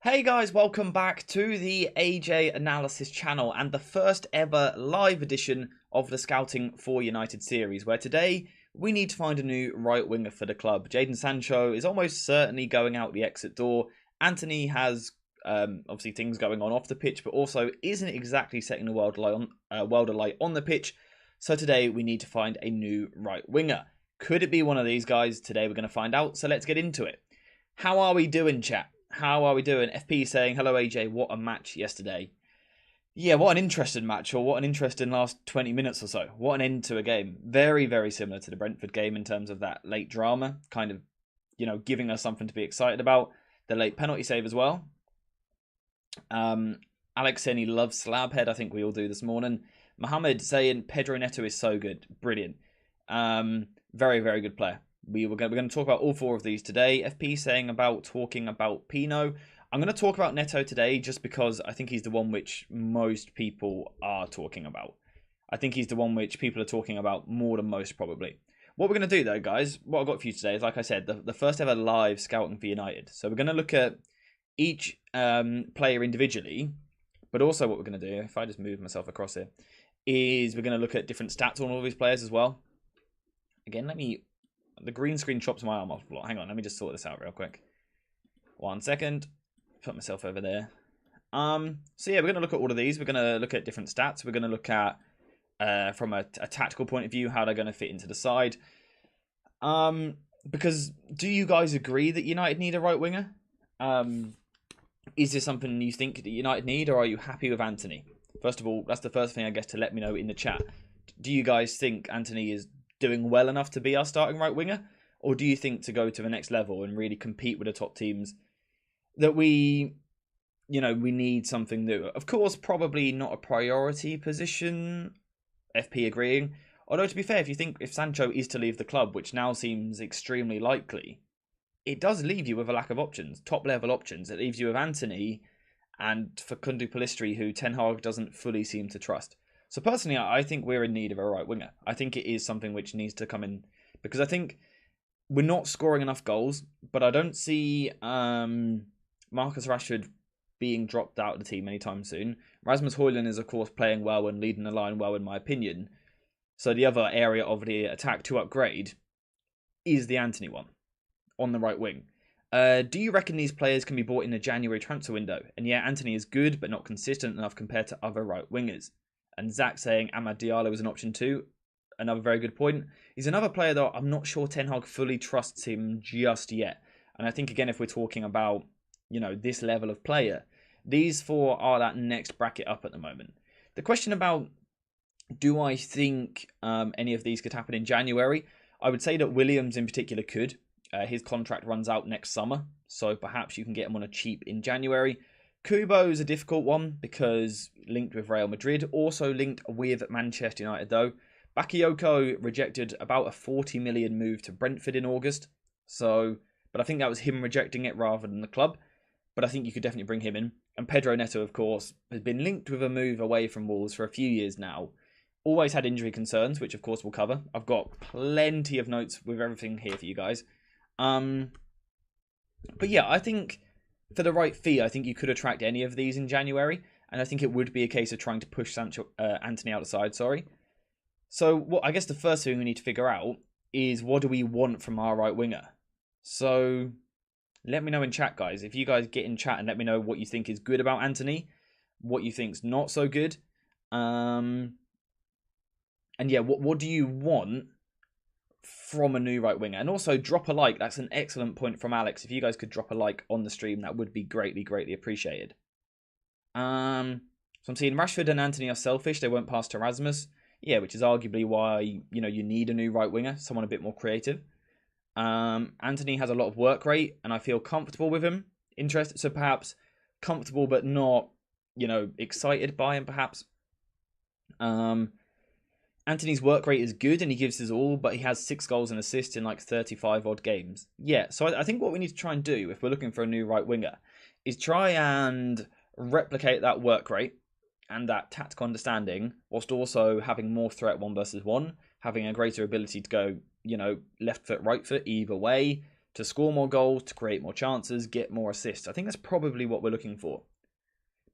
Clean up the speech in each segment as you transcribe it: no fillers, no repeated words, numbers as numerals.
Hey guys, welcome back to the AJ Analysis channel and the first ever live edition of the Scouting for United series, where today we need to find a new right winger for the club. Jadon Sancho is almost certainly going out the exit door. Antony has obviously things going on off the pitch, but also isn't exactly setting the world alight on the pitch. So today we need to find a new right winger. Could it be one of these guys? Today we're going to find out, so let's get into it. How are we doing, chat? How are we doing? FP saying, hello AJ, what a match yesterday. Yeah, what an interesting match, or what an interesting last 20 minutes or so. What an end to a game. Very, very similar to the Brentford game in terms of that late drama, kind of, giving us something to be excited about. The late penalty save as well. Alex saying he loves Slabhead, I think we all do this morning. Mohammed saying Pedro Neto is so good. Brilliant. Very, very good player. We're going to talk about all four of these today. FP saying about talking about Pino. I'm going to talk about Neto today just because I think he's the one which most people are talking about. I think he's the one which people are talking about more than most probably. What we're going to do though, guys, what I've got for you today is, like I said, the first ever live Scouting for United. So we're going to look at each player individually, but also what we're going to do, if I just move myself across here, is we're going to look at different stats on all these players as well. Again, the green screen chops my arm off a lot. Hang on, let me just sort this out real quick. 1 second. Put myself over there. So yeah, we're going to look at all of these. We're going to look at different stats. We're going to look at, from a tactical point of view, how they're going to fit into the side. Because do you guys agree that United need a right winger? Is this something you think that United need, or are you happy with Antony? First of all, that's the first thing I guess to let me know in the chat. Do you guys think Antony is doing well enough to be our starting right winger, or do you think to go to the next level and really compete with the top teams that we need something new? Of course, probably not a priority position, FP agreeing, although to be fair, if Sancho is to leave the club, which now seems extremely likely, it does leave you with a lack of options, top level options. It leaves you with Antony and Facundo Pellistri, who Ten Hag doesn't fully seem to trust. So personally, I think we're in need of a right winger. I think it is something which needs to come in, because I think we're not scoring enough goals, but I don't see Marcus Rashford being dropped out of the team anytime soon. Rasmus Højlund is, of course, playing well and leading the line well, in my opinion. So the other area of the attack to upgrade is the Antony one on the right wing. Do you reckon these players can be bought in the January transfer window? And yeah, Antony is good, but not consistent enough compared to other right wingers. And Zach saying Amad Diallo is an option too. Another very good point. He's another player though, I'm not sure Ten Hag fully trusts him just yet. And I think, again, if we're talking about, this level of player, these four are that next bracket up at the moment. The question about, do I think any of these could happen in January? I would say that Williams in particular could. His contract runs out next summer, so perhaps you can get him on a cheap in January. Kubo is a difficult one because linked with Real Madrid, also linked with Manchester United though. Bakayoko rejected about a 40 million move to Brentford in August, but I think that was him rejecting it rather than the club. But I think you could definitely bring him in. And Pedro Neto, of course, has been linked with a move away from Wolves for a few years now. Always had injury concerns, which of course we'll cover. I've got plenty of notes with everything here for you guys. But yeah, I think for the right fee, I think you could attract any of these in January, and I think it would be a case of trying to push Antony outside. So I guess the first thing we need to figure out is, what do we want from our right winger? So let me know in chat, guys. If you guys get in chat and let me know what you think is good about Antony, what you think's not so good, and yeah, what do you want from a new right winger? And also drop a like. That's an excellent point from Alex. If you guys could drop a like on the stream, that would be greatly appreciated. So I'm seeing Rashford and Antony are selfish. They won't pass to Rasmus. Yeah, which is arguably why you need a new right winger, someone a bit more creative. Antony has a lot of work rate, and I feel comfortable with him. Interested, so perhaps comfortable but not excited by him. Perhaps. Antony's work rate is good and he gives his all, but he has 6 goals and assists in like 35 odd games. Yeah, so I think what we need to try and do if we're looking for a new right winger is try and replicate that work rate and that tactical understanding, whilst also having more threat 1 versus 1, having a greater ability to go, left foot, right foot, either way, to score more goals, to create more chances, get more assists. I think that's probably what we're looking for.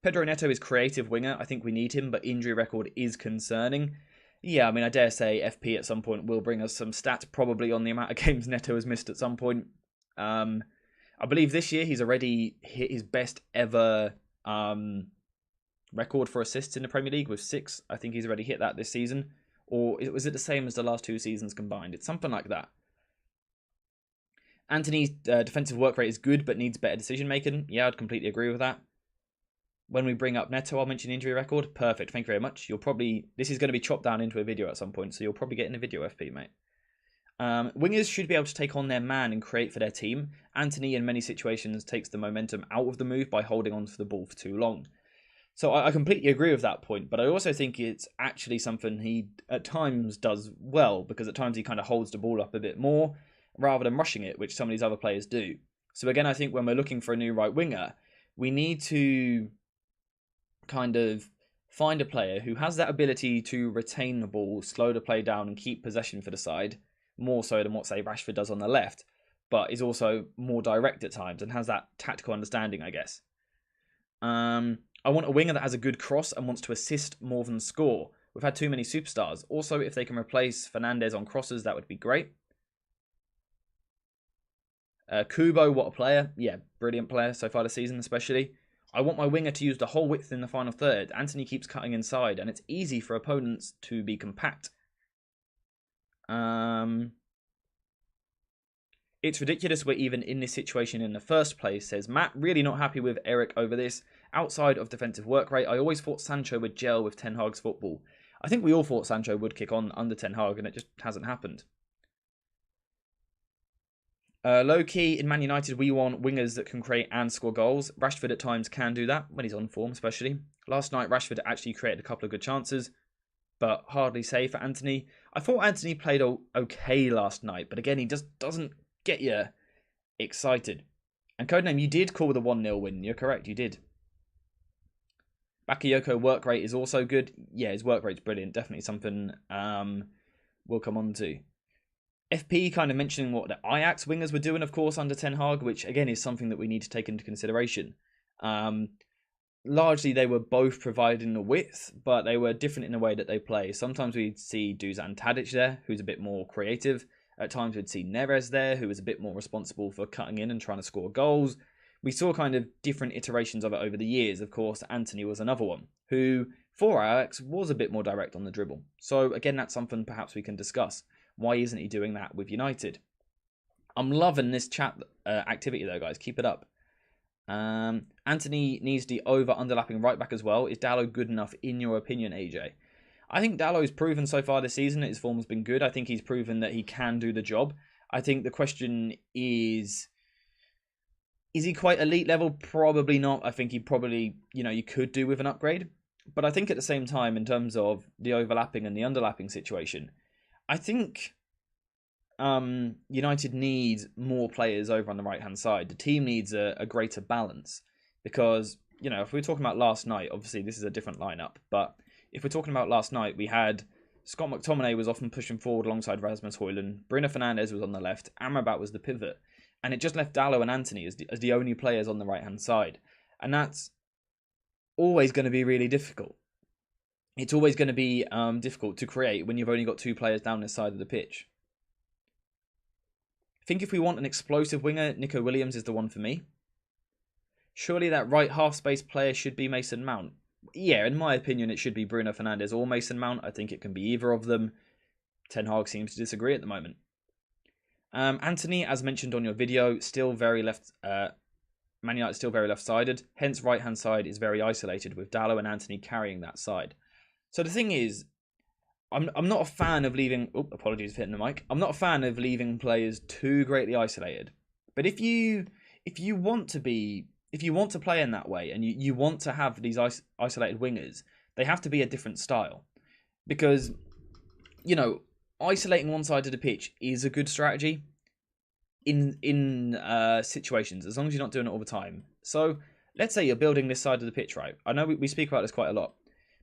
Pedro Neto is creative winger. I think we need him, but injury record is concerning. Yeah, I mean, I dare say FP at some point will bring us some stats, probably on the amount of games Neto has missed at some point. I believe this year he's already hit his best ever record for assists in the Premier League with 6. I think he's already hit that this season. Or was it the same as the last 2 seasons combined? It's something like that. Antony's defensive work rate is good, but needs better decision making. Yeah, I'd completely agree with that. When we bring up Neto, I'll mention injury record. Perfect. Thank you very much. This is going to be chopped down into a video at some point, so you'll probably get in a video, FP, mate. Wingers should be able to take on their man and create for their team. Antony, in many situations, takes the momentum out of the move by holding on to the ball for too long. So I completely agree with that point, but I also think it's actually something he, at times, does well, because at times he kind of holds the ball up a bit more, rather than rushing it, which some of these other players do. So again, I think when we're looking for a new right winger, we need to kind of find a player who has that ability to retain the ball, slow the play down and keep possession for the side, more so than what, say, Rashford does on the left, but is also more direct at times and has that tactical understanding, I guess. I want a winger that has a good cross and wants to assist more than score. We've had too many superstars. Also, if they can replace Fernandes on crosses, that would be great. Kubo, what a player. Yeah, brilliant player so far this season, especially. I want my winger to use the whole width in the final third. Antony keeps cutting inside, and it's easy for opponents to be compact. It's ridiculous we're even in this situation in the first place, says Matt. Really not happy with Eric over this. Outside of defensive work rate, I always thought Sancho would gel with Ten Hag's football. I think we all thought Sancho would kick on under Ten Hag, and it just hasn't happened. Low-key, in Man United, we want wingers that can create and score goals. Rashford at times can do that, when he's on form especially. Last night, Rashford actually created a couple of good chances, but hardly safe for Antony. I thought Antony played okay last night, but again, he just doesn't get you excited. And Codename, you did call the 1-0 win. You're correct, you did. Bakayoko work rate is also good. Yeah, his work rate's brilliant. Definitely something we'll come on to. FP kind of mentioning what the Ajax wingers were doing, of course, under Ten Hag, which again is something that we need to take into consideration. Largely, they were both providing the width, but they were different in the way that they play. Sometimes we'd see Dusan Tadic there, who's a bit more creative. At times, we'd see Neres there, who was a bit more responsible for cutting in and trying to score goals. We saw kind of different iterations of it over the years. Of course, Antony was another one, who, for Ajax, was a bit more direct on the dribble. So, again, that's something perhaps we can discuss. Why isn't he doing that with United? I'm loving this chat activity though, guys. Keep it up. Antony needs the over-underlapping right back as well. Is Dalot good enough in your opinion, AJ? I think Dalot's proven so far this season that his form has been good. I think he's proven that he can do the job. I think the question is he quite elite level? Probably not. I think he probably, you could do with an upgrade. But I think at the same time, in terms of the overlapping and the underlapping situation, I think United needs more players over on the right-hand side. The team needs a greater balance because, if we're talking about last night, obviously this is a different lineup, but if we're talking about last night, we had Scott McTominay was often pushing forward alongside Rasmus Højlund, Bruno Fernandes was on the left, Amrabat was the pivot, and it just left Dalot and Antony as the only players on the right-hand side. And that's always going to be really difficult. It's always going to be difficult to create when you've only got 2 players down this side of the pitch. I think if we want an explosive winger, Nico Williams is the one for me. Surely that right half-space player should be Mason Mount. Yeah, in my opinion, it should be Bruno Fernandes or Mason Mount. I think it can be either of them. Ten Hag seems to disagree at the moment. Antony, as mentioned on your video, still very left. Man United still very left-sided. Hence, right-hand side is very isolated with Dalot and Antony carrying that side. So the thing is, I'm not a fan of leaving. Oh, apologies for hitting the mic. I'm not a fan of leaving players too greatly isolated. But if you want to play in that way and you want to have these isolated wingers, they have to be a different style. Because, isolating one side of the pitch is a good strategy in situations, as long as you're not doing it all the time. So let's say you're building this side of the pitch, right? I know we speak about this quite a lot.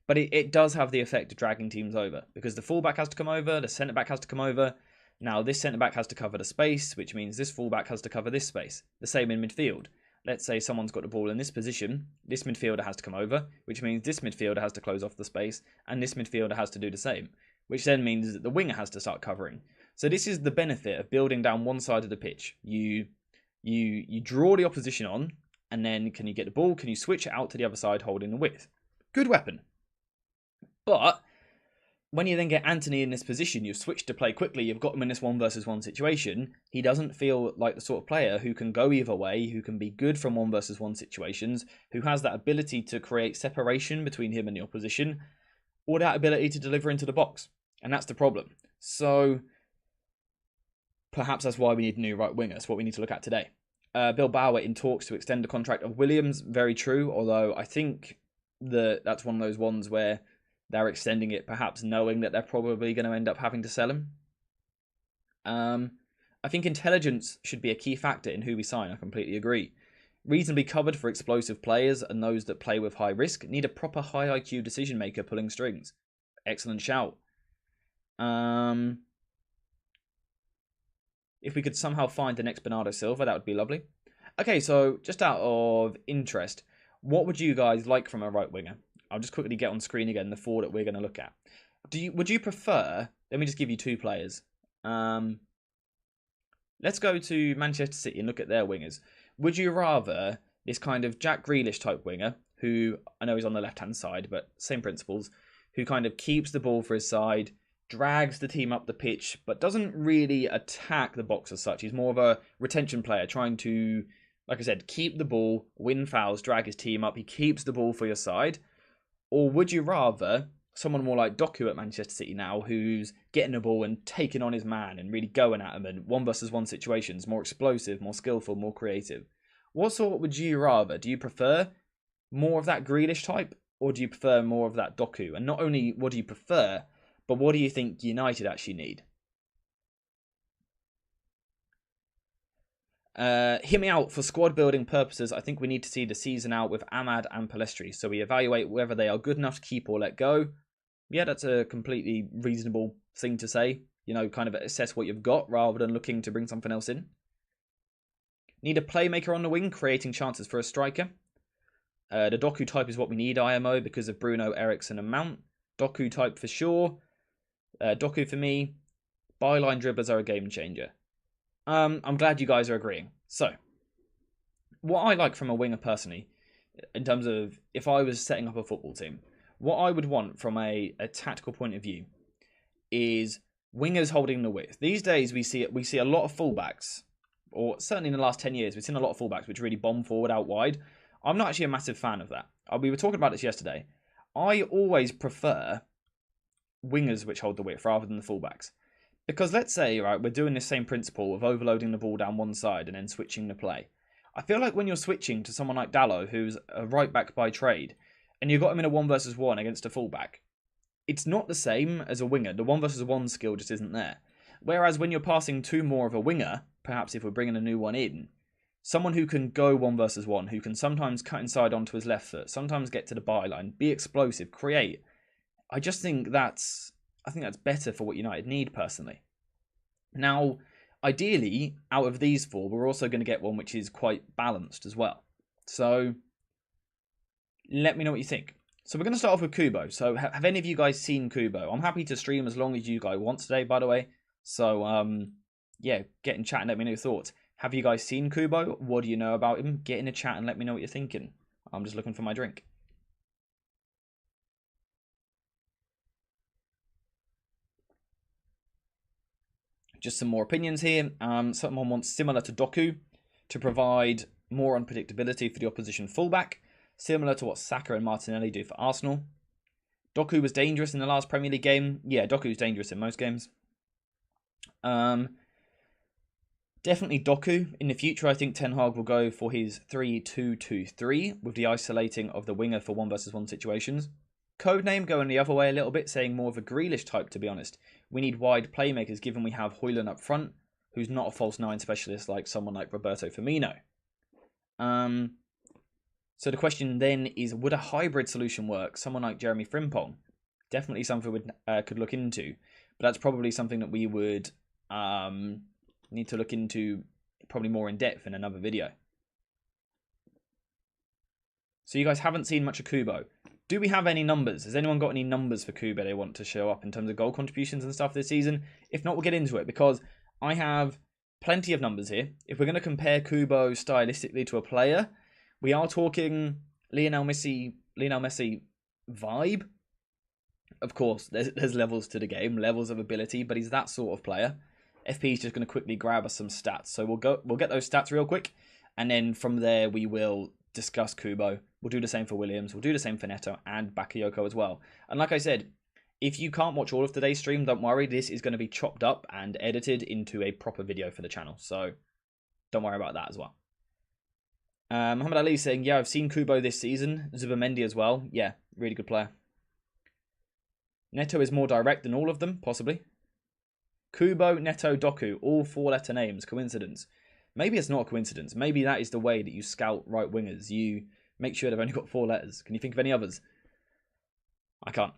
But it does have the effect of dragging teams over because the fullback has to come over, the centre-back has to come over. Now, this centre-back has to cover the space, which means this full-back has to cover this space. The same in midfield. Let's say someone's got the ball in this position. This midfielder has to come over, which means this midfielder has to close off the space, and this midfielder has to do the same, which then means that the winger has to start covering. So this is the benefit of building down one side of the pitch. You draw the opposition on, and then can you get the ball? Can you switch it out to the other side holding the width? Good weapon. But when you then get Antony in this position, you've switched to play quickly, you've got him in this 1-versus-1 situation, he doesn't feel like the sort of player who can go either way, who can be good from 1-versus-1 situations, who has that ability to create separation between him and the opposition, or that ability to deliver into the box. And that's the problem. So perhaps that's why we need a new right winger. That's what we need to look at today. Bilbao in talks to extend the contract of Williams. Very true, although I think that's one of those ones where they're extending it perhaps knowing that they're probably going to end up having to sell him. I think intelligence should be a key factor in who we sign. I completely agree. Reasonably covered for explosive players and those that play with high risk need a proper high IQ decision maker pulling strings. Excellent shout. If we could somehow find the next Bernardo Silva, that would be lovely. Okay, so just out of interest, what would you guys like from a right winger? I'll just quickly get on screen again the four that we're going to look at. Would you prefer? Let me just give you two players. Let's go to Manchester City and look at their wingers. Would you rather this kind of Jack Grealish type winger, who I know he's on the left-hand side, but same principles, who kind of keeps the ball for his side, drags the team up the pitch, but doesn't really attack the box as such. He's more of a retention player, trying to, like I said, keep the ball, win fouls, drag his team up. He keeps the ball for your side. Or would you rather someone more like Doku at Manchester City now, who's getting the ball and taking on his man and really going at him in 1-versus-1 situations, more explosive, more skillful, more creative? What sort would you rather? Do you prefer more of that Grealish type, or do you prefer more of that Doku? And not only what do you prefer, but what do you think United actually need? Hear me out. For squad building purposes, I think we need to see the season out with Ahmad and Pellistri, so we evaluate whether they are good enough to keep or let go. Yeah, that's a completely reasonable thing to say. You know, kind of assess what you've got rather than looking to bring something else in. Need a playmaker on the wing, creating chances for a striker. The Doku type is what we need, IMO, because of Bruno, Eriksen and Mount. Doku type for sure. Doku for me. Byline dribblers are a game changer. I'm glad you guys are agreeing. So, what I like from a winger personally, in terms of if I was setting up a football team, what I would want from a tactical point of view is wingers holding the width. These days we see a lot of fullbacks, or certainly in the last 10 years, we've seen a lot of fullbacks which really bomb forward out wide. I'm not actually a massive fan of that. We were talking about this yesterday. I always prefer wingers which hold the width rather than the fullbacks. Because let's say, right, we're doing this same principle of overloading the ball down one side and then switching the play. I feel like when you're switching to someone like Dalot, who's a right back by trade, and you've got him in a 1-versus-1 against a fullback, it's not the same as a winger. The 1-versus-1 skill just isn't there. Whereas when you're passing to more of a winger, perhaps if we're bringing a new one in, someone who can go 1-versus-1, who can sometimes cut inside onto his left foot, sometimes get to the byline, be explosive, create. I think that's better for what United need, personally. Now, ideally, out of these four, we're also going to get one which is quite balanced as well. So, let me know what you think. So, we're going to start off with Kubo. So, have any of you guys seen Kubo? I'm happy to stream as long as you guys want today, by the way. So, yeah, get in chat and let me know your thoughts. Have you guys seen Kubo? What do you know about him? Get in the chat and let me know what you're thinking. I'm just looking for my drink. Just some more opinions here. Someone wants similar to Doku to provide more unpredictability for the opposition fullback, similar to what Saka and Martinelli do for Arsenal. Doku was dangerous in the last Premier League game. Yeah, Doku's dangerous in most games. Definitely Doku. In the future, I think Ten Hag will go for his 3-2-2-3 with the isolating of the winger for 1-versus-1 situations. Codename going the other way a little bit, saying more of a Grealish type, to be honest. We need wide playmakers, given we have Højlund up front, who's not a false nine specialist like someone like Roberto Firmino. So the question then is, would a hybrid solution work? Someone like Jeremy Frimpong. Definitely something we could look into. But that's probably something that we would Need to look into probably more in depth in another video. So you guys haven't seen much of Kubo. Do we have any numbers? Has anyone got any numbers for Kubo they want to show up in terms of goal contributions and stuff this season? If not, we'll get into it because I have plenty of numbers here. If we're going to compare Kubo stylistically to a player, we are talking Lionel Messi vibe. Of course, there's levels to the game, levels of ability, but he's that sort of player. FP is just going to quickly grab us some stats. So we'll get those stats real quick, and then from there we will discuss Kubo. We'll do the same for Williams. We'll do the same for Neto and Bakayoko as well. And like I said, if you can't watch all of today's stream, don't worry. This is going to be chopped up and edited into a proper video for the channel. So don't worry about that as well. Muhammad Ali saying, yeah, I've seen Kubo this season. Zubamendi as well. Yeah, really good player. Neto is more direct than all of them, possibly. Kubo, Neto, Doku, all 4-letter names. Coincidence? Maybe it's not a coincidence. Maybe that is the way that you scout right wingers. You make sure they've only got 4 letters. Can you think of any others? I can't.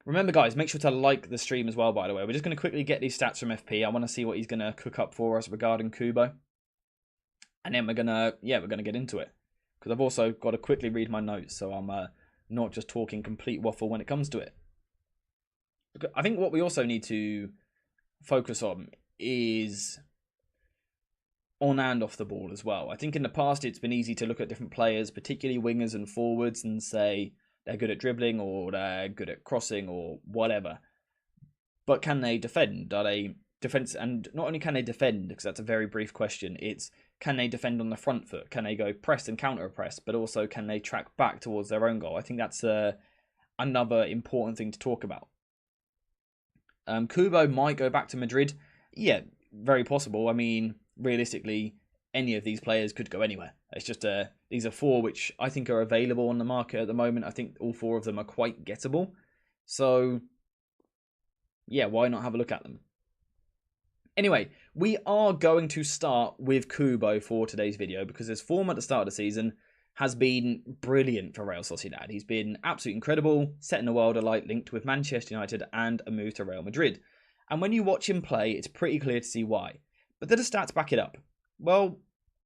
Remember, guys, make sure to like the stream as well, by the way. We're just going to quickly get these stats from FP. I want to see what he's going to cook up for us regarding Kubo. And then we're going to get into it. Because I've also got to quickly read my notes, so I'm not just talking complete waffle when it comes to it. I think what we also need to focus on is on and off the ball as well. I think in the past it's been easy to look at different players, particularly wingers and forwards, and say they're good at dribbling or they're good at crossing or whatever. But can they defend? Are they defense? And not only can they defend, because that's a very brief question, it's can they defend on the front foot? Can they go press and counter press? But also can they track back towards their own goal? I think that's another important thing to talk about. Kubo might go back to Madrid. Yeah, very possible. I mean, realistically, any of these players could go anywhere. It's just these are 4 which I think are available on the market at the moment. I think all 4 of them are quite gettable. So, yeah, why not have a look at them? Anyway, we are going to start with Kubo for today's video because his form at the start of the season has been brilliant for Real Sociedad. He's been absolutely incredible, setting the world alight, linked with Manchester United and a move to Real Madrid. And when you watch him play, it's pretty clear to see why. But do the stats back it up? Well,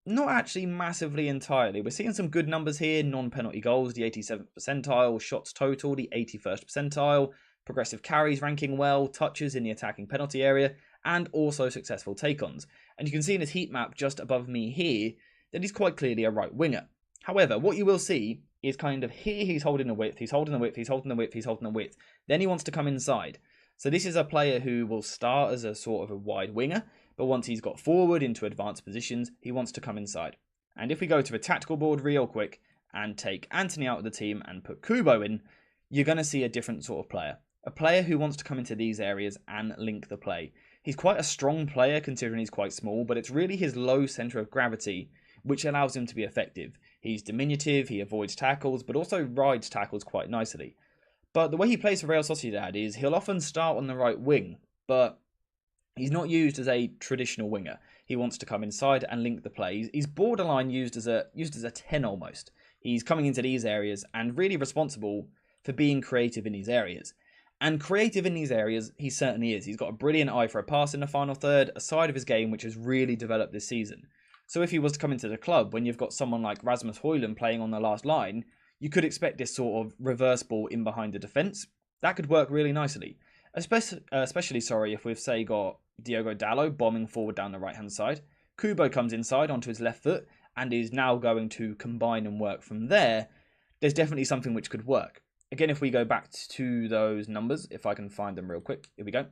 not actually massively entirely. We're seeing some good numbers here, non-penalty goals, the 87th percentile, shots total, the 81st percentile, progressive carries ranking well, touches in the attacking penalty area, and also successful take-ons. And you can see in his heat map just above me here that he's quite clearly a right winger. However, what you will see is kind of here he's holding the width, he's holding the width, he's holding the width, he's holding the width. Then he wants to come inside. So this is a player who will start as a sort of a wide winger, but once he's got forward into advanced positions, he wants to come inside. And if we go to the tactical board real quick and take Anthony out of the team and put Kubo in, you're going to see a different sort of player. A player who wants to come into these areas and link the play. He's quite a strong player considering he's quite small, but it's really his low centre of gravity which allows him to be effective. He's diminutive, he avoids tackles, but also rides tackles quite nicely. But the way he plays for Real Sociedad is he'll often start on the right wing, but he's not used as a traditional winger. He wants to come inside and link the play. He's borderline used as a 10 almost. He's coming into these areas and really responsible for being creative in these areas. And creative in these areas, he certainly is. He's got a brilliant eye for a pass in the final third, a side of his game which has really developed this season. So if he was to come into the club, when you've got someone like Rasmus Højlund playing on the last line, you could expect this sort of reverse ball in behind the defence. That could work really nicely. Especially, if we've, say, got Diogo Dalot bombing forward down the right-hand side. Kubo comes inside onto his left foot and is now going to combine and work from there. There's definitely something which could work. Again, if we go back to those numbers, if I can find them real quick. Here we go.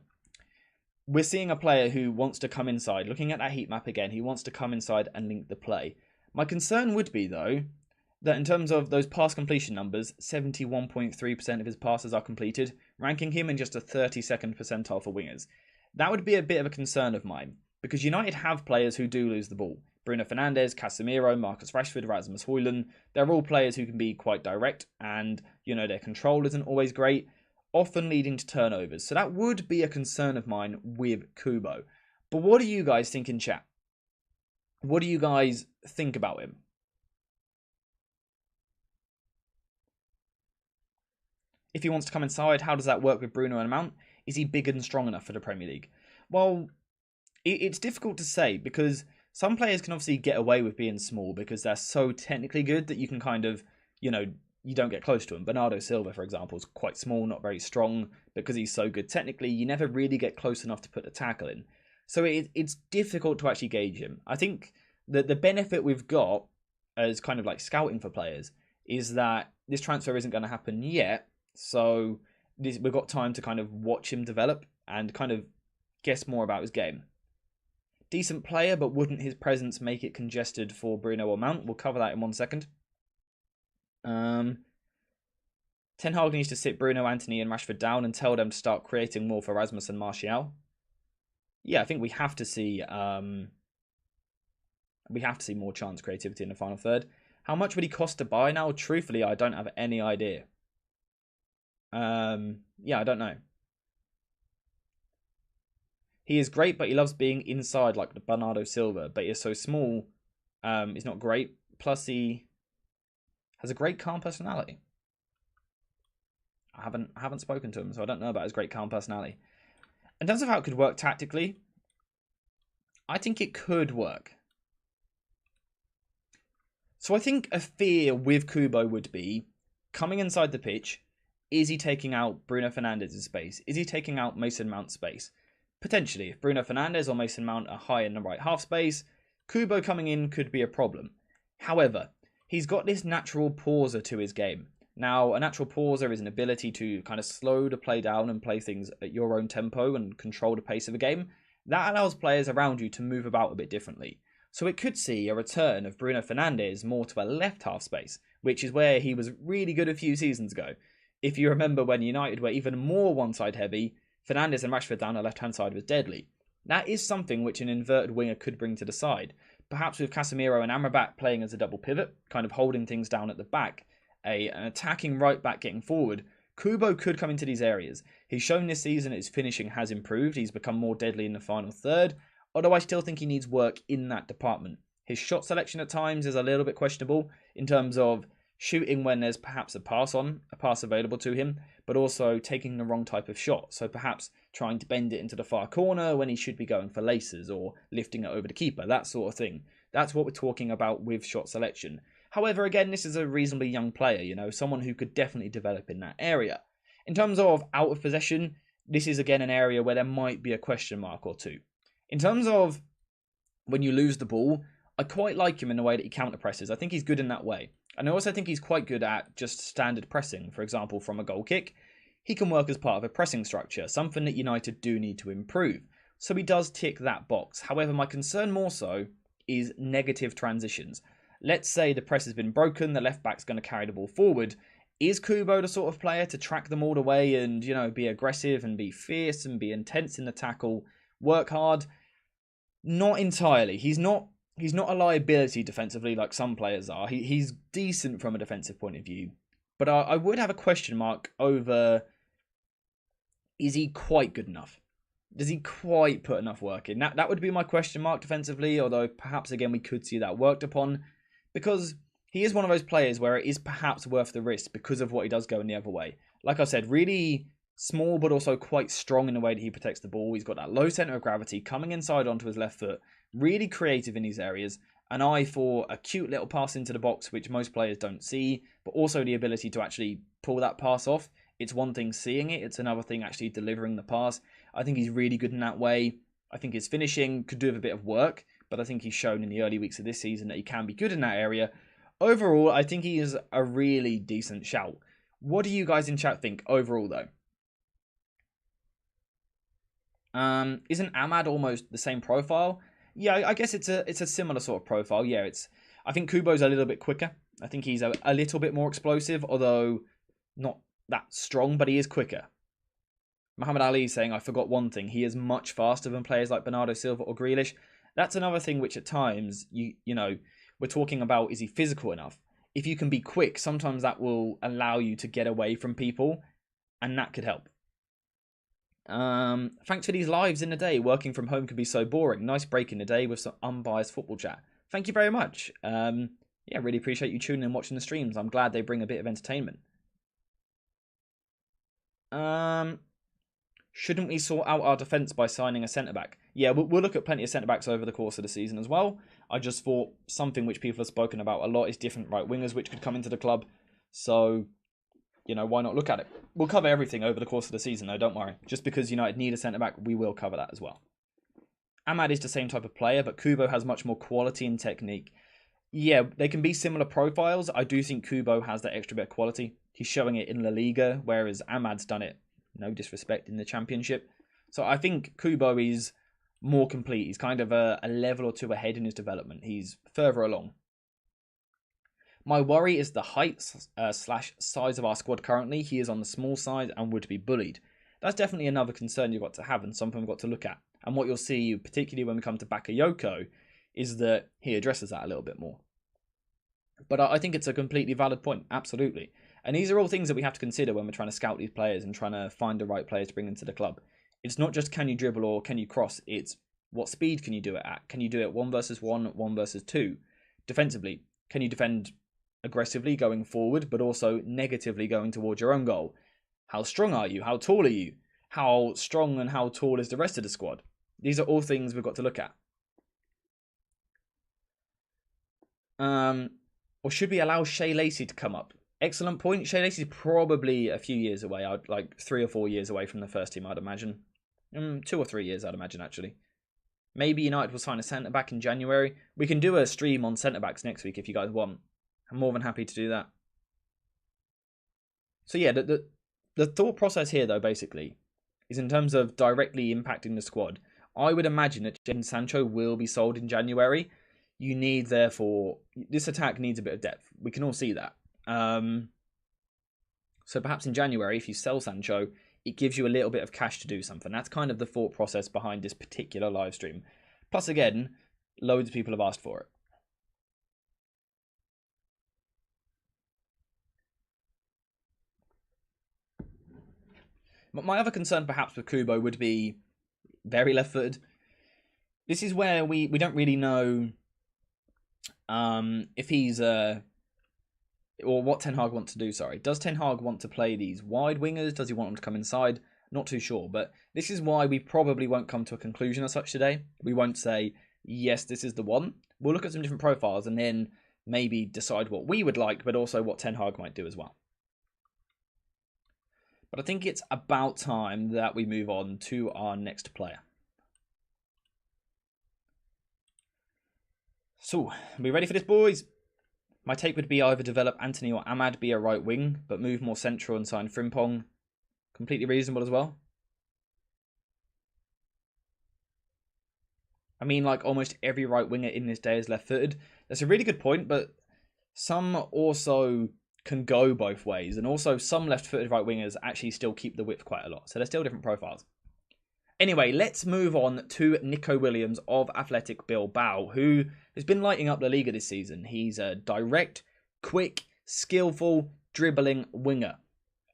We're seeing a player who wants to come inside. Looking at that heat map again, he wants to come inside and link the play. My concern would be, though, that in terms of those pass completion numbers, 71.3% of his passes are completed, ranking him in just a 32nd percentile for wingers. That would be a bit of a concern of mine, because United have players who do lose the ball. Bruno Fernandes, Casemiro, Marcus Rashford, Rasmus Højlund, they're all players who can be quite direct, and, their control isn't always great, often leading to turnovers. So that would be a concern of mine with Kubo. But what do you guys think in chat? What do you guys think about him? If he wants to come inside, how does that work with Bruno and Mount? Is he big and strong enough for the Premier League? Well, it's difficult to say because some players can obviously get away with being small because they're so technically good that you can kind of, you don't get close to him. Bernardo Silva, for example, is quite small, not very strong. Because he's so good technically, you never really get close enough to put a tackle in. So it's difficult to actually gauge him. I think that the benefit we've got as kind of like scouting for players is that this transfer isn't going to happen yet. So we've got time to kind of watch him develop and kind of guess more about his game. Decent player, but wouldn't his presence make it congested for Bruno or Mount? We'll cover that in 1 second. Ten Hag needs to sit Bruno, Antony, and Rashford down and tell them to start creating more for Rasmus and Martial. Yeah, I think we have to see more chance creativity in the final third. How much would he cost to buy now? Truthfully, I don't have any idea. Yeah, I don't know. He is great, but he loves being inside like the Bernardo Silva, but he is so small. He's not great. Plus, he has a great calm personality. I haven't spoken to him, so I don't know about his great calm personality. In terms of how it could work tactically, I think it could work. So I think a fear with Kubo would be coming inside the pitch. Is he taking out Bruno Fernandes' space? Is he taking out Mason Mount's space? Potentially, if Bruno Fernandes or Mason Mount are high in the right half space, Kubo coming in could be a problem. However, he's got this natural pauser to his game. Now, a natural pauser is an ability to kind of slow the play down and play things at your own tempo and control the pace of a game. That allows players around you to move about a bit differently. So it could see a return of Bruno Fernandes more to a left half space, which is where he was really good a few seasons ago. If you remember when United were even more one-side heavy, Fernandes and Rashford down the left-hand side was deadly. That is something which an inverted winger could bring to the side. Perhaps with Casemiro and Amrabat playing as a double pivot, kind of holding things down at the back, an attacking right back getting forward, Kubo could come into these areas. He's shown this season his finishing has improved. He's become more deadly in the final third, although I still think he needs work in that department. His shot selection at times is a little bit questionable in terms of shooting when there's perhaps a pass available to him, but also taking the wrong type of shot. So perhaps trying to bend it into the far corner when he should be going for laces or lifting it over the keeper, that sort of thing. That's what we're talking about with shot selection. However, again, this is a reasonably young player, someone who could definitely develop in that area. In terms of out of possession, this is again an area where there might be a question mark or two. In terms of when you lose the ball, I quite like him in the way that he counter presses. I think he's good in that way. And I also think he's quite good at just standard pressing. For example, from a goal kick, he can work as part of a pressing structure, something that United do need to improve. So he does tick that box. However, my concern more so is negative transitions. Let's say the press has been broken, the left back's going to carry the ball forward. Is Kubo the sort of player to track them all the way and, be aggressive and be fierce and be intense in the tackle, work hard? Not entirely. He's not a liability defensively like some players are. He's decent from a defensive point of view. But I would have a question mark over, is he quite good enough? Does he quite put enough work in? That would be my question mark defensively, although perhaps again we could see that worked upon. Because he is one of those players where it is perhaps worth the risk because of what he does go in the other way. Like I said, really small but also quite strong in the way that he protects the ball. He's got that low centre of gravity coming inside onto his left foot. Really creative in these areas. An eye for a cute little pass into the box, which most players don't see, but also the ability to actually pull that pass off. It's one thing seeing it, it's another thing actually delivering the pass. I think he's really good in that way. I think his finishing could do with a bit of work, but I think he's shown in the early weeks of this season that he can be good in that area. Overall, I think he is a really decent shout. What do you guys in chat think overall, though? Isn't Ahmad almost the same profile? Yeah, I guess it's a similar sort of profile. Yeah, I think Kubo's a little bit quicker. I think he's a little bit more explosive, although not that strong, but he is quicker. Muhammad Ali saying, I forgot one thing. He is much faster than players like Bernardo Silva or Grealish. That's another thing which at times, we're talking about, is he physical enough? If you can be quick, sometimes that will allow you to get away from people, and that could help. Thanks for these lives in the day. Working from home can be so boring. Nice break in the day with some unbiased football chat. Thank you very much. Yeah, really appreciate you tuning and watching the streams. I'm glad they bring a bit of entertainment. Shouldn't we sort out our defence by signing a centre-back? Yeah, we'll look at plenty of centre-backs over the course of the season as well. I just thought something which people have spoken about a lot is different right wingers which could come into the club. So, why not look at it? We'll cover everything over the course of the season, though, don't worry. Just because United need a centre-back, we will cover that as well. Ahmad is the same type of player, but Kubo has much more quality and technique. Yeah, they can be similar profiles. I do think Kubo has that extra bit of quality. He's showing it in La Liga, whereas Ahmad's done it, no disrespect, in the Championship. So I think Kubo is more complete. He's kind of a level or two ahead in his development. He's further along. My worry is the height slash size of our squad currently. He is on the small side and would be bullied. That's definitely another concern you've got to have and something we've got to look at. And what you'll see, particularly when we come to Bakayoko, is that he addresses that a little bit more. But I think it's a completely valid point, absolutely. And these are all things that we have to consider when we're trying to scout these players and trying to find the right players to bring into the club. It's not just can you dribble or can you cross, it's what speed can you do it at? Can you do it 1 versus 1, 1 versus 2? Defensively, can you defend aggressively going forward, but also negatively going towards your own goal? How strong are you? How tall are you? How strong and how tall is the rest of the squad? These are all things we've got to look at. Or should we allow Shea Lacey to come up? Excellent point. Shea Lacey is probably a few years away. Like 3 or 4 years away from the first team, I'd imagine. 2 or 3 years, I'd imagine, actually. Maybe United will sign a centre-back in January. We can do a stream on centre-backs next week if you guys want. I'm more than happy to do that. So yeah, the thought process here, though, basically, is in terms of directly impacting the squad. I would imagine that Jadon Sancho will be sold in January. You need, therefore, this attack needs a bit of depth. We can all see that. So perhaps in January, if you sell Sancho, it gives you a little bit of cash to do something. That's kind of the thought process behind this particular live stream. Plus, again, loads of people have asked for it. But my other concern perhaps with Kubo would be very left-footed. This is where we don't really know if he's or what Ten Hag wants to do, sorry. Does Ten Hag want to play these wide wingers? Does he want them to come inside? Not too sure, but this is why we probably won't come to a conclusion as such today. We won't say, yes, this is the one. We'll look at some different profiles and then maybe decide what we would like, but also what Ten Hag might do as well. But I think it's about time that we move on to our next player. So, are we ready for this, boys? My take would be either develop Anthony or Ahmad, be a right wing, but move more central and sign Frimpong. Completely reasonable as well. I mean, like almost every right winger in this day is left-footed. That's a really good point, but some also can go both ways. And also some left-footed right wingers actually still keep the width quite a lot. So they're still different profiles. Anyway, let's move on to Nico Williams of Athletic Bilbao, who has been lighting up La Liga this season. He's a direct, quick, skillful, dribbling winger.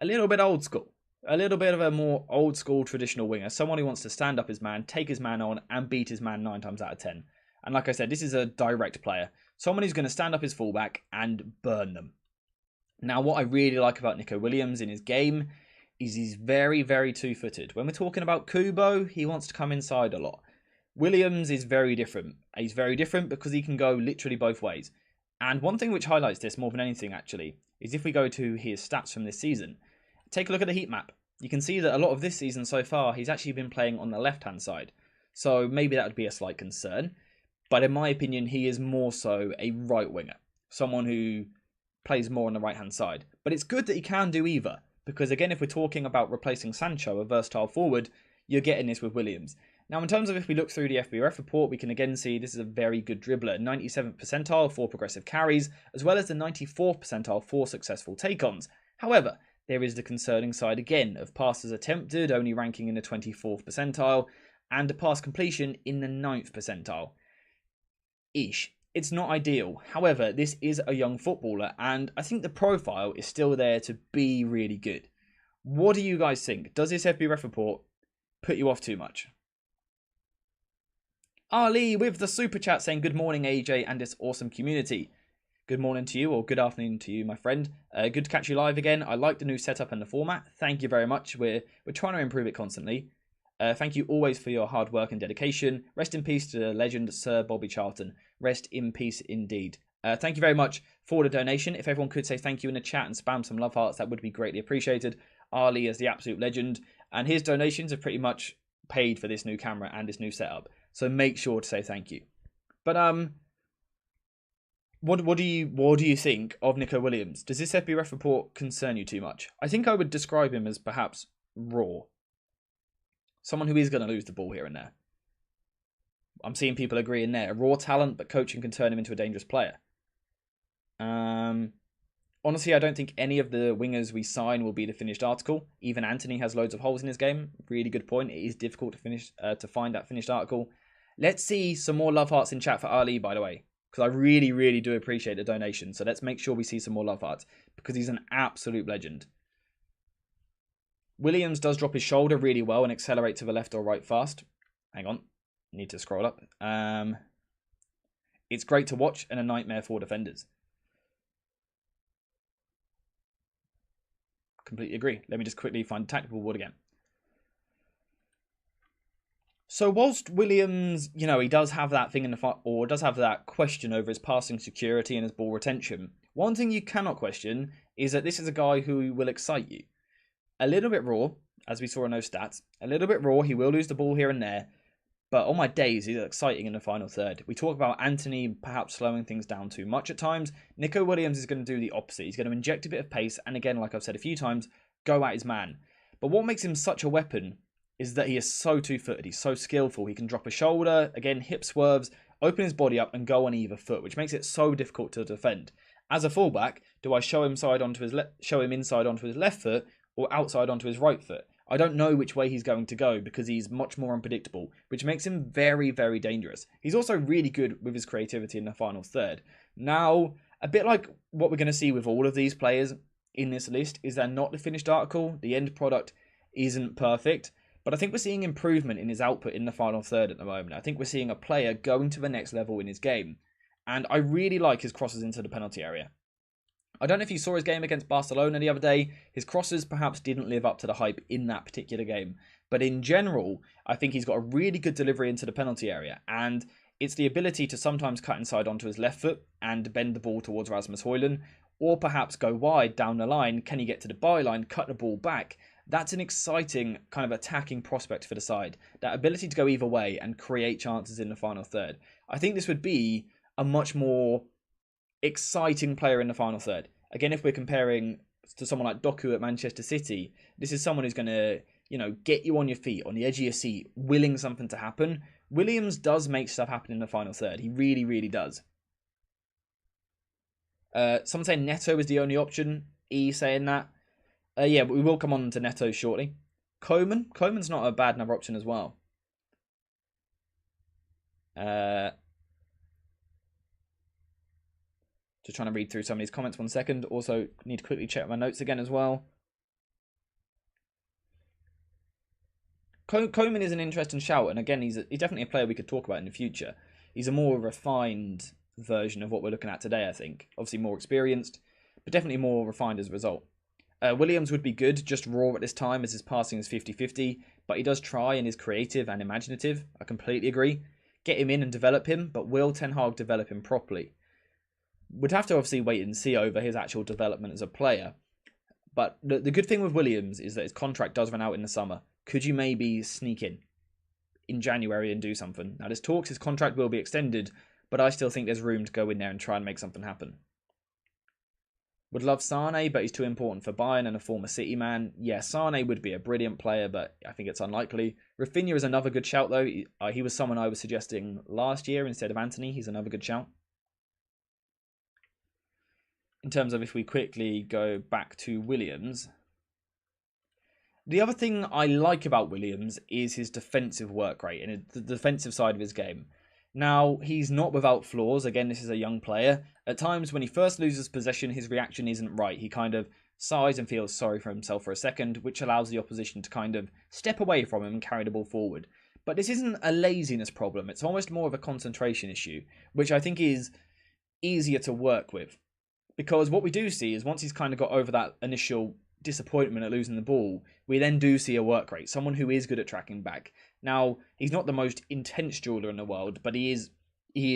A little bit old school. A little bit of a more old school traditional winger. Someone who wants to stand up his man, take his man on, and beat his man 9 times out of 10. And like I said, this is a direct player. Someone who's going to stand up his fullback and burn them. Now, what I really like about Nico Williams in his game is he's very, very two-footed. When we're talking about Kubo, he wants to come inside a lot. Williams is very different. He's very different because he can go literally both ways. And one thing which highlights this more than anything, actually, is if we go to his stats from this season, take a look at the heat map. You can see that a lot of this season so far, he's actually been playing on the left-hand side. So maybe that would be a slight concern. But in my opinion, he is more so a right winger. Someone who plays more on the right-hand side. But it's good that he can do either. Because again, if we're talking about replacing Sancho, a versatile forward, you're getting this with Williams. Now, in terms of if we look through the FBref report, we can again see this is a very good dribbler. 97th percentile for progressive carries, as well as the 94th percentile for successful take-ons. However, there is the concerning side again of passes attempted, only ranking in the 24th percentile, and a pass completion in the 9th percentile. Ish. It's not ideal. However, this is a young footballer, and I think the profile is still there to be really good. What do you guys think? Does this FBref report put you off too much? Ali with the super chat saying, good morning, AJ, and this awesome community. Good morning to you, or good afternoon to you, my friend. Good to catch you live again. I like the new setup and the format. Thank you very much. We're trying to improve it constantly. Thank you always for your hard work and dedication. Rest in peace to the legend Sir Bobby Charlton. Rest in peace indeed. Thank you very much for the donation. If everyone could say thank you in the chat and spam some love hearts, that would be greatly appreciated. Ali is the absolute legend, and his donations have pretty much paid for this new camera and this new setup. So make sure to say thank you. But what do you think of Nico Williams? Does this FBref report concern you too much? I think I would describe him as perhaps raw. Someone who is going to lose the ball here and there. I'm seeing people agreeing there. A raw talent, but coaching can turn him into a dangerous player. Honestly, I don't think any of the wingers we sign will be the finished article. Even Anthony has loads of holes in his game. Really good point. It is difficult to find that finished article. Let's see some more love hearts in chat for Ali, by the way, because I really, really do appreciate the donation. So let's make sure we see some more love hearts, because he's an absolute legend. Williams does drop his shoulder really well and accelerate to the left or right fast. Hang on. Need to scroll up. It's great to watch and a nightmare for defenders. Completely agree. Let me just quickly find tactical board again. So whilst Williams, he does have that thing in the or does have that question over his passing security and his ball retention, one thing you cannot question is that this is a guy who will excite you. A little bit raw, as we saw in those stats. A little bit raw. He will lose the ball here and there. But on my days, he's exciting in the final third. We talk about Anthony perhaps slowing things down too much at times. Nico Williams is going to do the opposite. He's going to inject a bit of pace. And again, like I've said a few times, go at his man. But what makes him such a weapon is that he is so two-footed. He's so skillful. He can drop a shoulder, again, hip swerves, open his body up and go on either foot, which makes it so difficult to defend. As a fullback, do I show him inside onto his left foot or outside onto his right foot? I don't know which way he's going to go because he's much more unpredictable, which makes him very, very dangerous. He's also really good with his creativity in the final third. Now, a bit like what we're going to see with all of these players in this list, is they're not the finished article. The end product isn't perfect, but I think we're seeing improvement in his output in the final third at the moment. I think we're seeing a player going to the next level in his game, and I really like his crosses into the penalty area. I don't know if you saw his game against Barcelona the other day. His crosses perhaps didn't live up to the hype in that particular game. But in general, I think he's got a really good delivery into the penalty area. And it's the ability to sometimes cut inside onto his left foot and bend the ball towards Rasmus Højlund. Or perhaps go wide down the line. Can he get to the byline, cut the ball back? That's an exciting kind of attacking prospect for the side. That ability to go either way and create chances in the final third. I think this would be a much more exciting player in the final third. Again, if we're comparing to someone like Doku at Manchester City, this is someone who's going to, get you on your feet, on the edge of your seat, willing something to happen. Williams does make stuff happen in the final third. He really, really does. Someone saying Neto is the only option. E saying that. Yeah, but we will come on to Neto shortly. Coleman's not a bad enough option as well. Just trying to read through some of these comments 1 second. Also, need to quickly check my notes again as well. Coleman is an interesting shout, and again, he's definitely a player we could talk about in the future. He's a more refined version of what we're looking at today, I think. Obviously more experienced, but definitely more refined as a result. Williams would be good, just raw at this time, as his passing is 50-50, but he does try and is creative and imaginative. I completely agree. Get him in and develop him, but will Ten Hag develop him properly? We'd have to obviously wait and see over his actual development as a player. But the good thing with Williams is that his contract does run out in the summer. Could you maybe sneak in January and do something? Now, there's talks his contract will be extended, but I still think there's room to go in there and try and make something happen. Would love Sane, but he's too important for Bayern and a former City man. Yeah, Sane would be a brilliant player, but I think it's unlikely. Rafinha is another good shout, though. He was someone I was suggesting last year instead of Anthony. He's another good shout. In terms of if we quickly go back to Williams. The other thing I like about Williams is his defensive work rate and the defensive side of his game. Now, he's not without flaws. Again, this is a young player. At times, when he first loses possession, his reaction isn't right. He kind of sighs and feels sorry for himself for a second, which allows the opposition to kind of step away from him and carry the ball forward. But this isn't a laziness problem. It's almost more of a concentration issue, which I think is easier to work with. Because what we do see is once he's kind of got over that initial disappointment at losing the ball, we then do see a work rate. Someone who is good at tracking back. Now, he's not the most intense jeweler in the world, but he is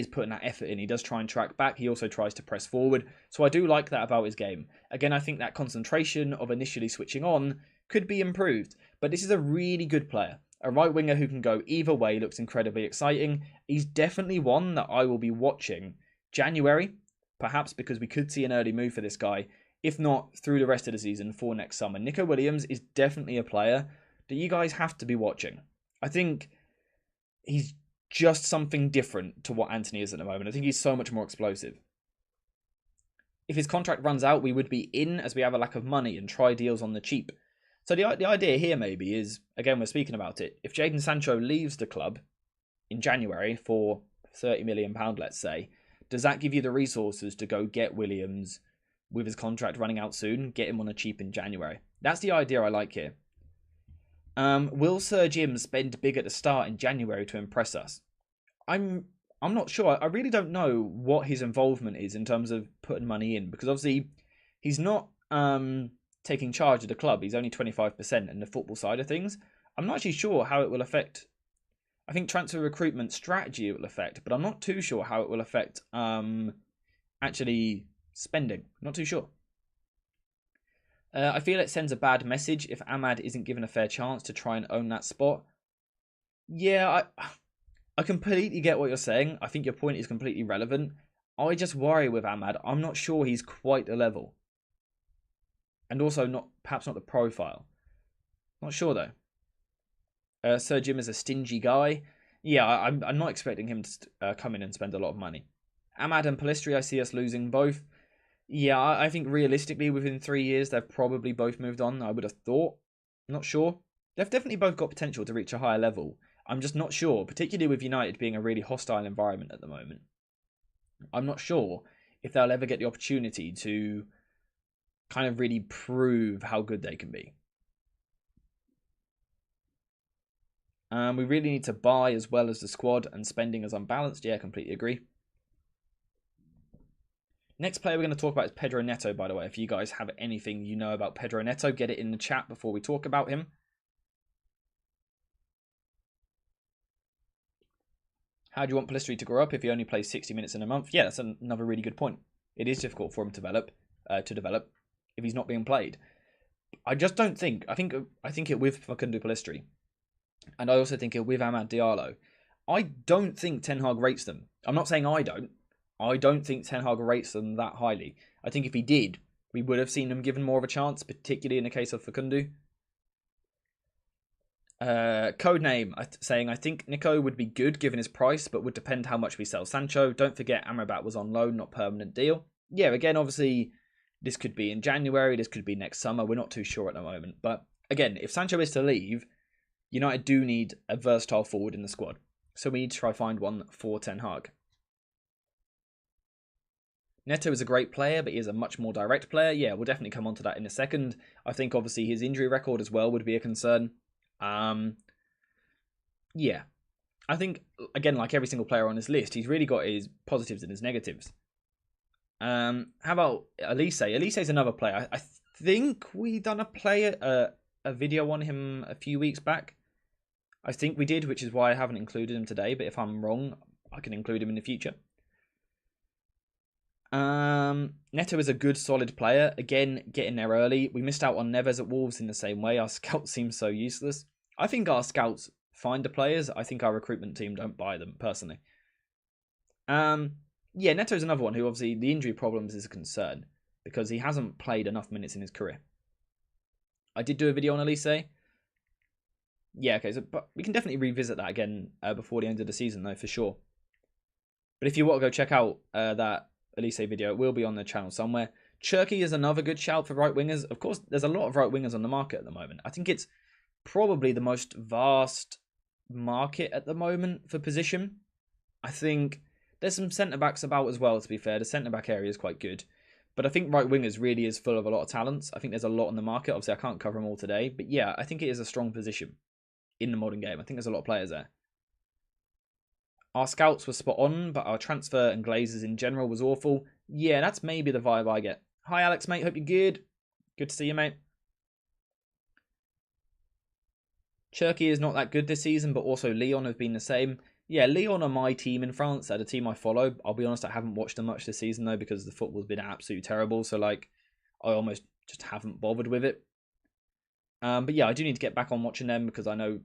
putting that effort in. He does try and track back. He also tries to press forward. So I do like that about his game. Again, I think that concentration of initially switching on could be improved. But this is a really good player. A right winger who can go either way, looks incredibly exciting. He's definitely one that I will be watching January, perhaps because we could see an early move for this guy. If not, through the rest of the season for next summer. Nico Williams is definitely a player that you guys have to be watching. I think he's just something different to what Antony is at the moment. I think he's so much more explosive. If his contract runs out, we would be in as we have a lack of money and try deals on the cheap. So the idea here maybe is, again, we're speaking about it. If Jadon Sancho leaves the club in January for £30 million, let's say, does that give you the resources to go get Williams with his contract running out soon, get him on a cheap in January? That's the idea I like here. Will Sir Jim spend big at the start in January to impress us? I'm not sure. I really don't know what his involvement is in terms of putting money in, because obviously he's not taking charge of the club. He's only 25% in the football side of things. I'm not actually sure how it will affect. I think transfer recruitment strategy it will affect, but I'm not too sure how it will affect actually spending. Not too sure. I feel it sends a bad message if Ahmad isn't given a fair chance to try and own that spot. Yeah, I completely get what you're saying. I think your point is completely relevant. I just worry with Ahmad. I'm not sure he's quite the level. And also perhaps not the profile. Not sure though. Sir Jim is a stingy guy. Yeah, I'm not expecting him to come in and spend a lot of money. Ahmad and Pellistri, I see us losing both. Yeah, I think realistically within 3 years they've probably both moved on, I would have thought. Not sure. They've definitely both got potential to reach a higher level. I'm just not sure, particularly with United being a really hostile environment at the moment. I'm not sure if they'll ever get the opportunity to kind of really prove how good they can be. We really need to buy as well as the squad, and spending is unbalanced. Yeah, completely agree. Next player we're going to talk about is Pedro Neto, by the way. If you guys have anything you know about Pedro Neto, get it in the chat before we talk about him. How do you want Pellistri to grow up if he only plays 60 minutes in a month? Yeah, that's another really good point. It is difficult for him to develop if he's not being played. I just don't think. I think it with Facundo Pellistri. And I also think it with Amad Diallo. I don't think Ten Hag rates them. I'm not saying I don't. I don't think Ten Hag rates them that highly. I think if he did, we would have seen him given more of a chance, particularly in the case of Facundo. Codename saying, I think Nico would be good given his price, but would depend how much we sell Sancho. Don't forget Amrabat was on loan, not permanent deal. Yeah, again, obviously, this could be in January, this could be next summer. We're not too sure at the moment. But again, if Sancho is to leave, United do need a versatile forward in the squad. So we need to try find one for Ten Hag. Neto is a great player, but he is a much more direct player. Yeah, we'll definitely come on to that in a second. I think obviously his injury record as well would be a concern. Yeah. I think, again, like every single player on this list, he's really got his positives and his negatives. How about Elise? Elise is another player. I think we done a video on him a few weeks back. I think we did, which is why I haven't included him today. But if I'm wrong, I can include him in the future. Neto is a good, solid player. Again, getting there early. We missed out on Neves at Wolves in the same way. Our scouts seem so useless. I think our scouts find the players. I think our recruitment team don't buy them, personally. Yeah, Neto's another one who obviously the injury problems is a concern because he hasn't played enough minutes in his career. I did do a video on Elise. Yeah, okay, but we can definitely revisit that again before the end of the season, though, for sure. But if you want to go check out that Elise video, it will be on the channel somewhere. Cherky is another good shout for right wingers. Of course, there's a lot of right wingers on the market at the moment. I think it's probably the most vast market at the moment for position. I think there's some centre-backs about as well, to be fair. The centre-back area is quite good. But I think right wingers really is full of a lot of talents. I think there's a lot on the market. Obviously, I can't cover them all today. But yeah, I think it is a strong position in the modern game. I think there's a lot of players there. Our scouts were spot on, but our transfer and glazers in general was awful. Yeah, that's maybe the vibe I get. Hi, Alex, mate. Hope you're good. Good to see you, mate. Turkey is not that good this season, but also Lyon have been the same. Yeah, Lyon are my team in France. They're the team I follow. I'll be honest, I haven't watched them much this season, though, because the football's been absolutely terrible. So, like, I almost just haven't bothered with it. But yeah, I do need to get back on watching them because I know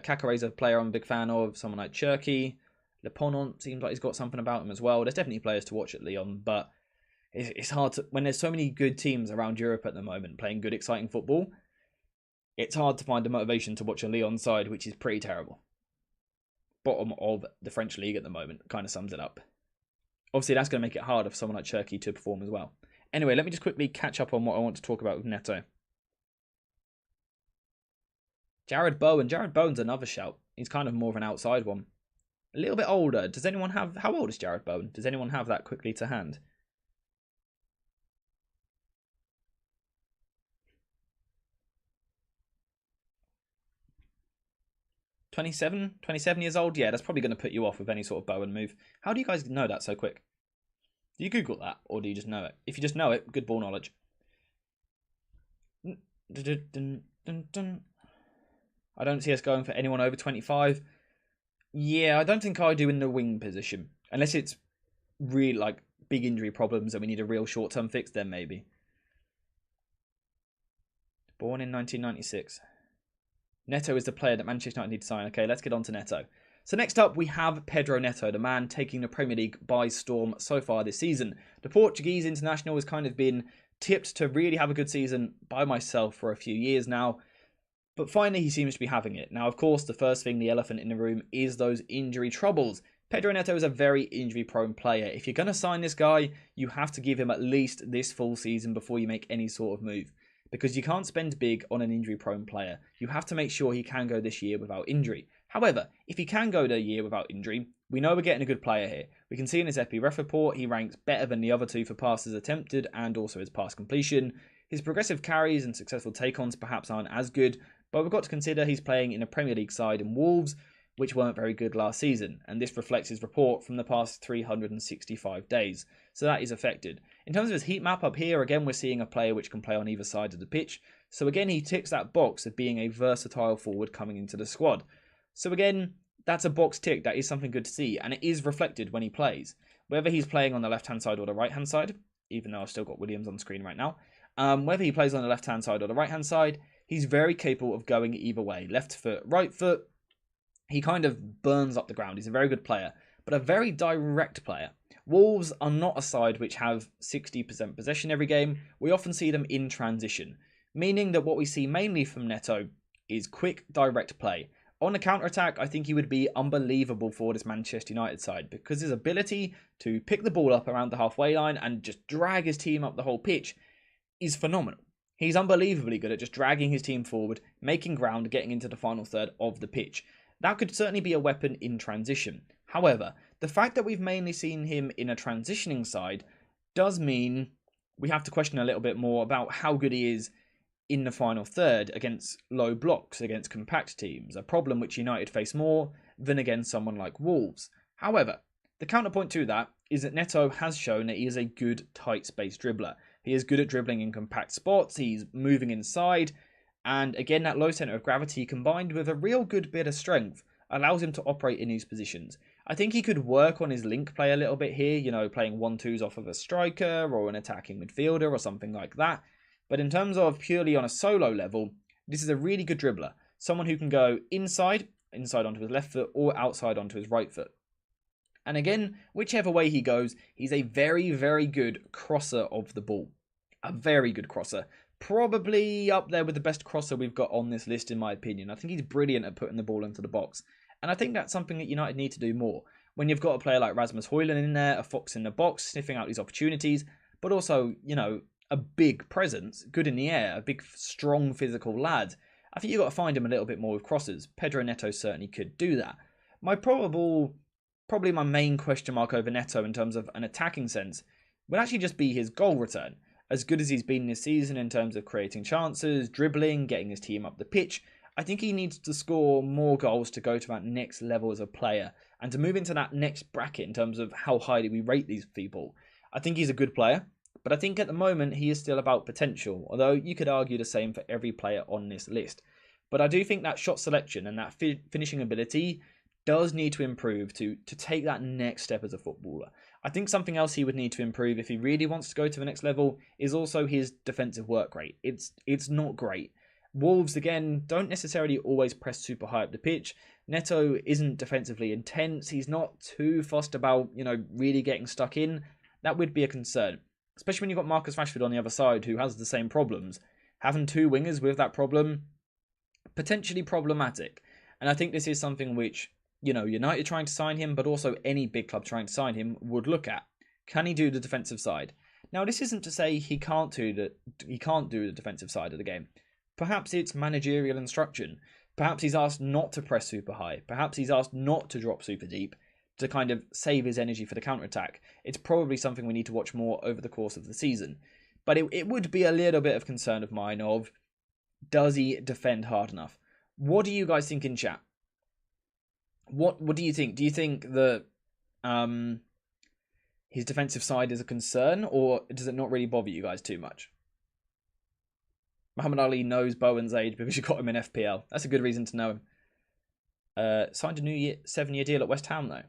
Kakare's a player I'm a big fan of. Someone like Cherky. Le Ponant seems like he's got something about him as well. There's definitely players to watch at Lyon, but it's hard to, when there's so many good teams around Europe at the moment playing good, exciting football, it's hard to find the motivation to watch a Lyon side, which is pretty terrible. Bottom of the French league at the moment kind of sums it up. Obviously, that's going to make it hard for someone like Cherky to perform as well. Anyway, let me just quickly catch up on what I want to talk about with Neto. Jared Bowen. Jared Bowen's another shout. He's kind of more of an outside one. A little bit older. Does anyone have... How old is Jared Bowen? Does anyone have that quickly to hand? $27 years old? Yeah, that's probably going to put you off with any sort of Bowen move. How do you guys know that so quick? Do you Google that, or do you just know it? If you just know it, good ball knowledge. I don't see us going for anyone over 25. Yeah, I don't think I do in the wing position. Unless it's really, like, big injury problems and we need a real short-term fix, then maybe. Born in 1996. Neto is the player that Manchester United need to sign. Okay, let's get on to Neto. So next up, we have Pedro Neto, the man taking the Premier League by storm so far this season. The Portuguese international has kind of been tipped to really have a good season by myself for a few years now. But finally, he seems to be having it. Now, of course, the first thing, the elephant in the room, is those injury troubles. Pedro Neto is a very injury-prone player. If you're going to sign this guy, you have to give him at least this full season before you make any sort of move. Because you can't spend big on an injury-prone player. You have to make sure he can go this year without injury. However, if he can go the year without injury, we know we're getting a good player here. We can see in his FP report, he ranks better than the other two for passes attempted and also his pass completion. His progressive carries and successful take-ons perhaps aren't as good, but we've got to consider he's playing in a Premier League side in Wolves, which weren't very good last season, and this reflects his report from the past 365 days, so that is affected. In terms of his heat map up here, again we're seeing a player which can play on either side of the pitch, so again he ticks that box of being a versatile forward coming into the squad. So again, that's a box tick, that is something good to see, and it is reflected when he plays. Whether he's playing on the left-hand side or the right-hand side, even though I've still got Williams on screen right now, whether he plays on the left-hand side or the right-hand side, he's very capable of going either way. Left foot, right foot, he kind of burns up the ground. He's a very good player, but a very direct player. Wolves are not a side which have 60% possession every game. We often see them in transition, meaning that what we see mainly from Neto is quick, direct play. On the counter-attack, I think he would be unbelievable for this Manchester United side because his ability to pick the ball up around the halfway line and just drag his team up the whole pitch is phenomenal. He's unbelievably good at just dragging his team forward, making ground, getting into the final third of the pitch. That could certainly be a weapon in transition. However, the fact that we've mainly seen him in a transitioning side does mean we have to question a little bit more about how good he is in the final third against low blocks, against compact teams, a problem which United face more than against someone like Wolves. However, the counterpoint to that is that Neto has shown that he is a good tight space dribbler. He is good at dribbling in compact spots, he's moving inside, and again that low centre of gravity combined with a real good bit of strength allows him to operate in these positions. I think he could work on his link play a little bit here, you know, playing 1-2s off of a striker or an attacking midfielder or something like that. But in terms of purely on a solo level, this is a really good dribbler. Someone who can go inside onto his left foot or outside onto his right foot. And again, whichever way he goes, he's a very, very good crosser of the ball. A very good crosser. Probably up there with the best crosser we've got on this list, in my opinion. I think he's brilliant at putting the ball into the box. And I think that's something that United need to do more. When you've got a player like Rasmus Højlund in there, a fox in the box, sniffing out these opportunities, but also, you know, a big presence, good in the air, a big, strong, physical lad. I think you've got to find him a little bit more with crosses. Pedro Neto certainly could do that. Probably my main question mark over Neto in terms of an attacking sense would actually just be his goal return. As good as he's been this season in terms of creating chances, dribbling, getting his team up the pitch, I think he needs to score more goals to go to that next level as a player. And to move into that next bracket in terms of how highly we rate these people, I think he's a good player. But I think at the moment he is still about potential, although you could argue the same for every player on this list. But I do think that shot selection and that finishing ability does need to improve to take that next step as a footballer. I think something else he would need to improve if he really wants to go to the next level is also his defensive work rate. It's not great. Wolves, again, don't necessarily always press super high up the pitch. Neto isn't defensively intense. He's not too fussed about, really getting stuck in. That would be a concern, especially when you've got Marcus Rashford on the other side who has the same problems. Having two wingers with that problem, potentially problematic. And I think this is something which, United trying to sign him, but also any big club trying to sign him would look at. Can he do the defensive side? Now, this isn't to say he can't do the defensive side of the game. Perhaps it's managerial instruction. Perhaps he's asked not to press super high. Perhaps he's asked not to drop super deep to kind of save his energy for the counter-attack. It's probably something we need to watch more over the course of the season. But it would be a little bit of concern of mine of, does he defend hard enough? What do you guys think in chat? What do you think? Do you think that his defensive side is a concern, or does it not really bother you guys too much? Muhammad Ali knows Bowen's age because you got him in FPL. That's a good reason to know him. Signed a new 7-year deal at West Ham, though.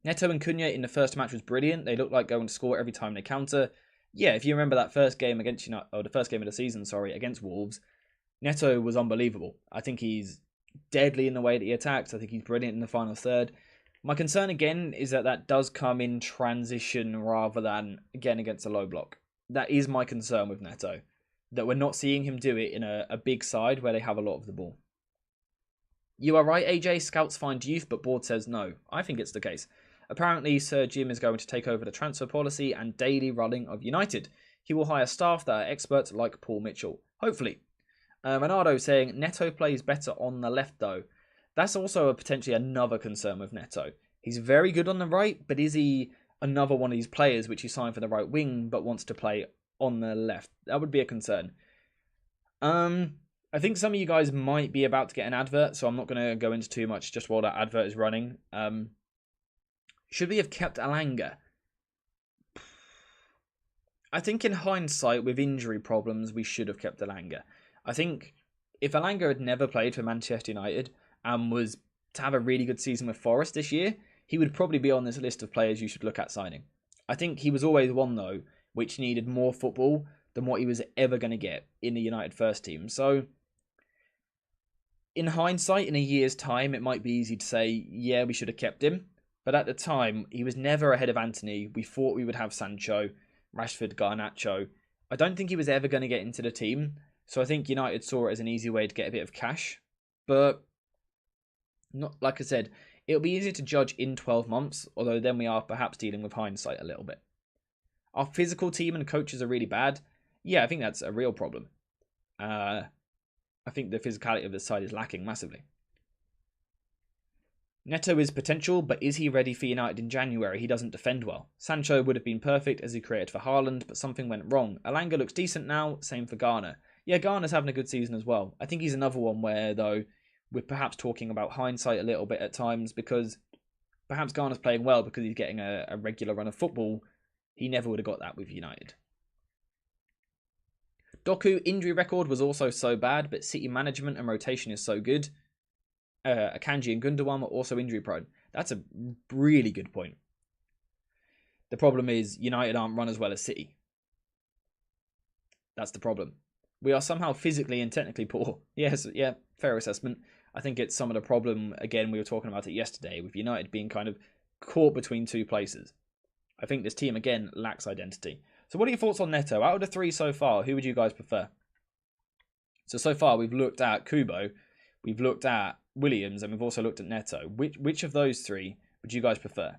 Neto and Cunha in the first match was brilliant. They looked like going to score every time they counter. Yeah, if you remember that first game against the first game of the season, against Wolves, Neto was unbelievable. I think he's deadly in the way that he attacks. I think he's brilliant in the final third. My concern again is that does come in transition rather than again against a low block. That is my concern with Neto, that we're not seeing him do it in a big side where they have a lot of the ball. You are right, AJ. Scouts find youth, but board says no. I think it's the case. Apparently, Sir Jim is going to take over the transfer policy and daily running of United. He will hire staff that are experts like Paul Mitchell. Hopefully. Ronaldo saying, Neto plays better on the left, though. That's also potentially another concern with Neto. He's very good on the right, but is he another one of these players which he signed for the right wing but wants to play on the left? That would be a concern. I think some of you guys might be about to get an advert, so I'm not going to go into too much just while that advert is running. Should we have kept Alanga? I think in hindsight, with injury problems, we should have kept Alanga. I think if Alanga had never played for Manchester United and was to have a really good season with Forest this year, he would probably be on this list of players you should look at signing. I think he was always one, though, which needed more football than what he was ever going to get in the United first team. So, in hindsight, in a year's time, it might be easy to say, yeah, we should have kept him. But at the time, he was never ahead of Anthony. We thought we would have Sancho, Rashford, Garnacho. I don't think he was ever going to get into the team. So I think United saw it as an easy way to get a bit of cash. But, not like I said, it'll be easier to judge in 12 months, although then we are perhaps dealing with hindsight a little bit. Our physical team and coaches are really bad. Yeah, I think that's a real problem. I think the physicality of this side is lacking massively. Neto is potential, but is he ready for United in January? He doesn't defend well. Sancho would have been perfect as he created for Haaland, but something went wrong. Alanga looks decent now, same for Garner. Yeah, Garner's having a good season as well. I think he's another one where, though, we're perhaps talking about hindsight a little bit at times, because perhaps Garner's playing well because he's getting a regular run of football. He never would have got that with United. Doku injury record was also so bad, but City management and rotation is so good. Akanji and Gundogan were also injury prone. That's a really good point. The problem is United aren't run as well as City. That's the problem. We are somehow physically and technically poor. Yes, yeah, fair assessment. I think it's some of the problem, again, we were talking about it yesterday, with United being kind of caught between two places. I think this team, again, lacks identity. So what are your thoughts on Neto? Out of the three so far, who would you guys prefer? So far we've looked at Kubo, we've looked at Williams, and we've also looked at Neto. Which of those three would you guys prefer?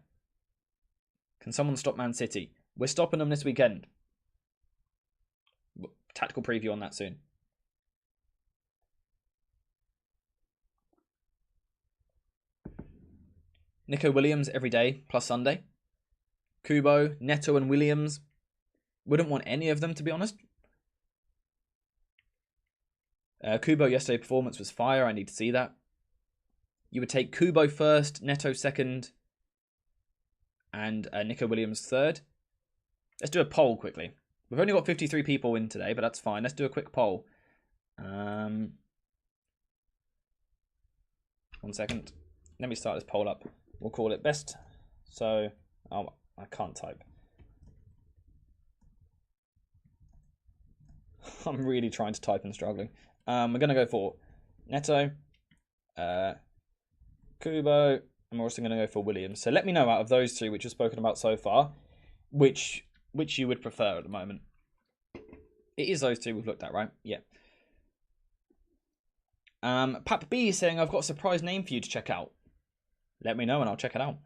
Can someone stop Man City? We're stopping them this weekend. Tactical preview on that soon. Nico Williams every day, plus Sunday. Kubo, Neto and Williams. Wouldn't want any of them, to be honest. Kubo yesterday's performance was fire. I need to see that. you would take Kubo first, Neto second, and Nico Williams third. Let's do a poll quickly. We've only got 53 people in today, but that's fine. Let's do a quick poll. 1 second. Let me start this poll up. We'll call it best. So, oh, I can't type. I'm really trying to type and struggling. We're going to go for Neto, Kubo, and we're also going to go for Williams. So let me know out of those three, which we've spoken about so far, which you would prefer at the moment. It is those two we've looked at, right? Yeah. Pap B is saying, I've got a surprise name for you to check out. Let me know and I'll check it out.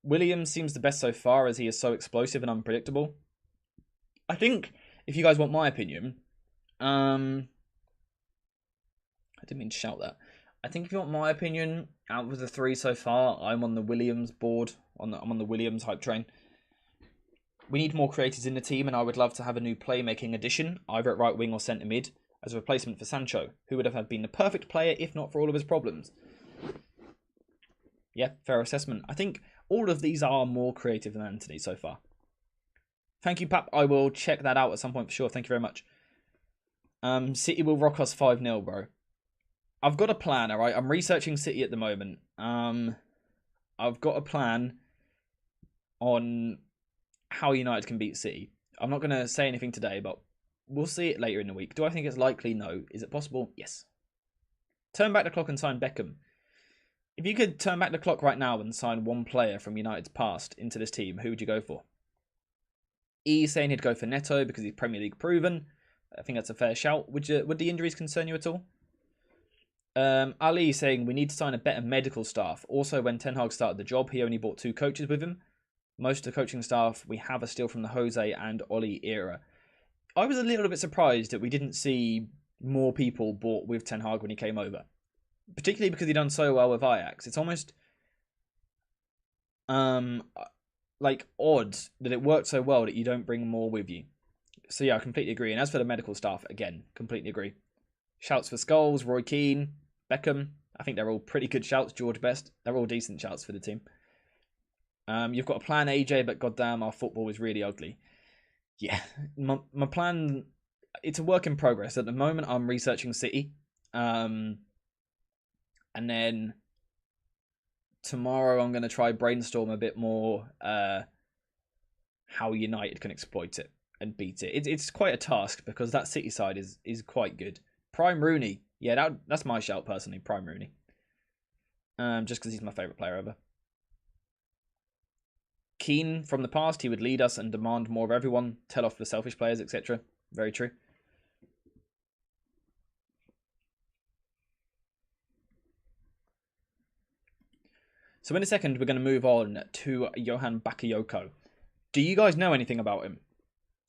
Williams seems the best so far as he is so explosive and unpredictable. I think, if you guys want my opinion, I didn't mean to shout that. I think if you want my opinion, out of the three so far, I'm on the Williams board. I'm on the Williams hype train. We need more creators in the team, and I would love to have a new playmaking addition, either at right wing or centre mid, as a replacement for Sancho, who would have been the perfect player if not for all of his problems. Yeah, fair assessment. I think all of these are more creative than Anthony so far. Thank you, Pap. I will check that out at some point for sure. Thank you very much. City will rock us 5-0, bro. I've got a plan, alright? I'm researching City at the moment. I've got a plan on how United can beat City. I'm not going to say anything today, but we'll see it later in the week. Do I think it's likely? No. Is it possible? Yes. Turn back the clock and sign Beckham. If you could turn back the clock right now and sign one player from United's past into this team, who would you go for? E saying he'd go for Neto because he's Premier League proven. I think that's a fair shout. Would the injuries concern you at all? Ali saying we need to sign a better medical staff. Also, when Ten Hag started the job, he only brought 2 coaches with him. Most of the coaching staff we have are still from the Jose and Oli era. I was a little bit surprised that we didn't see more people bought with Ten Hag when he came over. Particularly because he done so well with Ajax. It's almost like odd that it worked so well that you don't bring more with you. So yeah, I completely agree. And as for the medical staff, again, completely agree. Shouts for Scholes, Roy Keane, Beckham. I think they're all pretty good shouts. George Best. They're all decent shouts for the team. You've got a plan, AJ, but goddamn, our football is really ugly. Yeah, my plan, it's a work in progress. At the moment, I'm researching City. And then tomorrow I'm going to try brainstorm a bit more how United can exploit it and beat it. It's quite a task because that City side is quite good. Prime Rooney. Yeah, that's my shout personally, Prime Rooney. Just because he's my favourite player ever. Keane from the past, he would lead us and demand more of everyone, tell off the selfish players, etc. Very true. So in a second, we're going to move on to Johan Bakayoko. Do you guys know anything about him?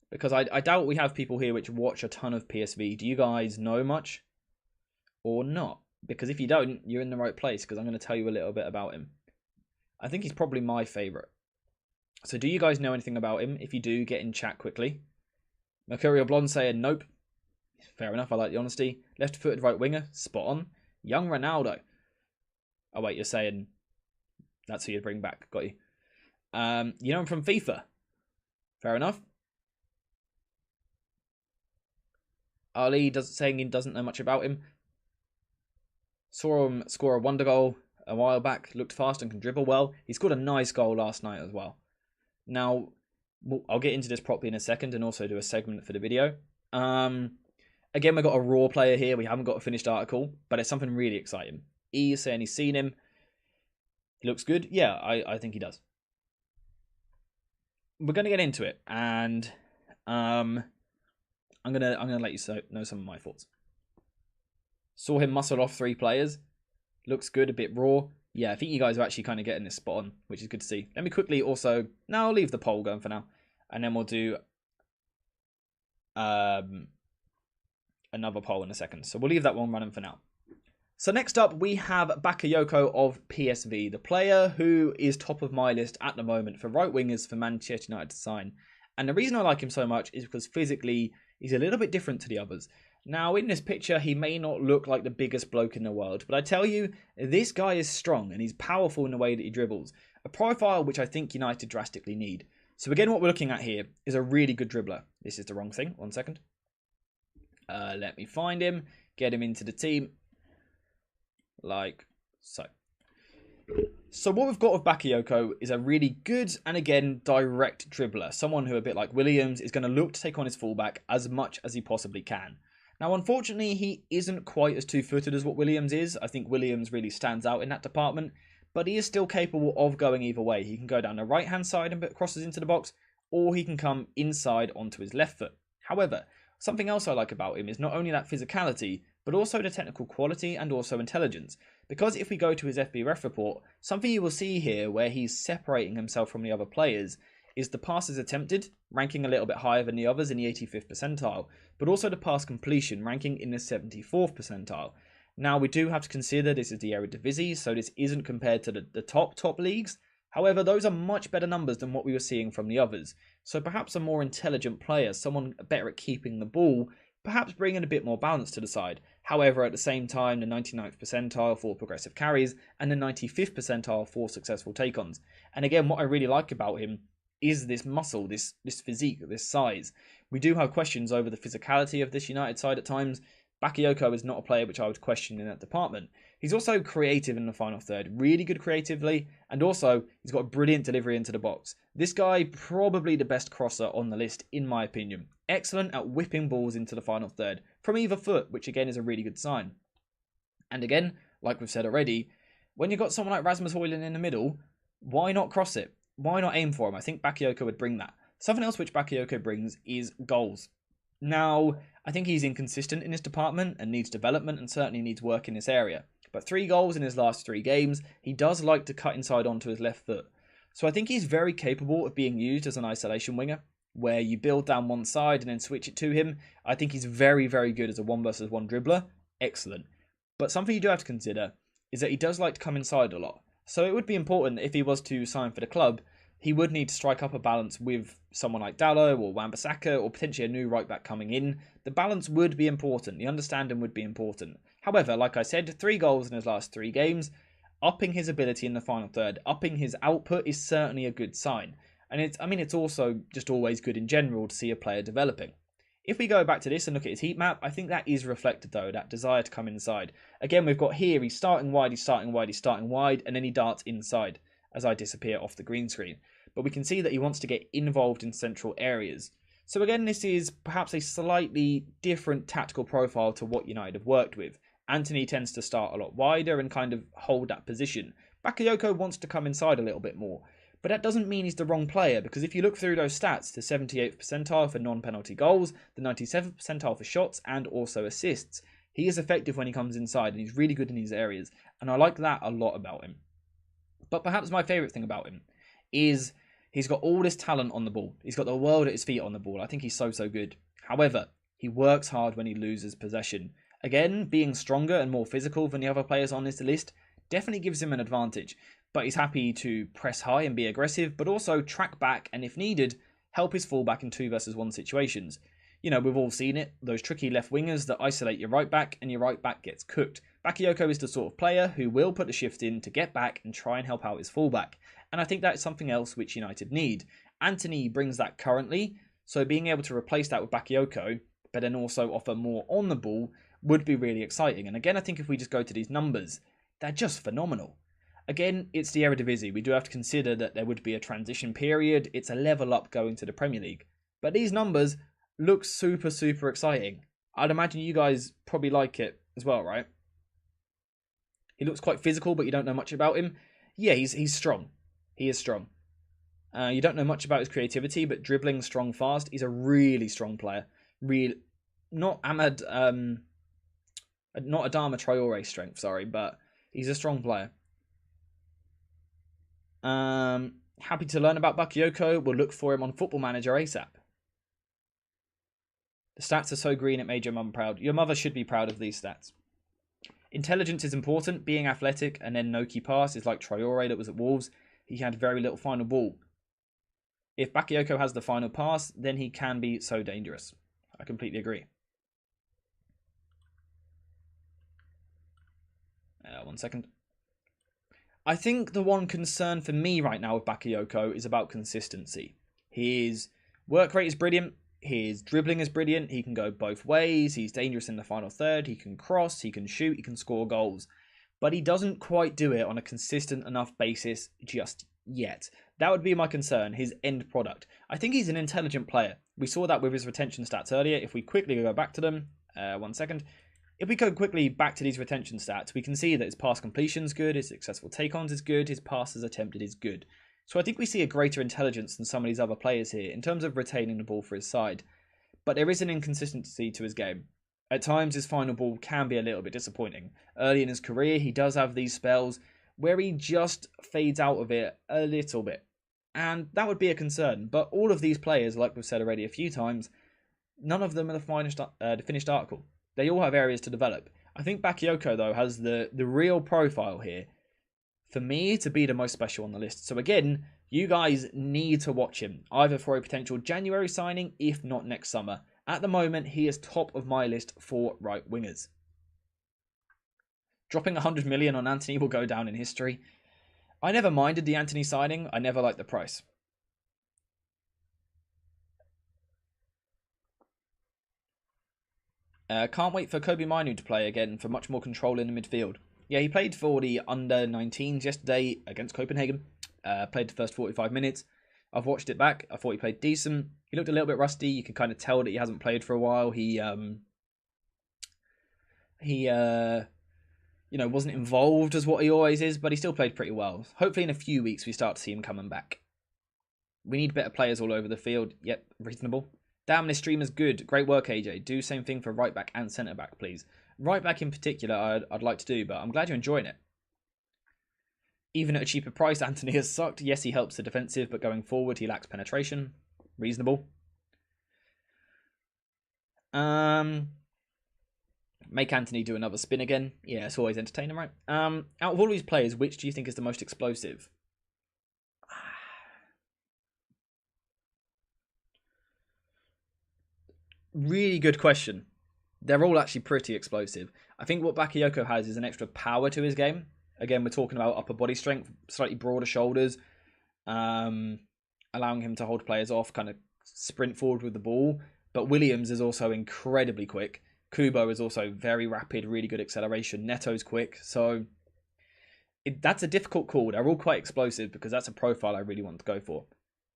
Because I doubt we have people here which watch a ton of PSV. Do you guys know much? Or not? Because if you don't, you're in the right place, because I'm going to tell you a little bit about him. I think he's probably my favourite. So do you guys know anything about him? If you do, get in chat quickly. Mercurial Blonde saying nope. Fair enough, I like the honesty. Left-footed right winger, spot on. Young Ronaldo. Oh wait, you're saying that's who you'd bring back. Got you. You know him from FIFA. Fair enough. Ali saying he doesn't know much about him. Saw him score a wonder goal a while back. Looked fast and can dribble well. He scored a nice goal last night as well. Now, I'll get into this properly in a second and also do a segment for the video. Again, we've got a raw player here. We haven't got a finished article, but it's something really exciting. E is saying he's seen him. He looks good. Yeah, I think he does. We're going to get into it, and I'm gonna let you know some of my thoughts. Saw him muscle off 3 players. Looks good, a bit raw. Yeah, I think you guys are actually kind of getting this spot on, which is good to see. Let me quickly also... No, I'll leave the poll going for now. And then we'll do another poll in a second. So we'll leave that one running for now. So next up, we have Bakayoko of PSV, the player who is top of my list at the moment for right wingers for Manchester United to sign. And the reason I like him so much is because physically, he's a little bit different to the others. Now, in this picture, he may not look like the biggest bloke in the world, but I tell you, this guy is strong and he's powerful in the way that he dribbles. A profile which I think United drastically need. So again, what we're looking at here is a really good dribbler. This is the wrong thing. 1 second. Let me find him, get him into the team. Like so. So what we've got with Bakayoko is a really good and again direct dribbler. Someone who, a bit like Williams, is going to look to take on his fullback as much as he possibly can. Now, unfortunately, he isn't quite as two-footed as what Williams is. I think Williams really stands out in that department, but he is still capable of going either way. He can go down the right-hand side and crosses into the box, or he can come inside onto his left foot. However, something else I like about him is not only that physicality, but also the technical quality and also intelligence. Because if we go to his FB ref report, something you will see here where he's separating himself from the other players is the passes attempted, ranking a little bit higher than the others in the 85th percentile, but also the pass completion, ranking in the 74th percentile. Now, we do have to consider this is the Eredivisie, so this isn't compared to the top leagues. However, those are much better numbers than what we were seeing from the others. So perhaps a more intelligent player, someone better at keeping the ball, perhaps bringing a bit more balance to the side. However, at the same time, the 99th percentile for progressive carries and the 95th percentile for successful take-ons. And again, what I really like about him is this muscle, this physique, this size. We do have questions over the physicality of this United side at times. Bakayoko is not a player which I would question in that department. He's also creative in the final third, really good creatively, and also he's got a brilliant delivery into the box. This guy, probably the best crosser on the list, in my opinion. Excellent at whipping balls into the final third, from either foot, which again is a really good sign. And again, like we've said already, when you've got someone like Rasmus Højlund in the middle, why not cross it? Why not aim for him? I think Bakayoko would bring that. Something else which Bakayoko brings is goals. Now, I think he's inconsistent in this department and needs development and certainly needs work in this area. But 3 goals in his last 3 games, he does like to cut inside onto his left foot. So I think he's very capable of being used as an isolation winger, where you build down one side and then switch it to him. I think he's very, very good as a 1-versus-1 dribbler. Excellent. But something you do have to consider is that he does like to come inside a lot. So it would be important that if he was to sign for the club, he would need to strike up a balance with someone like Dalot or Wan-Bissaka or potentially a new right-back coming in. The balance would be important. The understanding would be important. However, like I said, 3 goals in his last 3 games. Upping his ability in the final third, upping his output is certainly a good sign. And it's also just always good in general to see a player developing. If we go back to this and look at his heat map, I think that is reflected though, that desire to come inside. Again, we've got here, he's starting wide, and then he darts inside as I disappear off the green screen. But we can see that he wants to get involved in central areas. So again, this is perhaps a slightly different tactical profile to what United have worked with. Antony tends to start a lot wider and kind of hold that position. Bakayoko wants to come inside a little bit more. But that doesn't mean he's the wrong player, because if you look through those stats, the 78th percentile for non-penalty goals, the 97th percentile for shots, and also assists, he is effective when he comes inside, and he's really good in these areas, and I like that a lot about him. But perhaps my favourite thing about him is he's got all this talent on the ball. He's got the world at his feet on the ball. I think he's so good. However, he works hard when he loses possession. Again, being stronger and more physical than the other players on this list definitely gives him an advantage. But he's happy to press high and be aggressive, but also track back and, if needed, help his fullback in 2-versus-1 situations. You know, we've all seen it, those tricky left wingers that isolate your right back and your right back gets cooked. Bakayoko is the sort of player who will put the shift in to get back and try and help out his fullback. And I think that's something else which United need. Antony brings that currently, so being able to replace that with Bakayoko, but then also offer more on the ball, would be really exciting. And again, I think if we just go to these numbers, they're just phenomenal. Again, it's the Eredivisie. We do have to consider that there would be a transition period. It's a level up going to the Premier League. But these numbers look super exciting. I'd imagine you guys probably like it as well, right? He looks quite physical, but you don't know much about him. Yeah, he's strong. He is strong. You don't know much about his creativity, but dribbling, strong, fast. He's a really strong player. Not Adama Traore strength, sorry, but he's a strong player. Happy to learn about Bakayoko. We'll look for him on Football Manager ASAP. The stats are so green it made your mum proud. Your mother should be proud of these stats. Intelligence is important. Being athletic and then no key pass is like Traore that was at Wolves. He had very little final ball. If Bakayoko has the final pass, then he can be so dangerous. I completely agree. 1 second. I think the one concern for me right now with Bakayoko is about consistency. His work rate is brilliant. His dribbling is brilliant. He can go both ways. He's dangerous in the final third. He can cross. He can shoot. He can score goals. But he doesn't quite do it on a consistent enough basis just yet. That would be my concern, his end product. I think he's an intelligent player. We saw that with his retention stats earlier. If we quickly go back to them, 1 second. If we go quickly back to these retention stats, we can see that his pass completion is good, his successful take-ons is good, his passes attempted is good. So I think we see a greater intelligence than some of these other players here in terms of retaining the ball for his side. But there is an inconsistency to his game. At times, his final ball can be a little bit disappointing. Early in his career, he does have these spells where he just fades out of it a little bit. And that would be a concern. But all of these players, like we've said already a few times, none of them are the finished article. They all have areas to develop. I think Bakayoko, though, has the real profile here for me to be the most special on the list. So again, you guys need to watch him, either for a potential January signing, if not next summer. At the moment, he is top of my list for right wingers. Dropping 100 million on Antony will go down in history. I never minded the Antony signing. I never liked the price. Can't wait for Kobe Mainu to play again for much more control in the midfield. Yeah, he played for the under-19s yesterday against Copenhagen. Played the first 45 minutes. I've watched it back. I thought he played decent. He looked a little bit rusty. You can kind of tell that he hasn't played for a while. He wasn't involved as what he always is, but he still played pretty well. Hopefully in a few weeks we start to see him coming back. We need better players all over the field. Yep, reasonable. Damn, this stream is good. Great work, AJ. Do same thing for right back and centre back, please. Right back in particular, I'd like to do, but I'm glad you're enjoying it. Even at a cheaper price, Antony has sucked. Yes, he helps the defensive, but going forward, he lacks penetration. Reasonable. Make Antony do another spin again. Yeah, it's always entertaining, right? Out of all these players, which do you think is the most explosive? Really good question. They're all actually pretty explosive. I think what Bakayoko has is an extra power to his game. Again, we're talking about upper body strength, slightly broader shoulders, allowing him to hold players off, kind of sprint forward with the ball. But Williams is also incredibly quick. Kubo is also very rapid, really good acceleration. Neto's quick. So that's a difficult call. They're all quite explosive because that's a profile I really want to go for.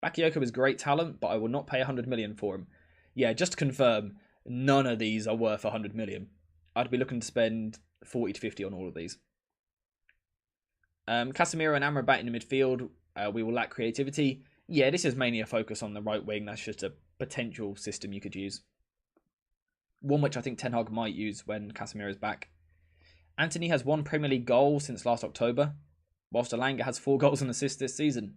Bakayoko is great talent, but I will not pay 100 million for him. Yeah, just to confirm, none of these are worth 100 million. I'd be looking to spend 40 to 50 on all of these. Casemiro and Amrabat in the midfield, we will lack creativity. Yeah, this is mainly a focus on the right wing. That's just a potential system you could use. One which I think Ten Hag might use when Casemiro is back. Antony has 1 Premier League goal since last October, whilst Alanga has 4 goals and assists this season.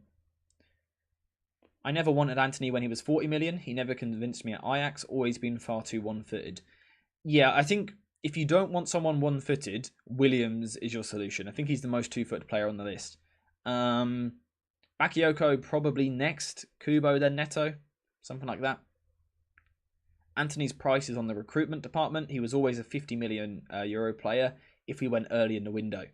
I never wanted Antony when he was 40 million. He never convinced me at Ajax, always been far too one-footed. Yeah, I think if you don't want someone one-footed, Williams is your solution. I think he's the most two-footed player on the list. Bakayoko probably next. Kubo, then Neto. Something like that. Antony's price is on the recruitment department. He was always a 50 million euro player if we went early in the window.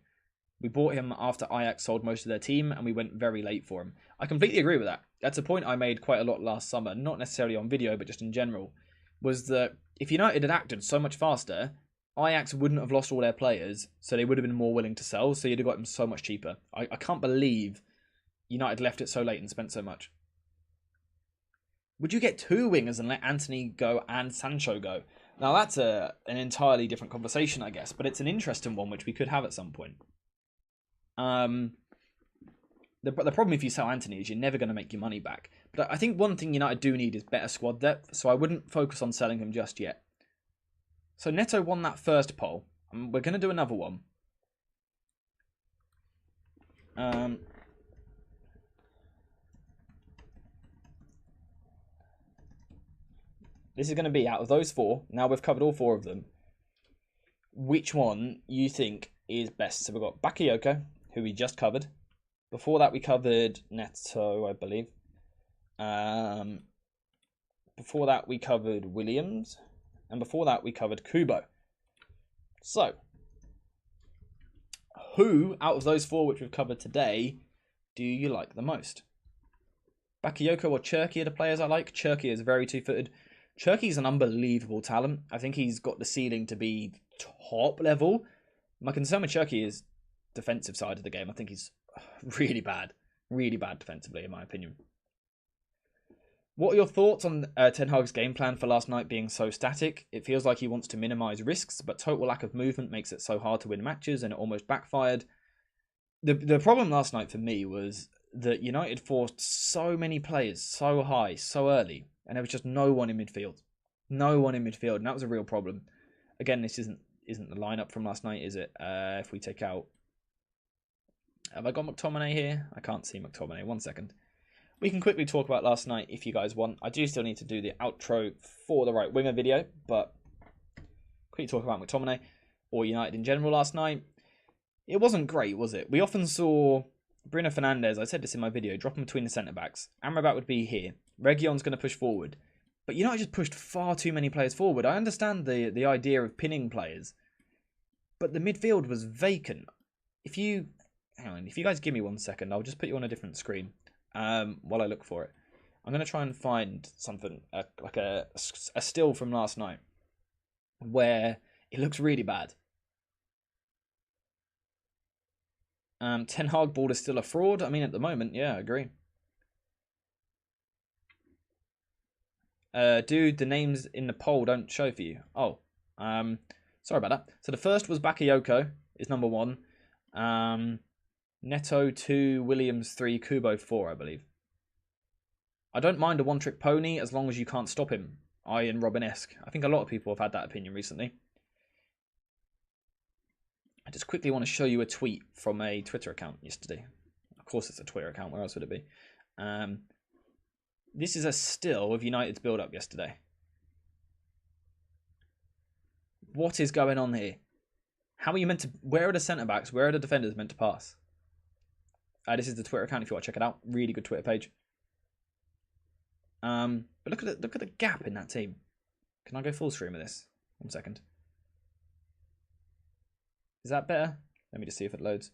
We bought him after Ajax sold most of their team, and we went very late for him. I completely agree with that. That's a point I made quite a lot last summer, not necessarily on video, but just in general, was that if United had acted so much faster, Ajax wouldn't have lost all their players, so they would have been more willing to sell, so you'd have got them so much cheaper. I can't believe United left it so late and spent so much. Would you get 2 wingers and let Antony go and Sancho go? Now, that's an entirely different conversation, I guess, but it's an interesting one which we could have at some point. The problem if you sell Antony is you're never going to make your money back. But I think one thing United do need is better squad depth, so I wouldn't focus on selling him just yet. So Neto won that first poll, and we're going to do another one. This is going to be, out of those 4, now we've covered all 4 of them, which one you think is best. So we've got Bakayoko, who we just covered. Before that, we covered Neto, I believe. Before that, we covered Williams. And before that, we covered Kubo. So, Who, out of those 4 which we've covered today, do you like the most? Bakayoko or Cherky are the players I like. Cherky is very two-footed. Cherky's an unbelievable talent. I think he's got the ceiling to be top level. My concern with Cherky is defensive side of the game. I think he's really bad defensively, in my opinion. What are your thoughts on Ten Hag's game plan for last night being so static? It feels like he wants to minimise risks, but total lack of movement makes it so hard to win matches, and it almost backfired. The problem last night for me was that United forced so many players so high, so early, and there was just no one in midfield. No one in midfield, and that was a real problem. Again, this isn't the lineup from last night, is it? If we take out... Have I got McTominay here? I can't see McTominay. 1 second. We can quickly talk about last night if you guys want. I do still need to do the outro for the right winger video, but quickly talk about McTominay or United in general last night. It wasn't great, was it? We often saw Bruno Fernandes, I said this in my video, dropping between the centre-backs. Amrabat would be here. Reguilon's going to push forward. But United just pushed far too many players forward. I understand the idea of pinning players, but the midfield was vacant. Hang on, if you guys give me 1 second, I'll just put you on a different screen. While I look for it, I'm going to try and find something like a still from last night where it looks really bad. Ten Hag ball is still a fraud. I mean, at the moment, yeah, I agree. Dude, the names in the poll don't show for you. Oh, sorry about that. So the first was Bakayoko, is number 1. Neto 2, Williams 3, Kubo 4, I believe. I don't mind a one-trick pony as long as you can't stop him. Ian Robin-esque. I think a lot of people have had that opinion recently. I just quickly want to show you a tweet from a Twitter account yesterday. Of course it's a Twitter account, where else would it be? This is a still of United's build-up yesterday. What is going on here? How are you meant to... Where are the centre-backs? Where are the defenders meant to pass? This is the Twitter account if you want to check it out. Really good Twitter page. But look at the gap in that team. Can I go full screen with this? 1 second. Is that better? Let me just see if it loads.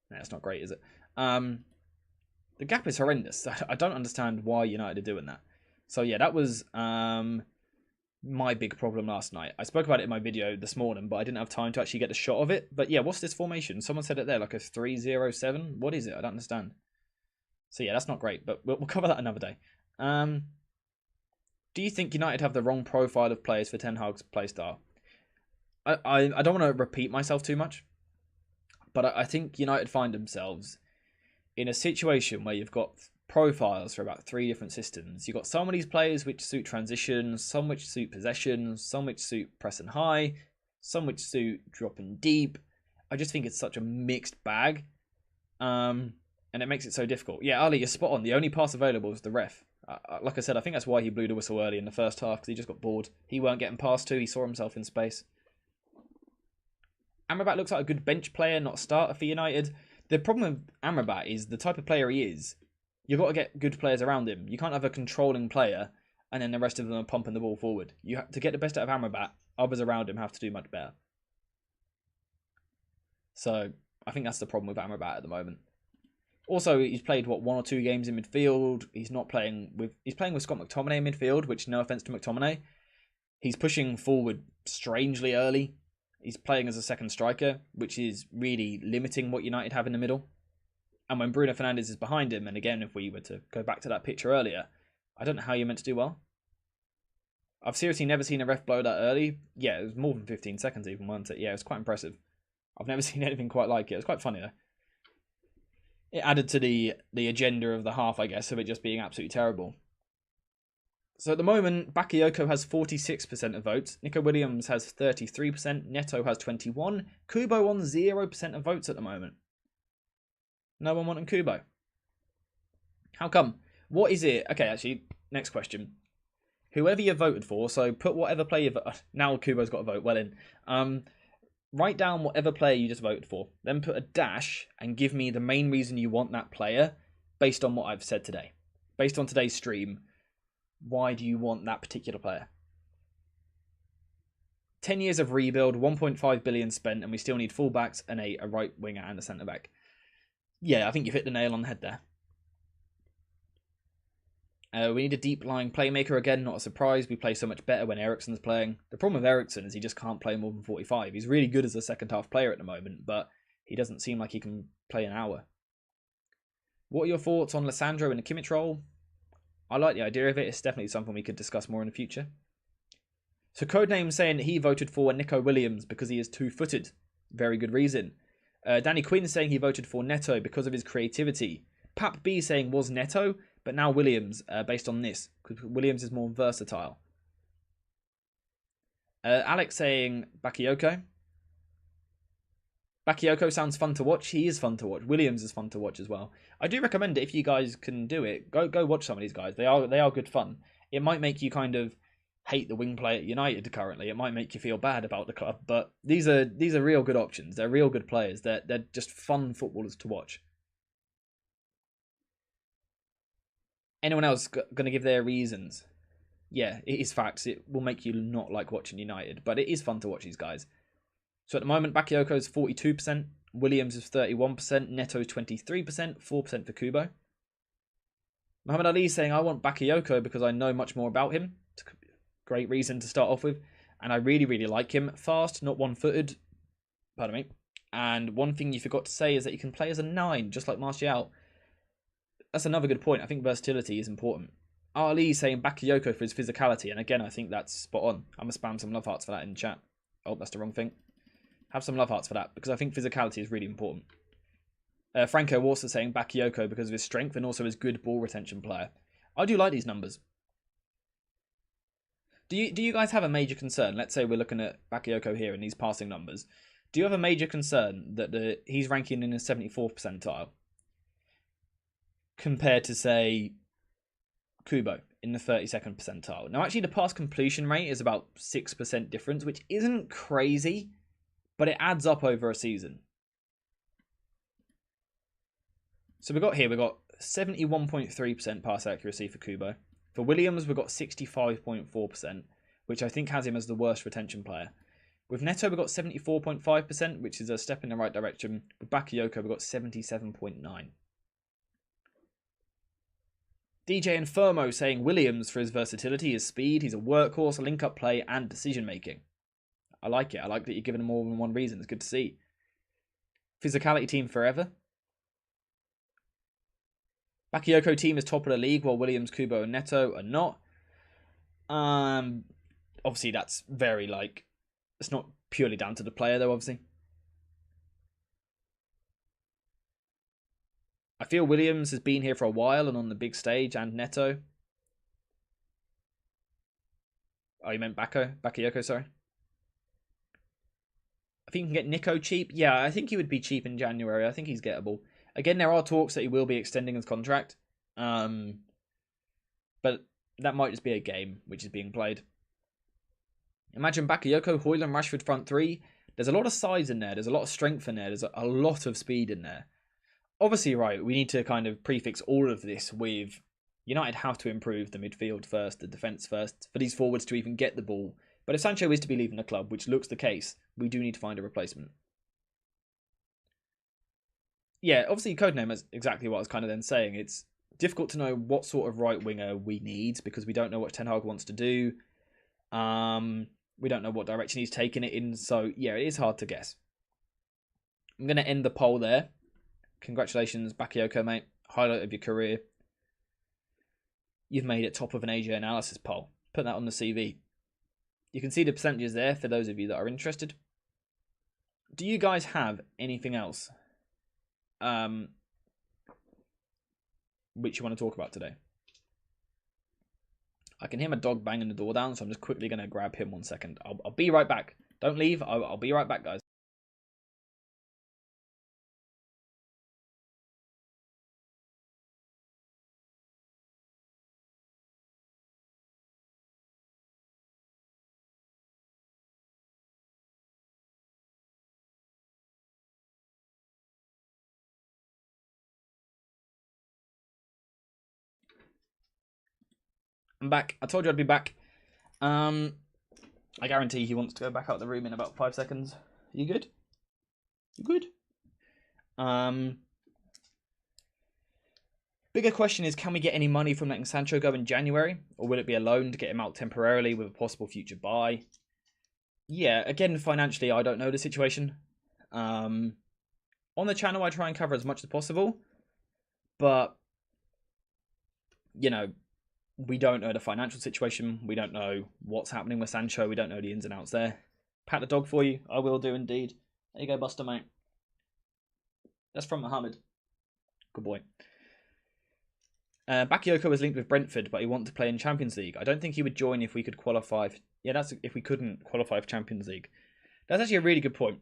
No, it's not great, is it? The gap is horrendous. I don't understand why United are doing that. So yeah, that was my big problem last night. I spoke about it in my video this morning, but I didn't have time to actually get a shot of it. But yeah, what's this formation? Someone said it there, like a 3-0-7. What is it? I don't understand. So yeah, that's not great, but we'll cover that another day. Do you think United have the wrong profile of players for Ten Hag's playstyle? I don't want to repeat myself too much, but I think United find themselves in a situation where you've got profiles for about 3 different systems. You've got some of these players which suit transitions, some which suit possession, some which suit pressing high, some which suit dropping deep. I just think it's such a mixed bag, and it makes it so difficult. Yeah, Ali, you're spot on. The only pass available is the ref. Like I said, I think that's why he blew the whistle early in the first half, because he just got bored. He weren't getting passed to. He saw himself in space. Amrabat looks like a good bench player, not a starter for United. The problem with Amrabat is the type of player he is. You've got to get good players around him. You can't have a controlling player and then the rest of them are pumping the ball forward. You have to get the best out of Amrabat. Others around him have to do much better. So I think that's the problem with Amrabat at the moment. Also, he's played 1 or 2 games in midfield. He's playing with Scott McTominay in midfield, which, no offense to McTominay, he's pushing forward strangely early. He's playing as a second striker, which is really limiting what United have in the middle. And when Bruno Fernandes is behind him, and again, if we were to go back to that picture earlier, I don't know how you're meant to do well. I've seriously never seen a ref blow that early. Yeah, it was more than 15 seconds even, wasn't it? Yeah, it was quite impressive. I've never seen anything quite like it. It was quite funny, though. It added to the agenda of the half, I guess, of it just being absolutely terrible. So at the moment, Bakayoko has 46% of votes. Nico Williams has 33%. Neto has 21%. Kubo on 0% of votes at the moment. No one wanting Kubo. How come? What is it? Okay, actually, next question. Whoever you voted for, so put whatever player you voted... Now Kubo's got a vote, well in. Write down whatever player you just voted for. Then put a dash and give me the main reason you want that player based on what I've said today. Based on today's stream, why do you want that particular player? 10 years of rebuild, 1.5 billion spent, and we still need fullbacks and a right winger and a centre back. Yeah, I think you've hit the nail on the head there. We need a deep-lying playmaker again, not a surprise. We play so much better when Eriksen's playing. The problem with Eriksen is he just can't play more than 45. He's really good as a second-half player at the moment, but he doesn't seem like he can play an hour. What are your thoughts on Lissandro in the Kimmich role? I like the idea of it. It's definitely something we could discuss more in the future. So Codename saying that he voted for Nico Williams because he is two-footed. Very good reason. Danny Quinn saying he voted for Neto because of his creativity. Pap B saying was Neto, but now Williams, based on this, because Williams is more versatile. Alex saying Bakayoko. Bakayoko sounds fun to watch. He is fun to watch. Williams is fun to watch as well. I do recommend it if you guys can do it. Go watch some of these guys. They are good fun. It might make you kind of hate the wing play at United currently. It might make you feel bad about the club, but these are real good options. They're real good players. They're just fun footballers to watch. Anyone else going to give their reasons? Yeah, it is facts. It will make you not like watching United, but it is fun to watch these guys. So at the moment, Bakayoko is 42%, Williams is 31%, Neto is 23%, 4% for Kubo. Muhammad Ali saying, I want Bakayoko because I know much more about him. It's a great reason to start off with. And I really, really like him. Fast, not one-footed. Pardon me. And one thing you forgot to say is that he can play as a 9, just like Martial. That's another good point. I think versatility is important. Ali saying Bakayoko for his physicality. And again, I think that's spot on. I'm going to spam some love hearts for that in chat. Oh, that's the wrong thing. Have some love hearts for that, because I think physicality is really important. Franco also saying Bakayoko because of his strength and also his good ball retention player. I do like these numbers. Do you guys have a major concern? Let's say we're looking at Bakayoko here and these passing numbers. Do you have a major concern that he's ranking in the 74th percentile compared to, say, Kubo in the 32nd percentile? Now, actually, the pass completion rate is about 6% difference, which isn't crazy, but it adds up over a season. So we've got 71.3% pass accuracy for Kubo. For Williams, we've got 65.4%, which I think has him as the worst retention player. With Neto, we've got 74.5%, which is a step in the right direction. With Bakayoko, we've got 77.9%. DJ Infermo saying Williams for his versatility, his speed, he's a workhorse, link-up play, and decision-making. I like it. I like that you're giving him more than one reason. It's good to see. Physicality team forever. Bakayoko team is top of the league, while Williams, Kubo, and Neto are not. Obviously, that's very, it's not purely down to the player, though, obviously. I feel Williams has been here for a while and on the big stage, and Neto. Oh, you meant Bakayoko, sorry. I think you can get Nico cheap. Yeah, I think he would be cheap in January. I think he's gettable. Again, there are talks that he will be extending his contract. But that might just be a game which is being played. Imagine Bakayoko, Højlund, Rashford front three. There's a lot of size in there. There's a lot of strength in there. There's a lot of speed in there. Obviously, right, we need to kind of prefix all of this with United have to improve the midfield first, the defence first, for these forwards to even get the ball. But if Sancho is to be leaving the club, which looks the case, we do need to find a replacement. Yeah, obviously Codename is exactly what I was kind of then saying. It's difficult to know what sort of right winger we need because we don't know what Ten Hag wants to do. We don't know what direction he's taking it in. So, yeah, it is hard to guess. I'm going to end the poll there. Congratulations, Bakayoko, mate. Highlight of your career. You've made it top of an AJ analysis poll. Put that on the CV. You can see the percentages there for those of you that are interested. Do you guys have anything else which you want to talk about today? I can hear my dog banging the door down, so I'm just quickly going to grab him 1 second. I'll be right back. Don't leave. I'll be right back, guys. I'm back. I told you I'd be back. I guarantee he wants to go back out the room in about 5 seconds. You good? You good? Bigger question is, can we get any money from letting Sancho go in January? Or will it be a loan to get him out temporarily with a possible future buy? Yeah, again, financially, I don't know the situation. On the channel, I try and cover as much as possible. But, you know, we don't know the financial situation. We don't know what's happening with Sancho. We don't know the ins and outs there. Pat the dog for you. I will do indeed. There you go, Buster, mate. That's from Mohammed. Good boy. Bakayoko was linked with Brentford, but he wanted to play in Champions League. I don't think he would join if we could qualify. Yeah, that's if we couldn't qualify for Champions League. That's actually a really good point.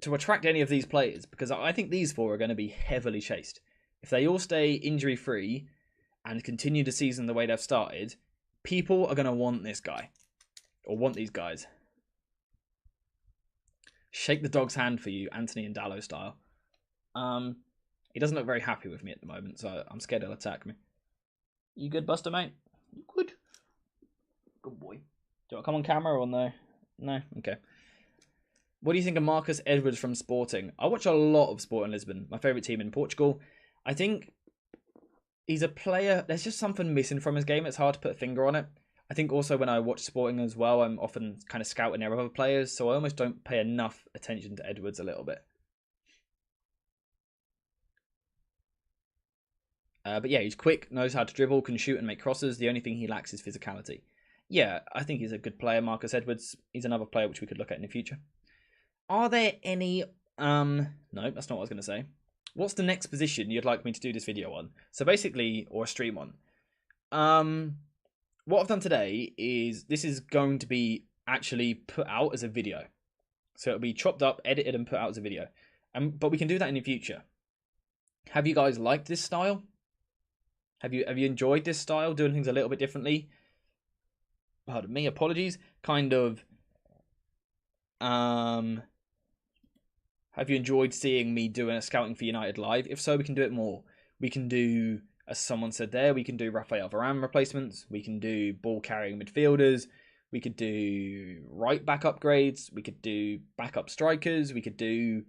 To attract any of these players, because I think these four are going to be heavily chased. If they all stay injury-free and continue the season the way they've started, people are going to want this guy. Or want these guys. Shake the dog's hand for you, Anthony and Dallo style. He doesn't look very happy with me at the moment, so I'm scared he'll attack me. You good, Buster, mate? You good? Good boy. Do you want to come on camera or no? No? Okay. What do you think of Marcus Edwards from Sporting? I watch a lot of Sporting Lisbon, my favourite team in Portugal. I think he's a player, there's just something missing from his game. It's hard to put a finger on it. I think also when I watch Sporting as well, I'm often kind of scouting their other players, so I almost don't pay enough attention to Edwards a little bit. But yeah, he's quick, knows how to dribble, can shoot and make crosses. The only thing he lacks is physicality. Yeah, I think he's a good player, Marcus Edwards. He's another player which we could look at in the future. Are there any... No, that's not what I was going to say. What's the next position you'd like me to do this video on? So basically, or a stream on. What I've done today is, this is going to be actually put out as a video. So it'll be chopped up, edited and put out as a video. But we can do that in the future. Have you guys liked this style? Have you enjoyed this style, doing things a little bit differently? Pardon me, apologies. Kind of. Have you enjoyed seeing me doing a scouting for United live? If so, we can do it more. We can do, as someone said there, we can do Rafael Varane replacements. We can do ball carrying midfielders. We could do right back upgrades. We could do backup strikers. We could do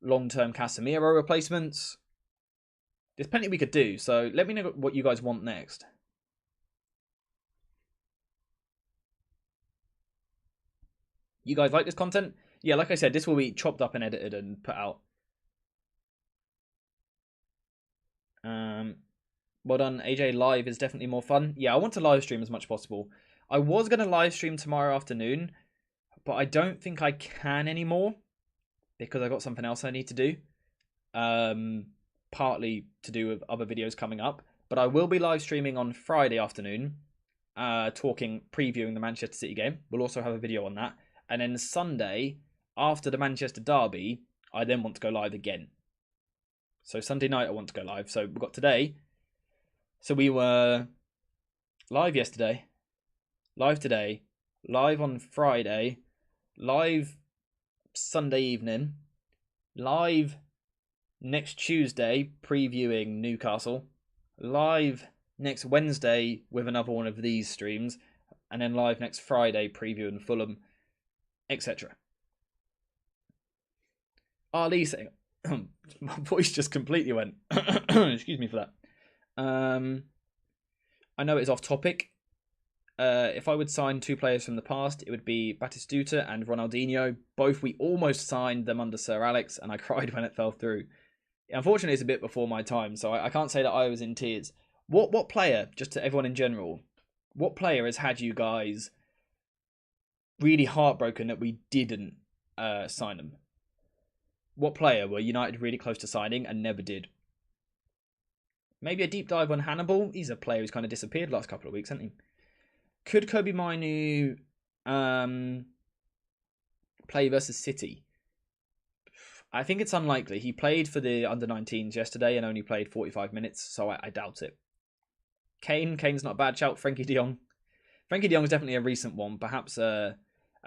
long-term Casemiro replacements. There's plenty we could do, so let me know what you guys want next. You guys like this content? Yeah, like I said, this will be chopped up and edited and put out. Well done, AJ. Live is definitely more fun. Yeah, I want to live stream as much as possible. I was going to live stream tomorrow afternoon, but I don't think I can anymore because I got something else I need to do. Partly to do with other videos coming up, but I will be live streaming on Friday afternoon, previewing the Manchester City game. We'll also have a video on that, and then Sunday after the Manchester derby, I then want to go live again. So Sunday night I want to go live. So we've got today. So we were live yesterday, live today, live on Friday, live Sunday evening, live next Tuesday, previewing Newcastle. Live next Wednesday with another one of these streams. And then live next Friday, previewing Fulham, etc. Ali saying... my voice just completely went. Excuse me for that. I know it's off topic. If I would sign two players from the past, it would be Batistuta and Ronaldinho. Both we almost signed them under Sir Alex, and I cried when it fell through. Unfortunately, it's a bit before my time, so I can't say that I was in tears. What player, just to everyone in general, what player has had you guys really heartbroken that we didn't sign them? What player were United really close to signing and never did? Maybe a deep dive on Hannibal. He's a player who's kind of disappeared the last couple of weeks, hasn't he? Could Kobe Mainu play versus City? I think it's unlikely. He played for the under-19s yesterday and only played 45 minutes, so I doubt it. Kane's not a bad shout. Frankie de Jong. Frankie de Jong is definitely a recent one, perhaps a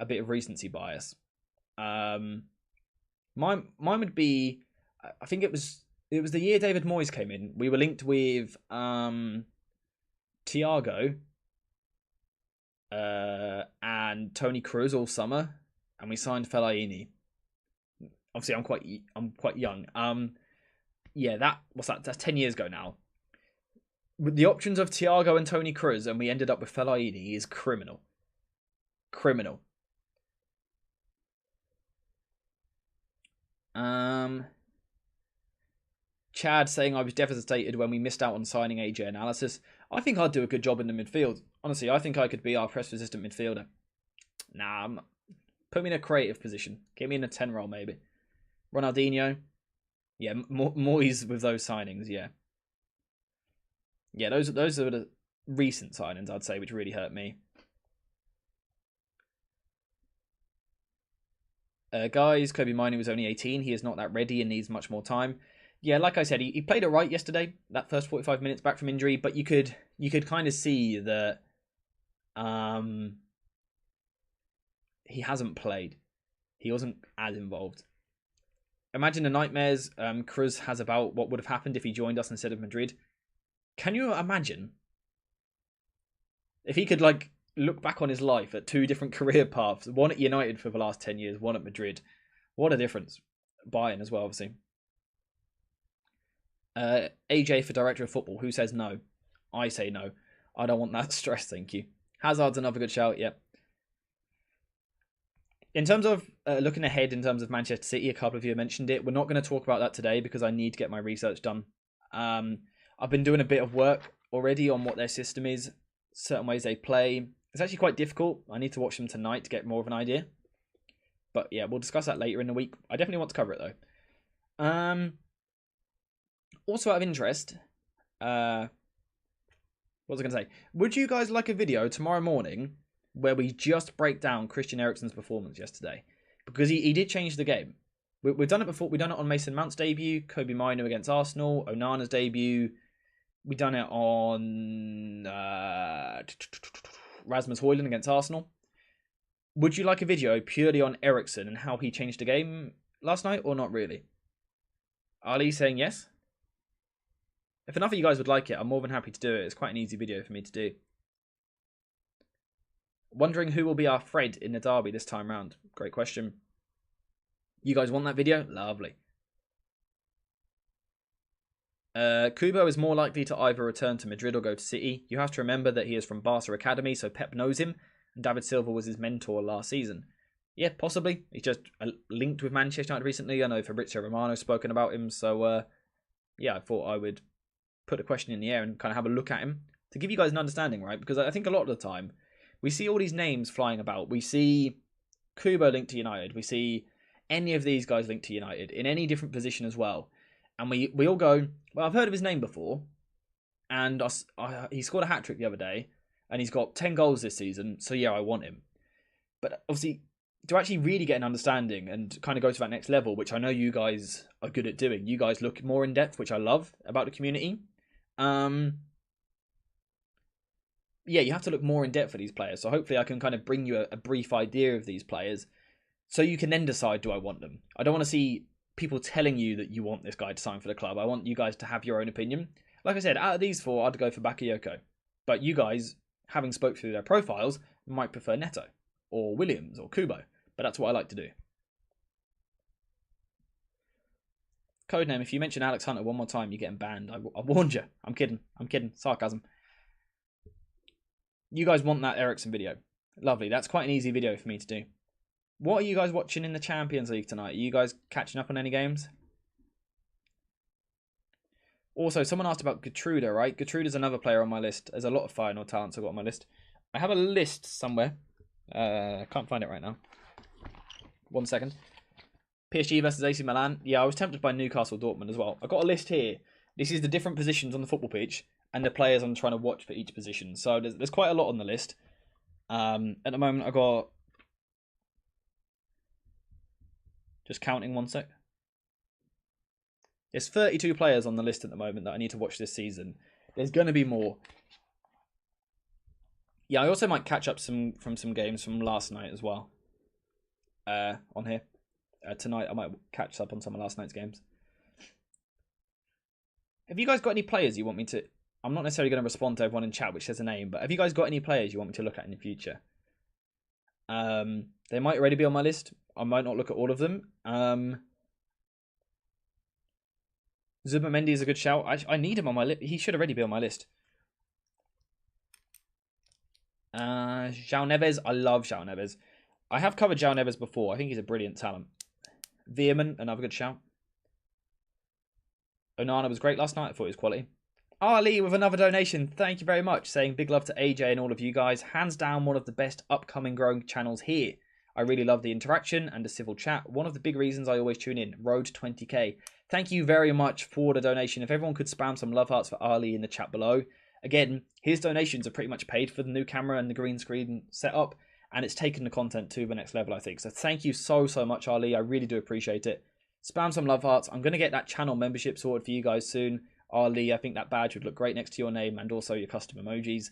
bit of recency bias. Mine would be, I think it was the year David Moyes came in. We were linked with Thiago and Tony Cruz all summer, and we signed Fellaini. Obviously, I'm quite young. Yeah, that's 10 years ago now. With the options of Thiago and Tony Cruz, and we ended up with Fellaini is criminal. Criminal. Chad saying I was devastated when we missed out on signing AJ Analysis. I think I'd do a good job in the midfield. Honestly, I think I could be our press-resistant midfielder. Nah, put me in a creative position. Get me in a 10 role, maybe. Ronaldinho. Yeah, Moyes with those signings, yeah. Yeah, those are the recent signings, I'd say, which really hurt me. Guys, Kobe Minor was only 18. He is not that ready and needs much more time. Yeah, like I said, he played it right yesterday, that first 45 minutes back from injury, but you could kind of see that he hasn't played. He wasn't as involved. Imagine the nightmares Cruz has about what would have happened if he joined us instead of Madrid. Can you imagine if he could look back on his life at two different career paths, one at United for the last 10 years, one at Madrid? What a difference. Bayern as well, obviously. AJ for Director of Football. Who says no? I say no. I don't want that stress, thank you. Hazard's another good shout, yep. In terms of looking ahead in terms of Manchester City, a couple of you mentioned it. We're not going to talk about that today because I need to get my research done. I've been doing a bit of work already on what their system is, certain ways they play. It's actually quite difficult. I need to watch them tonight to get more of an idea. But yeah, we'll discuss that later in the week. I definitely want to cover it though. Also out of interest, what was I going to say? Would you guys like a video tomorrow morning where we just break down Christian Eriksen's performance yesterday? Because he did change the game. We've done it before. We've done it on Mason Mount's debut, Kobe Mino against Arsenal, Onana's debut. We've done it on Rasmus Højlund against Arsenal. Would you like a video purely on Eriksen and how he changed the game last night, or not really? Ali saying yes. If enough of you guys would like it, I'm more than happy to do it. It's quite an easy video for me to do. Wondering who will be our Fred in the derby this time round. Great question. You guys want that video? Lovely. Kubo is more likely to either return to Madrid or go to City. You have to remember that he is from Barca Academy, so Pep knows him, and David Silva was his mentor last season. Yeah, possibly. He's just linked with Manchester United recently. I know Fabrizio Romano's spoken about him, so yeah, I thought I would put a question in the air and kind of have a look at him to give you guys an understanding, right? Because I think a lot of the time we see all these names flying about. We see Kubo linked to United. We see any of these guys linked to United in any different position as well. And we all go, well, I've heard of his name before. And he scored a hat-trick the other day. And he's got 10 goals this season. So yeah, I want him. But obviously, to actually really get an understanding and kind of go to that next level, which I know you guys are good at doing. You guys look more in depth, which I love about the community. Yeah, you have to look more in depth for these players. So hopefully I can kind of bring you a brief idea of these players so you can then decide, do I want them? I don't want to see people telling you that you want this guy to sign for the club. I want you guys to have your own opinion. Like I said, out of these four, I'd go for Bakayoko. But you guys, having spoke through their profiles, might prefer Neto or Williams or Kubo. But that's what I like to do. Codename, if you mention Alex Hunter one more time, you're getting banned. I warned you. I'm kidding. Sarcasm. You guys want that Eriksen video. Lovely. That's quite an easy video for me to do. What are you guys watching in the Champions League tonight? Are you guys catching up on any games? Also, someone asked about Gertruda, right? Gertruda's another player on my list. There's a lot of Feyenoord talents I've got on my list. I have a list somewhere. I can't find it right now. 1 second. PSG versus AC Milan. Yeah, I was tempted by Newcastle Dortmund as well. I've got a list here. This is the different positions on the football pitch and the players I'm trying to watch for each position. So there's quite a lot on the list. At the moment, I've got... Just counting 1 sec. There's 32 players on the list at the moment that I need to watch this season. There's going to be more. Yeah, I also might catch up from some games from last night as well. On here. Tonight I might catch up on some of last night's games. Have you guys got any players you want me to I'm not necessarily going to respond to everyone in chat which says a name, but have you guys got any players you want me to look at in the future? They might already be on my list. I might not look at all of them. Zubimendi is a good shout. I need him on my list. He should already be on my list. João Neves. I love João Neves. I have covered João Neves before. I think he's a brilliant talent. Veerman, another good shout. Onana was great last night. I thought he was quality. Ali with another donation. Thank you very much. Saying big love to AJ and all of you guys. Hands down one of the best upcoming growing channels here. I really love the interaction and the civil chat. One of the big reasons I always tune in. Road 20k. Thank you very much for the donation. If everyone could spam some love hearts for Ali in the chat below. Again, his donations are pretty much paid for the new camera and the green screen setup. And it's taken the content to the next level, I think. So thank you so much, Ali. I really do appreciate it. Spam some love hearts. I'm going to get that channel membership sorted for you guys soon. Ali, I think that badge would look great next to your name and also your custom emojis.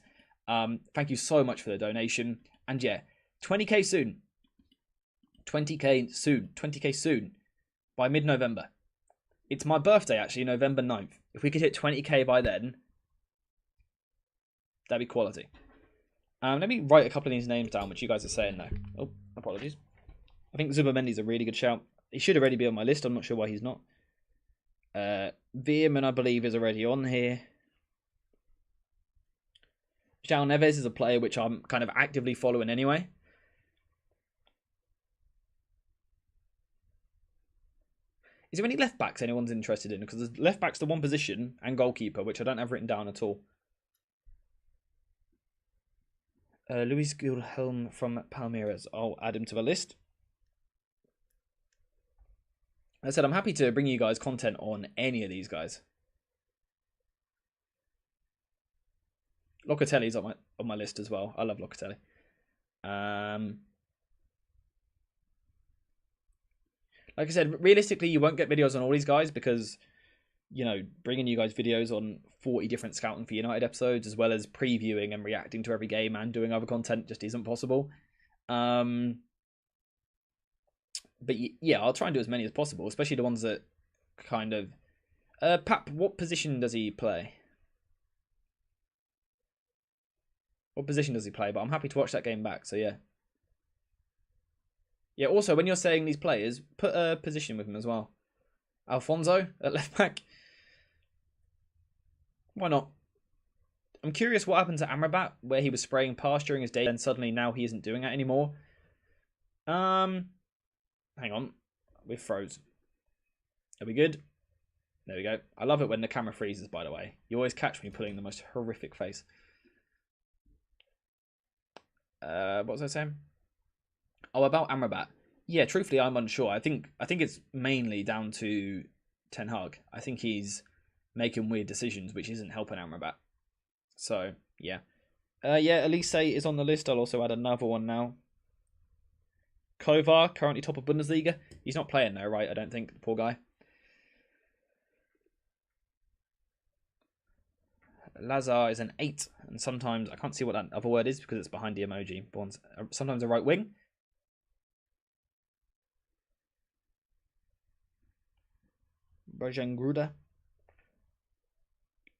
Thank you so much for the donation. And yeah, 20k soon. 20k soon. 20k soon. By mid-November. It's my birthday, actually, November 9th. If we could hit 20k by then, that'd be quality. Let me write a couple of these names down, which you guys are saying now. Oh, apologies. I think Zubimendi's a really good shout. He should already be on my list. I'm not sure why he's not. Veerman, I believe, is already on here. João Neves is a player which I'm kind of actively following anyway. Is there any left backs anyone's interested in? Because left back's the one position and goalkeeper, which I don't have written down at all. Luis Gulhelm from Palmeiras. I'll add him to the list. As I said, I'm happy to bring you guys content on any of these guys. Locatelli's on my list as well. I love Locatelli. Like I said, realistically, you won't get videos on all these guys because, you know, bringing you guys videos on 40 different Scouting for United episodes, as well as previewing and reacting to every game and doing other content, just isn't possible. But yeah, I'll try and do as many as possible, especially the ones that kind of... Pap, what position does he play? What position does he play? But I'm happy to watch that game back, so yeah. Yeah, also, when you're saying these players, put a position with them as well. Alfonso at left back. Why not? I'm curious what happened to Amrabat, where he was spraying past during his day, and suddenly now he isn't doing that anymore. Hang on. We're froze. Are we good? There we go. I love it when the camera freezes, by the way. You always catch me putting the most horrific face. What was I saying? Oh, about Amrabat. Yeah, truthfully, I'm unsure. I think it's mainly down to Ten Hag. I think he's making weird decisions, which isn't helping Amrabat. So, yeah. Yeah, Elise is on the list. I'll also add another one now. Kovar, currently top of Bundesliga. He's not playing though, right? I don't think. Poor guy. Lazar is an 8. And sometimes, I can't see what that other word is because it's behind the emoji. Sometimes a right wing. Brajan Gruda.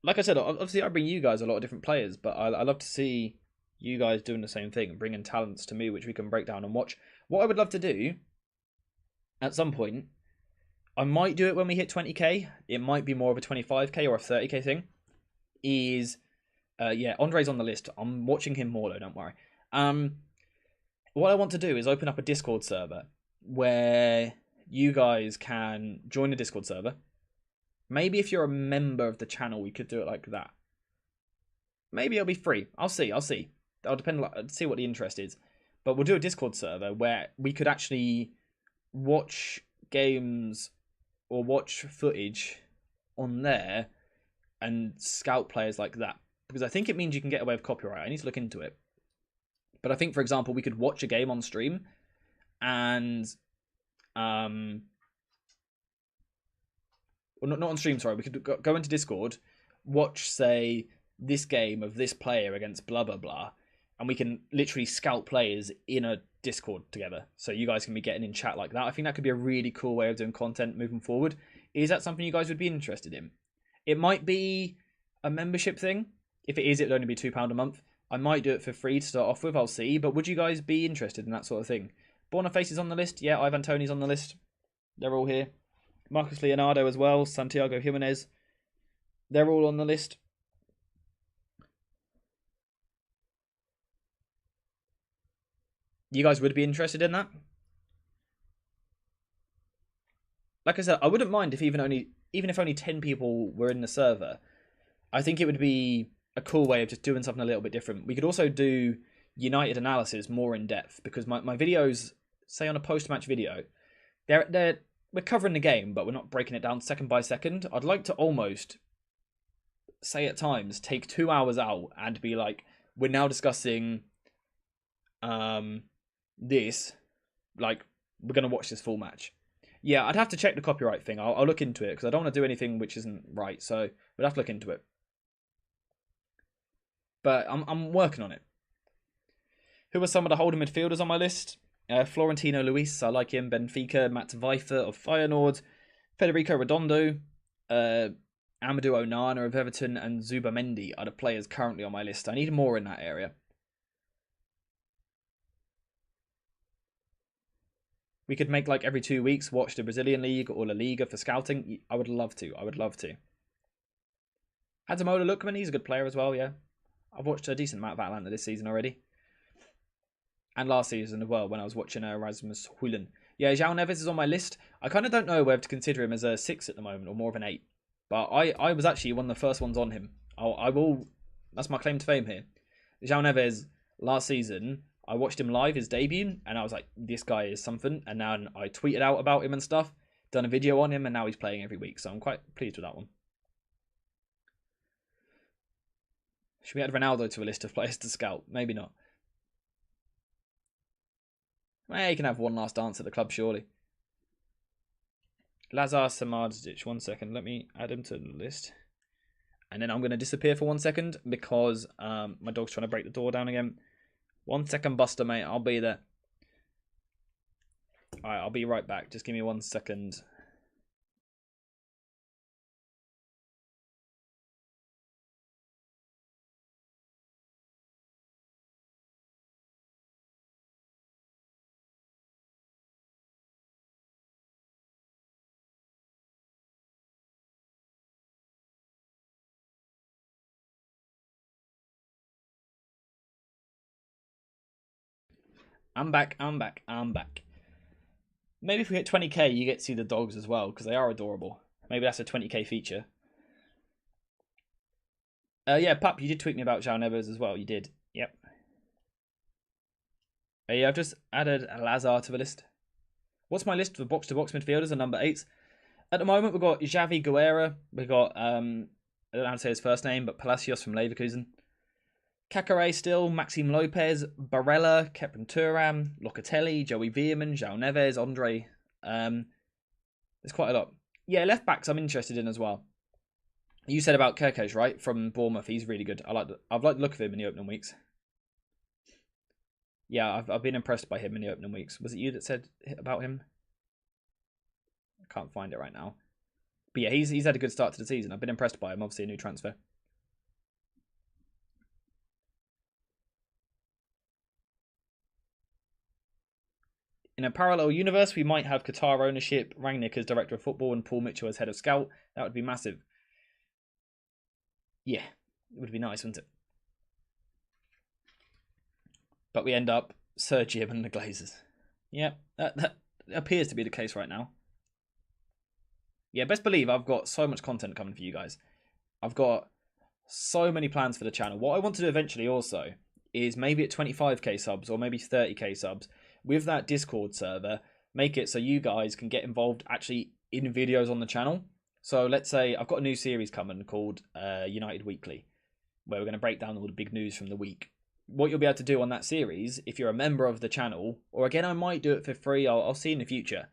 Like I said, obviously I bring you guys a lot of different players, but I love to see you guys doing the same thing and bringing talents to me, which we can break down and watch. What I would love to do, at some point, I might do it when we hit 20k. It might be more of a 25k or a 30k thing. Yeah, Andre's on the list. I'm watching him more though, don't worry. What I want to do is open up a Discord server where you guys can join the Discord server. Maybe if you're a member of the channel, we could do it like that. Maybe it'll be free. I'll see. That'll depend. See what the interest is. But we'll do a Discord server where we could actually watch games or watch footage on there and scout players like that. Because I think it means you can get away with copyright. I need to look into it. But I think, for example, we could watch a game on stream and... well, not on stream, sorry. We could go into Discord, watch, say, this game of this player against blah, blah, blah. And we can literally scout players in a Discord together. So you guys can be getting in chat like that. I think that could be a really cool way of doing content moving forward. Is that something you guys would be interested in? It might be a membership thing. If it is, it would only be £2 a month. I might do it for free to start off with. I'll see. But would you guys be interested in that sort of thing? Boniface is on the list. Yeah, Ivan Toney's on the list. They're all here. Marcus Leonardo as well. Santiago Jimenez. They're all on the list. You guys would be interested in that? Like I said, I wouldn't mind if even if only 10 people were in the server. I think it would be a cool way of just doing something a little bit different. We could also do United analysis more in depth, because my videos, say on a post-match video, we're covering the game, but we're not breaking it down second by second. I'd like to almost, say at times, take 2 hours out and be like, we're now discussing this, like, we're going to watch this full match. Yeah, I'd have to check the copyright thing. I'll look into it, because I don't want to do anything which isn't right, so we'd have to look into it. But I'm working on it. Who are some of the holding midfielders on my list? Florentino Luis, I like him. Benfica, Matt Weifer of Feyenoord, Federico Redondo, Amadou Onana of Everton, and Zubamendi are the players currently on my list. I need more in that area. We could make like every 2 weeks watch the Brazilian League or La Liga for scouting. I would love to. I would love to. Ademola Lookman, he's a good player as well, yeah. I've watched a decent amount of Atlanta this season already. And last season as well, when I was watching Rasmus Højlund. Yeah, João Neves is on my list. I kind of don't know whether to consider him as a 6 at the moment or more of an 8. But I was actually one of the first ones on him. I will. That's my claim to fame here. João Neves, last season, I watched him live, his debut, and I was like, this guy is something. And now I tweeted out about him and stuff, done a video on him, and now he's playing every week. So I'm quite pleased with that one. Should we add Ronaldo to a list of players to scout? Maybe not. Well, he can have one last dance at the club, surely. Lazar Samardzic, 1 second. Let me add him to the list. And then I'm going to disappear for 1 second because my dog's trying to break the door down again. 1 second, Buster, mate. I'll be there. Alright, I'll be right back. Just give me 1 second. I'm back. Maybe if we hit 20k, you get to see the dogs as well, because they are adorable. Maybe that's a 20k feature. Yeah, Pup, you did tweet me about João Neves as well. You did. Yep. Yeah, I've just added Lazar to the list. What's my list for box-to-box midfielders and number 8s? At the moment, we've got Javi Guerra. We've got, I don't know how to say his first name, but Palacios from Leverkusen. Kakare still, Maxime Lopez, Barella, Kepin Thuram, Locatelli, Joey Veerman, João Neves, Andre. There's quite a lot. Yeah, left backs I'm interested in as well. You said about Kerkez, right? From Bournemouth, he's really good. I've liked the look of him in the opening weeks. Yeah, I've been impressed by him in the opening weeks. Was it you that said about him? I can't find it right now. But yeah, he's had a good start to the season. I've been impressed by him. Obviously, a new transfer. In a parallel universe, we might have Qatar ownership, Rangnick as director of football, and Paul Mitchell as head of scout. That would be massive. Yeah, it would be nice, wouldn't it? But we end up Sir Jim and the Glazers. Yeah, that appears to be the case right now. Yeah, best believe I've got so much content coming for you guys. I've got so many plans for the channel. What I want to do eventually also is maybe at 25k subs or maybe 30k subs, with that Discord server, make it so you guys can get involved actually in videos on the channel. So let's say I've got a new series coming called United Weekly, where we're going to break down all the big news from the week. What you'll be able to do on that series, if you're a member of the channel, or again, I might do it for free, I'll see in the future.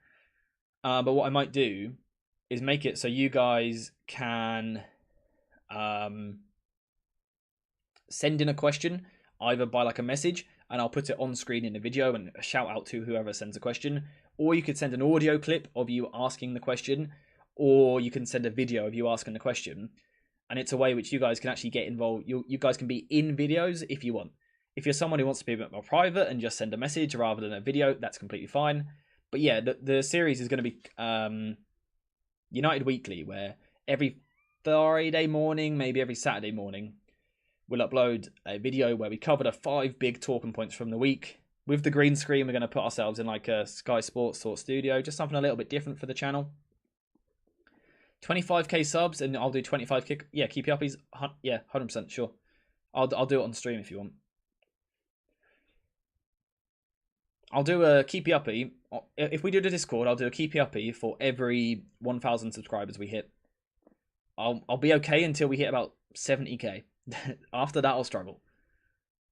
But what I might do is make it so you guys can send in a question, either by like a message, and I'll put it on screen in the video and a shout out to whoever sends a question. Or you could send an audio clip of you asking the question, or you can send a video of you asking the question. and it's a way which you guys can actually get involved. You guys can be in videos if you want. If you're someone who wants to be a bit more private and just send a message rather than a video, that's completely fine. But yeah, the series is going to be United Weekly, where every Friday morning, maybe every Saturday morning, we'll upload a video where we cover the 5 big talking points from the week. With the green screen, we're going to put ourselves in like a Sky Sports sort of studio, just something a little bit different for the channel. 25k subs, and I'll do 25k. Yeah, keep you uppies. Yeah, 100% sure. I'll do it on stream if you want. I'll do a keepy uppy. If we do the Discord, I'll do a keepy uppy for every 1,000 subscribers we hit. I'll be okay until we hit about 70k. After that, I'll struggle.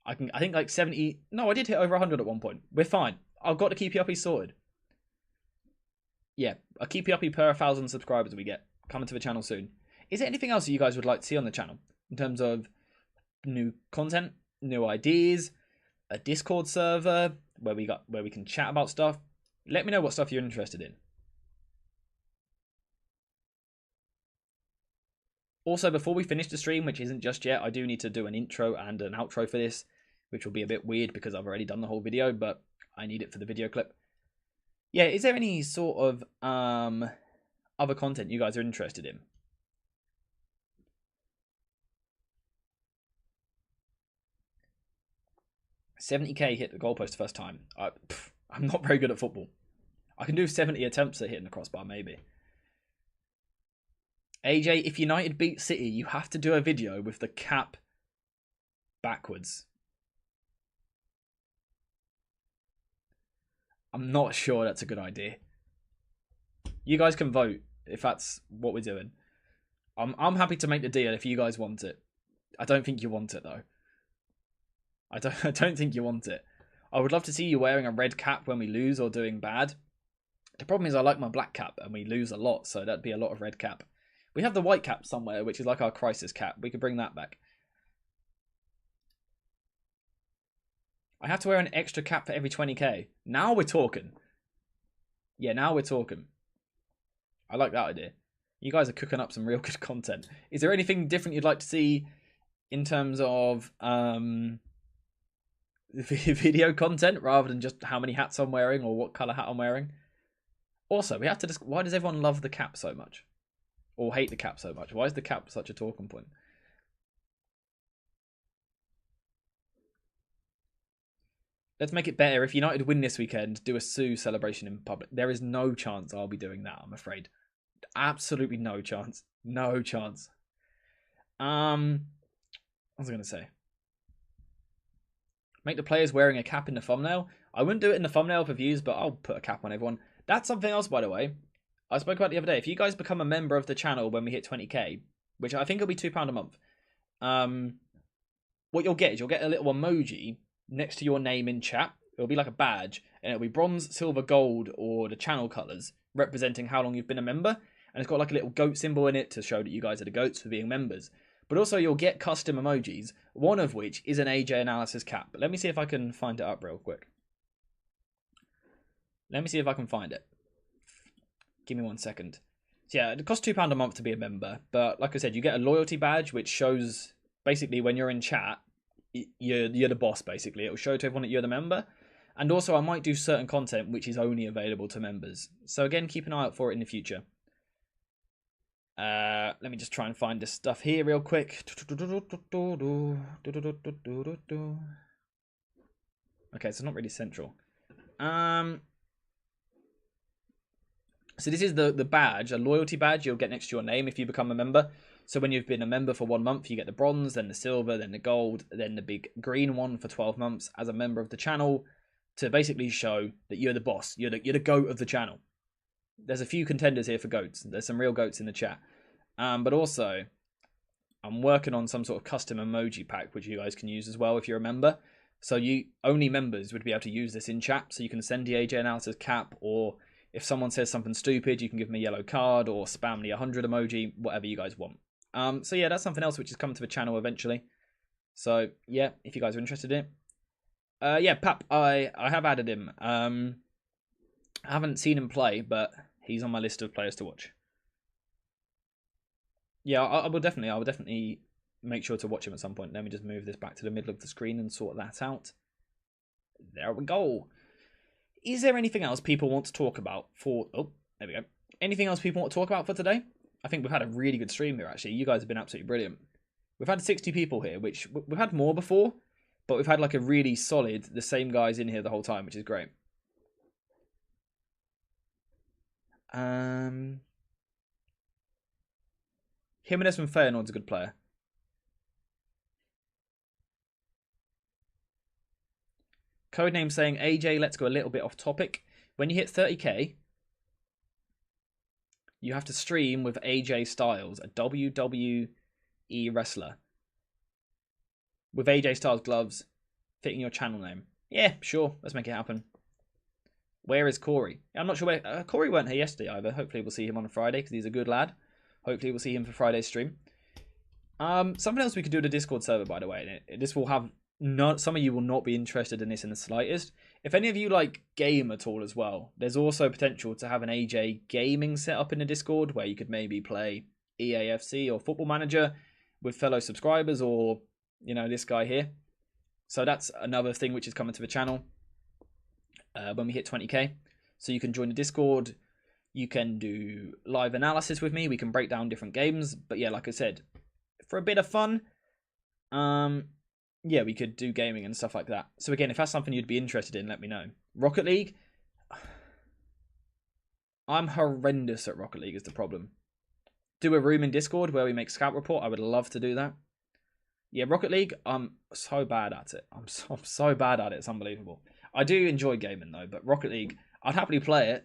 I think like 70. No, I did hit over 100 at one point. We're fine. I've got the keepy uppy sorted. Yeah, a keepy uppy per 1,000 subscribers we get coming to the channel soon. Is there anything else that you guys would like to see on the channel in terms of new content, new ideas, a Discord server where we can chat about stuff? Let me know what stuff you're interested in. Also, before we finish the stream, which isn't just yet, I do need to do an intro and an outro for this, which will be a bit weird because I've already done the whole video, but I need it for the video clip. Yeah, is there any sort of other content you guys are interested in? $70k hit the goalpost first time. I'm not very good at football. I can do 70 attempts at hitting the crossbar, maybe. AJ, if United beat City, you have to do a video with the cap backwards. I'm not sure that's a good idea. You guys can vote if that's what we're doing. I'm happy to make the deal if you guys want it. I don't think you want it though. I don't think you want it. I would love to see you wearing a red cap when we lose or doing bad. The problem is I like my black cap and we lose a lot, so that'd be a lot of red cap. We have the white cap somewhere, which is like our crisis cap. We could bring that back. I have to wear an extra cap for every 20k. Now we're talking. Yeah, now we're talking. I like that idea. You guys are cooking up some real good content. Is there anything different you'd like to see in terms of video content rather than just how many hats I'm wearing or what colour hat I'm wearing? Also, we have to why does everyone love the cap so much? Or hate the cap so much? Why is the cap such a talking point? Let's make it better. If United win this weekend, do a Sue celebration in public. There is no chance I'll be doing that, I'm afraid. Absolutely no chance. No chance. What was I going to say? Make the players wearing a cap in the thumbnail. I wouldn't do it in the thumbnail for views, but I'll put a cap on everyone. That's something else, by the way. I spoke about the other day. If you guys become a member of the channel when we hit 20k, which I think will be £2 a month, what you'll get is you'll get a little emoji next to your name in chat. It'll be like a badge, and it'll be bronze, silver, gold, or the channel colours, representing how long you've been a member. And it's got like a little goat symbol in it to show that you guys are the goats for being members. But also you'll get custom emojis, one of which is an AJ analysis cap. Let me see if I can find it up real quick. Let me see if I can find it. Give me 1 second. So yeah, it costs £2 a month to be a member, but like I said, you get a loyalty badge which shows basically when you're in chat, you're the boss basically. It'll show to everyone that you're the member. And also I might do certain content which is only available to members. So again, keep an eye out for it in the future. Let me just try and find this stuff here real quick. Okay, so not really central. So this is the badge, a loyalty badge you'll get next to your name if you become a member. So when you've been a member for 1 month, you get the bronze, then the silver, then the gold, then the big green one for 12 months as a member of the channel to basically show that you're the boss. You're the goat of the channel. There's a few contenders here for goats. There's some real goats in the chat. But also, I'm working on some sort of custom emoji pack, which you guys can use as well if you're a member. So only members would be able to use this in chat. So you can send the AJ analysis cap, or if someone says something stupid, you can give them a yellow card or spam the 100 emoji, whatever you guys want. So yeah, that's something else which is coming to the channel eventually. So yeah, if you guys are interested in it. Yeah, Pap, I have added him. I haven't seen him play, but he's on my list of players to watch. Yeah, I will definitely make sure to watch him at some point. Let me just move this back to the middle of the screen and sort that out. There we go. Is there anything else people want to talk about for... Oh, there we go. Anything else people want to talk about for today? I think we've had a really good stream here, actually. You guys have been absolutely brilliant. We've had 60 people here, which we've had more before, but we've had like a really solid, the same guys in here the whole time, which is great. Jimenez from Feyenoord's a good player. Codename saying, AJ, let's go a little bit off topic. When you hit 30k, you have to stream with AJ Styles, a WWE wrestler. With AJ Styles gloves, fitting your channel name. Yeah, sure, let's make it happen. Where is Corey? I'm not sure where... Corey weren't here yesterday either. Hopefully we'll see him on a Friday, because he's a good lad. Hopefully we'll see him for Friday's stream. Something else we could do to Discord server, by the way. This will have... some of you will not be interested in this in the slightest. If any of you like game at all as well, there's also potential to have an AJ gaming set up in the Discord where you could maybe play EAFC or Football Manager with fellow subscribers, or, you know, this guy here. So that's another thing which is coming to the channel when we hit 20k. So you can join the Discord. You can do live analysis with me. We can break down different games. But yeah, like I said, for a bit of fun, yeah, we could do gaming and stuff like that. So again, if that's something you'd be interested in, let me know. Rocket League? I'm horrendous at Rocket League is the problem. Do a room in Discord where we make Scout Report. I would love to do that. Yeah, Rocket League, I'm so bad at it. I'm so bad at it. It's unbelievable. I do enjoy gaming though, but Rocket League, I'd happily play it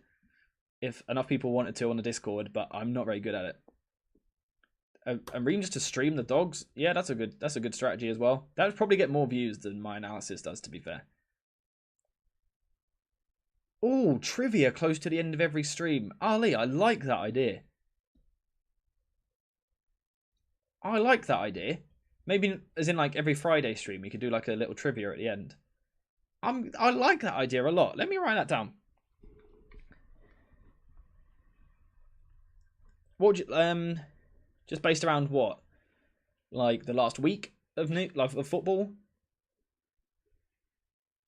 if enough people wanted to on the Discord, but I'm not very good at it. And Ream just to stream the dogs, yeah, that's a good strategy as well. That would probably get more views than my analysis does, to be fair. Oh, trivia close to the end of every stream. Ali, I like that idea. I like that idea. Maybe as in like every Friday stream, we could do like a little trivia at the end. I like that idea a lot. Let me write that down. What would you, just based around what? Like the last week of football?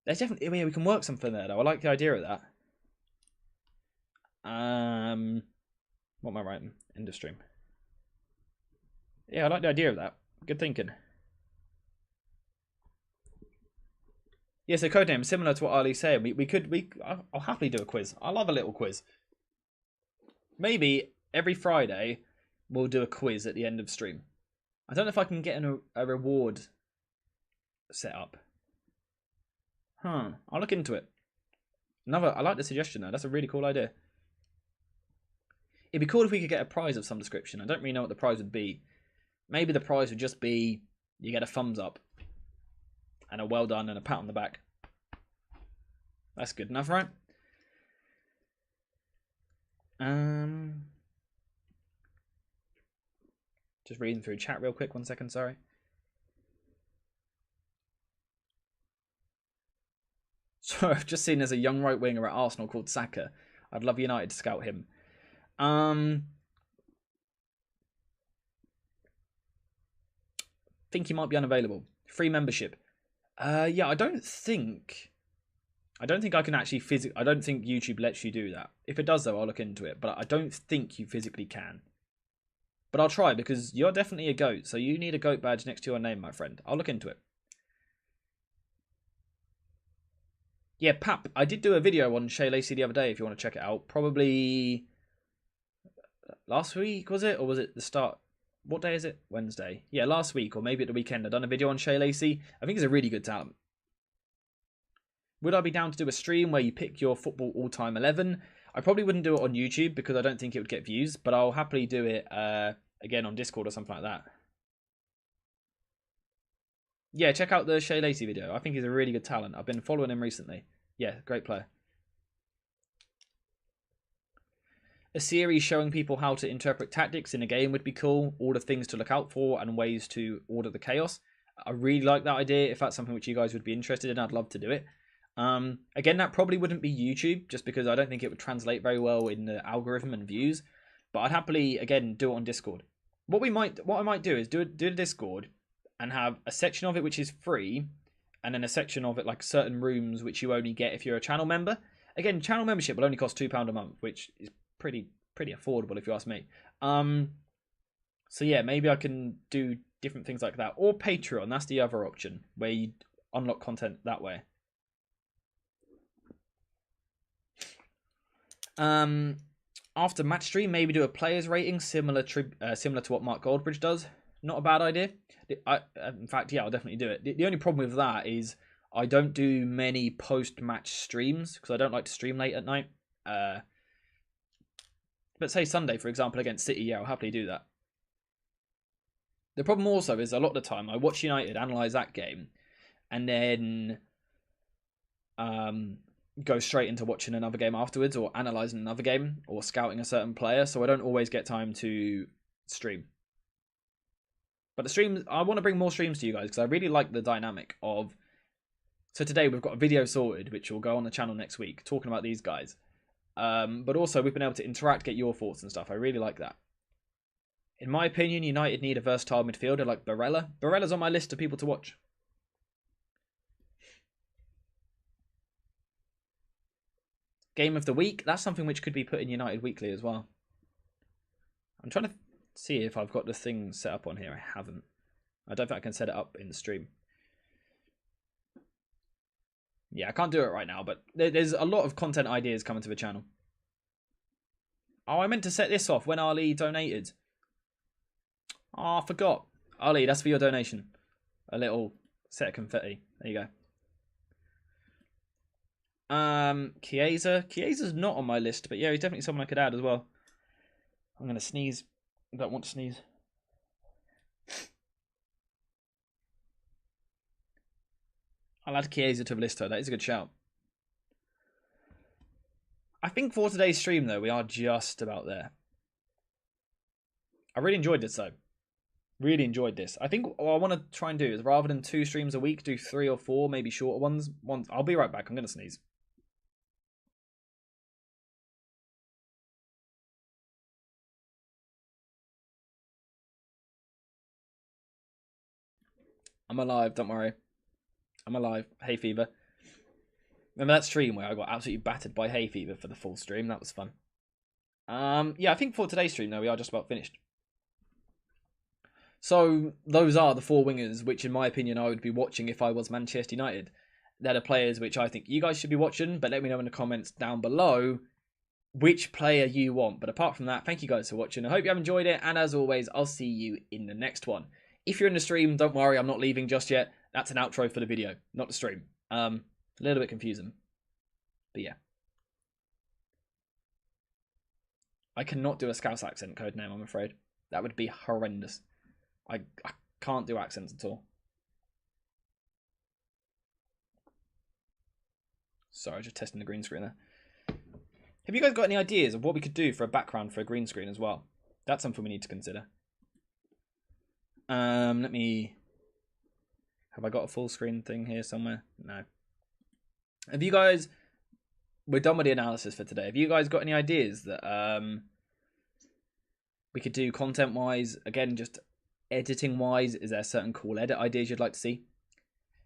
There's definitely, yeah, we can work something there though. I like the idea of that. What am I writing? End of stream. Yeah, I like the idea of that. Good thinking. Yeah, so codename, similar to what Ali's saying, I'll happily do a quiz. I love a little quiz. Maybe every Friday we'll do a quiz at the end of stream. I don't know if I can get a reward set up. I'll look into it. I like the suggestion though. That's a really cool idea. It'd be cool if we could get a prize of some description. I don't really know what the prize would be. Maybe the prize would just be you get a thumbs up and a well done and a pat on the back. That's good enough, right? Just reading through chat real quick. 1 second, sorry. So I've just seen there's a young right winger at Arsenal called Saka. I'd love United to scout him. Think he might be unavailable. Free membership. Yeah, I don't think I can actually physically... I don't think YouTube lets you do that. If it does, though, I'll look into it. But I don't think you physically can. But I'll try, because you're definitely a goat. So you need a goat badge next to your name, my friend. I'll look into it. Yeah, Pap, I did do a video on Shea Lacey the other day, if you want to check it out. Probably last week, was it? Or was it the start? What day is it? Wednesday. Yeah, last week, or maybe at the weekend. I've done a video on Shea Lacey. I think he's a really good talent. Would I be down to do a stream where you pick your football all-time 11? I probably wouldn't do it on YouTube because I don't think it would get views, but I'll happily do it again on Discord or something like that. Yeah, check out the Shea Lacey video. I think he's a really good talent. I've been following him recently. Yeah, great player. A series showing people how to interpret tactics in a game would be cool. All the things to look out for and ways to order the chaos. I really like that idea. If that's something which you guys would be interested in, I'd love to do it. Again, that probably wouldn't be YouTube, just because I don't think it would translate very well in the algorithm and views. But I'd happily, again, do it on Discord. what I might do is do a Discord and have a section of it which is free, and then a section of it like certain rooms which you only get if you're a channel member. Again, channel membership will only cost £2 a month, which is pretty affordable if you ask me. So yeah, maybe I can do different things like that, or Patreon. That's the other option where you unlock content that way. After match stream, maybe do a players rating similar to what Mark Goldbridge does. Not a bad idea. In fact, yeah, I'll definitely do it. The only problem with that is I don't do many post-match streams because I don't like to stream late at night. But say Sunday, for example, against City, yeah, I'll happily do that. The problem also is a lot of the time I watch United analyse that game and then go straight into watching another game afterwards, or analysing another game, or scouting a certain player, so I don't always get time to stream. But the streams, I want to bring more streams to you guys because I really like the dynamic of... So today we've got a video sorted, which will go on the channel next week, talking about these guys. But also we've been able to interact, get your thoughts and stuff. I really like that. In my opinion, United need a versatile midfielder like Barella. Barella's on my list of people to watch. Game of the week, that's something which could be put in United Weekly as well. I'm trying to see if I've got the thing set up on here. I haven't. I don't think I can set it up in the stream. Yeah, I can't do it right now, but there's a lot of content ideas coming to the channel. Oh, I meant to set this off when Ali donated. Oh, I forgot. Ali, that's for your donation. A little set of confetti. There you go. Chiesa's not on my list, but yeah, he's definitely someone I could add as well. I'm going to sneeze. I don't want to sneeze. I'll add Chiesa to the list, though. That is a good shout. I think for today's stream, though, we are just about there. I really enjoyed this, though. Really enjoyed this. I think what I want to try and do is, rather than 2 streams a week, do 3 or 4, maybe shorter ones. I'll be right back. I'm going to sneeze. I'm alive, don't worry. I'm alive. Hay fever. Remember that stream where I got absolutely battered by hay fever for the full stream? That was fun. Yeah, I think for today's stream, though, we are just about finished. So, those are the 4 wingers, which in my opinion I would be watching if I was Manchester United. They're the players which I think you guys should be watching, but let me know in the comments down below which player you want. But apart from that, thank you guys for watching. I hope you have enjoyed it, and as always, I'll see you in the next one. If you're in the stream, don't worry, I'm not leaving just yet. That's an outro for the video, not the stream. A little bit confusing. But yeah. I cannot do a Scouse accent code name, I'm afraid. That would be horrendous. I can't do accents at all. Sorry, just testing the green screen there. Have you guys got any ideas of what we could do for a background for a green screen as well? That's something we need to consider. Let me... Have I got a full screen thing here somewhere? No. Have you guys... We're done with the analysis for today. Have you guys got any ideas that we could do content-wise? Again, just editing-wise, is there certain cool edit ideas you'd like to see?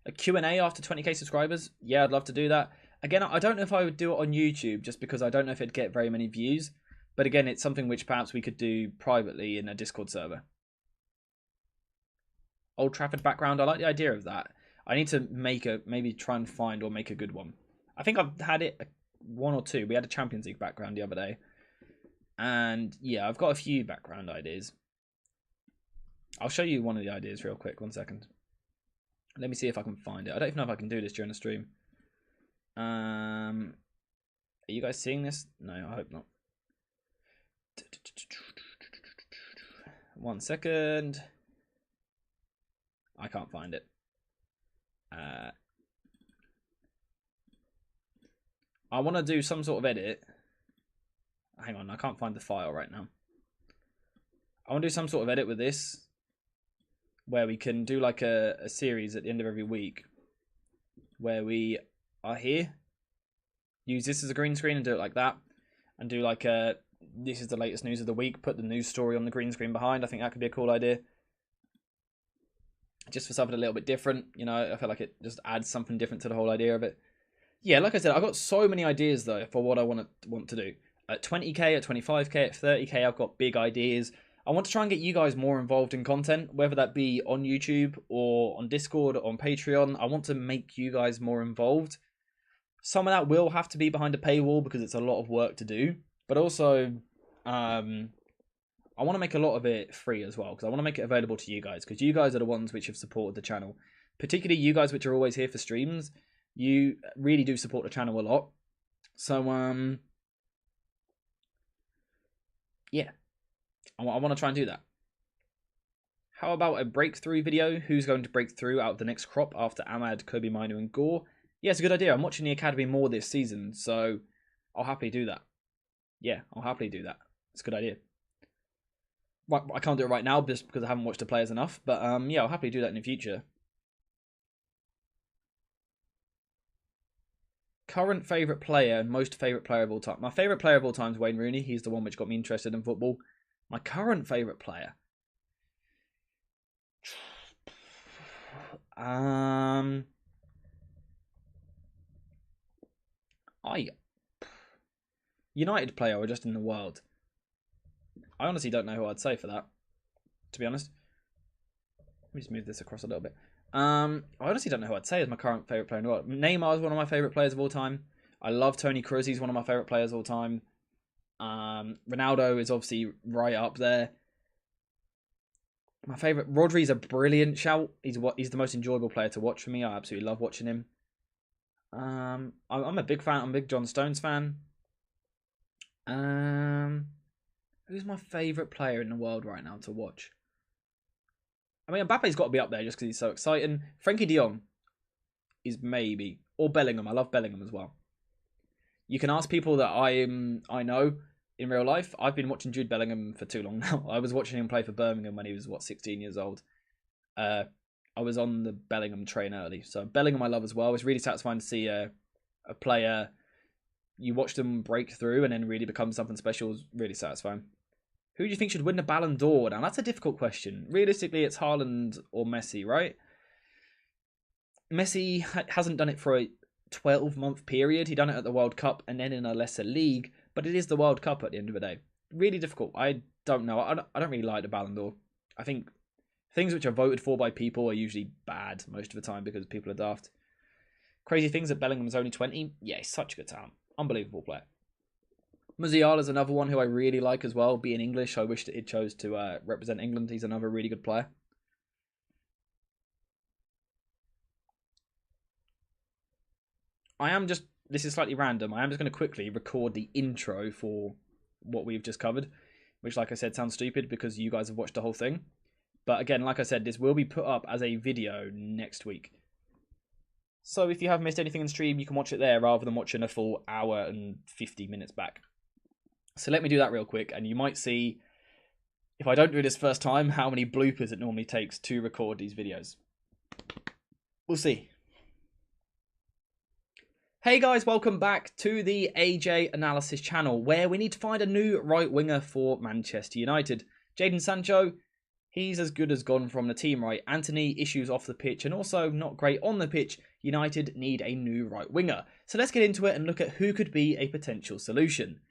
A Q&A after 20k subscribers? Yeah, I'd love to do that. Again, I don't know if I would do it on YouTube, just because I don't know if it'd get very many views. But again, it's something which perhaps we could do privately in a Discord server. Old Trafford background, I like the idea of that. I need to make maybe try and find or make a good one. I think I've had it 1 or 2. We had a Champions League background the other day. And yeah, I've got a few background ideas. I'll show you one of the ideas real quick. 1 second. Let me see if I can find it. I don't even know if I can do this during the stream. Are you guys seeing this? No, I hope not. 1 second. I can't find it. I want to do some sort of edit. Hang on, I can't find the file right now. I want to do some sort of edit with this, where we can do like a series at the end of every week, where we are here, use this as a green screen and do it like that, and do like a this is the latest news of the week. Put the news story on the green screen behind. I think that could be a cool idea. Just for something a little bit different. You know, I feel like it just adds something different to the whole idea of it. Yeah, like I said, I've got so many ideas, though, for what I want to do. At 20k, at 25k, at 30k, I've got big ideas. I want to try and get you guys more involved in content, whether that be on YouTube or on Discord or on Patreon. I want to make you guys more involved. Some of that will have to be behind a paywall because it's a lot of work to do. But also, I want to make a lot of it free as well because I want to make it available to you guys because you guys are the ones which have supported the channel. Particularly you guys which are always here for streams. You really do support the channel a lot. So, yeah. I want to try and do that. How about a breakthrough video? Who's going to break through out of the next crop after Ahmad, Kobe Mino, and Gore? Yeah, it's a good idea. I'm watching the Academy more this season, so I'll happily do that. Yeah, I'll happily do that. It's a good idea. Right, I can't do it right now just because I haven't watched the players enough, but yeah, I'll happily do that in the future. Current favourite player and most favourite player of all time. My favourite player of all time is Wayne Rooney. He's the one which got me interested in football. My current favourite player. United player or just in the world? I honestly don't know who I'd say for that, to be honest. Let me just move this across a little bit. I honestly don't know who I'd say as my current favourite player in the world. Neymar is one of my favourite players of all time. I love Toni Kroos. He's one of my favourite players of all time. Ronaldo is obviously right up there. My favourite, Rodri's a brilliant shout. He's the most enjoyable player to watch for me. I absolutely love watching him. I'm a big fan. I'm a big John Stones fan. Who's my favourite player in the world right now to watch? I mean, Mbappe's got to be up there just because he's so exciting. Frankie de Jong is maybe, or Bellingham. I love Bellingham as well. You can ask people that I know in real life. I've been watching Jude Bellingham for too long now. I was watching him play for Birmingham when he was 16 years old. I was on the Bellingham train early, so Bellingham I love as well. It's really satisfying to see a player you watch them break through and then really become something special. Is really satisfying. Who do you think should win the Ballon d'Or? Now, that's a difficult question. Realistically, it's Haaland or Messi, right? Messi hasn't done it for a 12-month period. He done it at the World Cup and then in a lesser league, but it is the World Cup at the end of the day. Really difficult. I don't know. I don't really like the Ballon d'Or. I think things which are voted for by people are usually bad most of the time because people are daft. Crazy things that Bellingham's only 20. Yeah, he's such a good talent. Unbelievable player. Musiala's another one who I really like as well. Being English, I wish that he chose to represent England. He's another really good player. This is slightly random. I am just going to quickly record the intro for what we've just covered, which, like I said, sounds stupid because you guys have watched the whole thing. But again, like I said, this will be put up as a video next week. So if you have missed anything in stream, you can watch it there rather than watching a full hour and 50 minutes back. So let me do that real quick, and you might see, if I don't do this first time, how many bloopers it normally takes to record these videos. We'll see. Hey guys, welcome back to the AJ Analysis channel, where we need to find a new right winger for Manchester United. Jadon Sancho, he's as good as gone from the team, right? Anthony, issues off the pitch, and also not great on the pitch. United need a new right winger. So let's get into it and look at who could be a potential solution.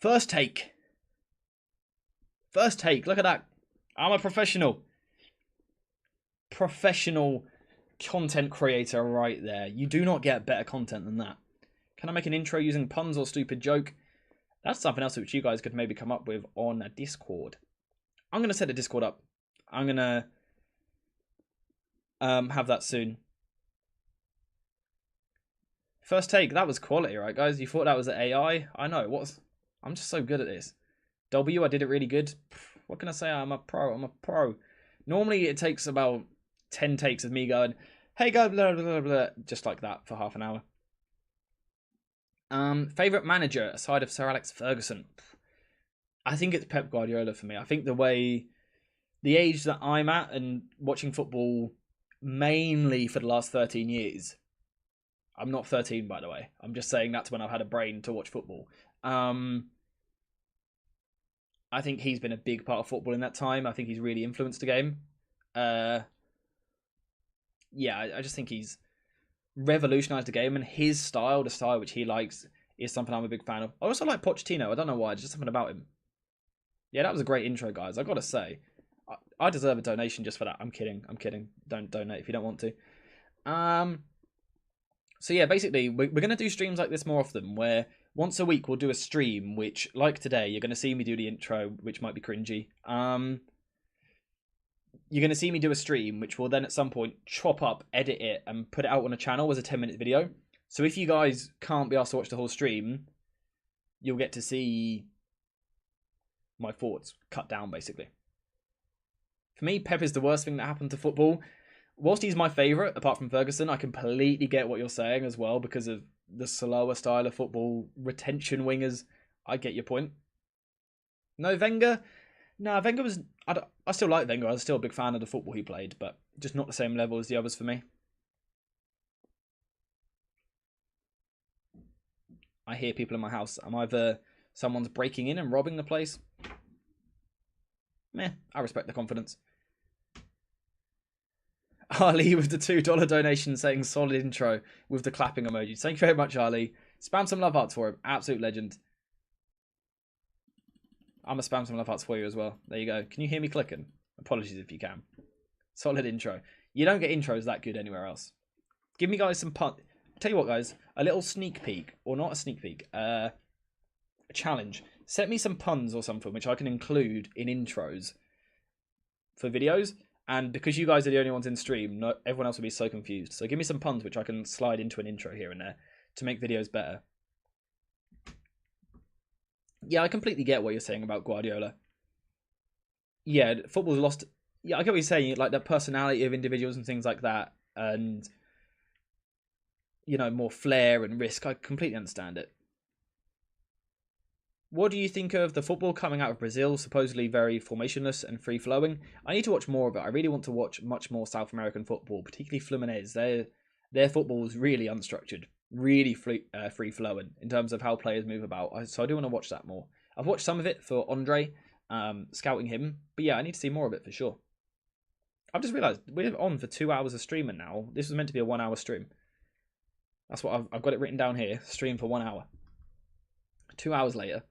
First take. Look at that. I'm a professional. Professional content creator right there. You do not get better content than that. Can I make an intro using puns or stupid joke? That's something else which you guys could maybe come up with on a Discord. I'm going to set the Discord up. I'm going to have that soon. First take. That was quality, right, guys? You thought that was an AI? I know. I'm just so good at this. I did it really good. What can I say? I'm a pro. Normally it takes about 10 takes of me going, hey guys, blah, blah, blah, blah, just like that for half an hour. Favourite manager aside of Sir Alex Ferguson? I think it's Pep Guardiola for me. I think the age that I'm at and watching football mainly for the last 13 years. I'm not 13, by the way. I'm just saying that's when I've had a brain to watch football. I think he's been a big part of football in that time. I think he's really influenced the game. Yeah, I just think he's revolutionized the game, and his style, the style which he likes, is something I'm a big fan of. I also like Pochettino. I don't know why, just something about him. Yeah, that was a great intro, guys. I gotta say, I deserve a donation just for that. I'm kidding. Don't donate if you don't want to. So yeah, basically, we're gonna do streams like this more often, where once a week we'll do a stream, which, like today, you're gonna see me do the intro, which might be cringy. You're gonna see me do a stream, which will then at some point chop up, edit it, and put it out on a channel as a 10-minute video. So if you guys can't be asked to watch the whole stream, you'll get to see my thoughts cut down, basically. For me, Pep is the worst thing that happened to football. Whilst he's my favourite, apart from Ferguson, I completely get what you're saying as well because of the slower style of football, retention wingers. I get your point. No, Wenger? No, Wenger was... I still like Wenger. I was still a big fan of the football he played, but just not the same level as the others for me. I hear people in my house. I'm either someone's breaking in and robbing the place. Meh, I respect the confidence. Ali with the $2 donation saying solid intro with the clapping emoji. Thank you very much, Ali. Spam some love hearts for him. Absolute legend. I'm going to spam some love hearts for you as well. There you go. Can you hear me clicking? Apologies if you can. Solid intro. You don't get intros that good anywhere else. Give me, guys, some pun. Tell you what, guys. A little sneak peek. Or not a sneak peek. A challenge. Set me some puns or something which I can include in intros for videos. And because you guys are the only ones in stream, everyone else will be so confused. So give me some puns which I can slide into an intro here and there to make videos better. Yeah, I completely get what you're saying about Guardiola. Yeah, football's lost... Yeah, I get what you're saying, like the personality of individuals and things like that. And, you know, more flair and risk. I completely understand it. What do you think of the football coming out of Brazil, supposedly very formationless and free-flowing? I need to watch more of it. I really want to watch much more South American football, particularly Fluminense. Their football is really unstructured, really free-flowing in terms of how players move about. So I do want to watch that more. I've watched some of it for Andre, scouting him. But yeah, I need to see more of it for sure. I've just realised we're on for 2 hours of streaming now. This was meant to be a 1 hour stream. That's what I've got it written down here. Stream for 1 hour. 2 hours later.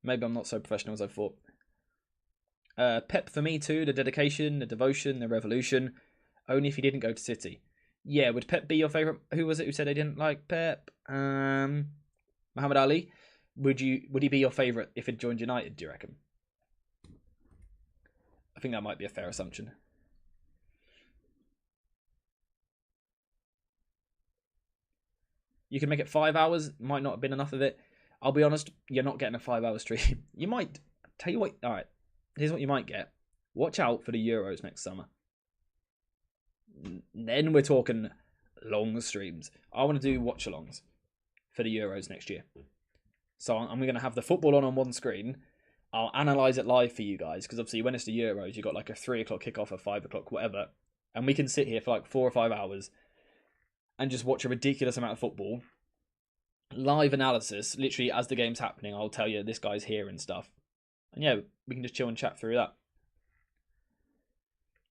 Maybe I'm not so professional as I thought. Pep for me too. The dedication, the devotion, the revolution. Only if he didn't go to City. Yeah, would Pep be your favourite? Who was it who said they didn't like Pep? Muhammad Ali. Would he be your favourite if he'd joined United, do you reckon? I think that might be a fair assumption. You can make it 5 hours. Might not have been enough of it. I'll be honest, you're not getting a 5 hour stream. You might. Tell you what. All right. Here's what you might get. Watch out for the Euros next summer. Then we're talking long streams. I want to do watch-alongs for the Euros next year. So I'm going to have the football on one screen. I'll analyse it live for you guys, because obviously when it's the Euros, you've got like a 3 o'clock kickoff, a 5 o'clock, whatever. And we can sit here for like 4 or 5 hours and just watch a ridiculous amount of football. Live analysis, literally as the game's happening, I'll tell you this guy's here and stuff. And yeah, we can just chill and chat through that.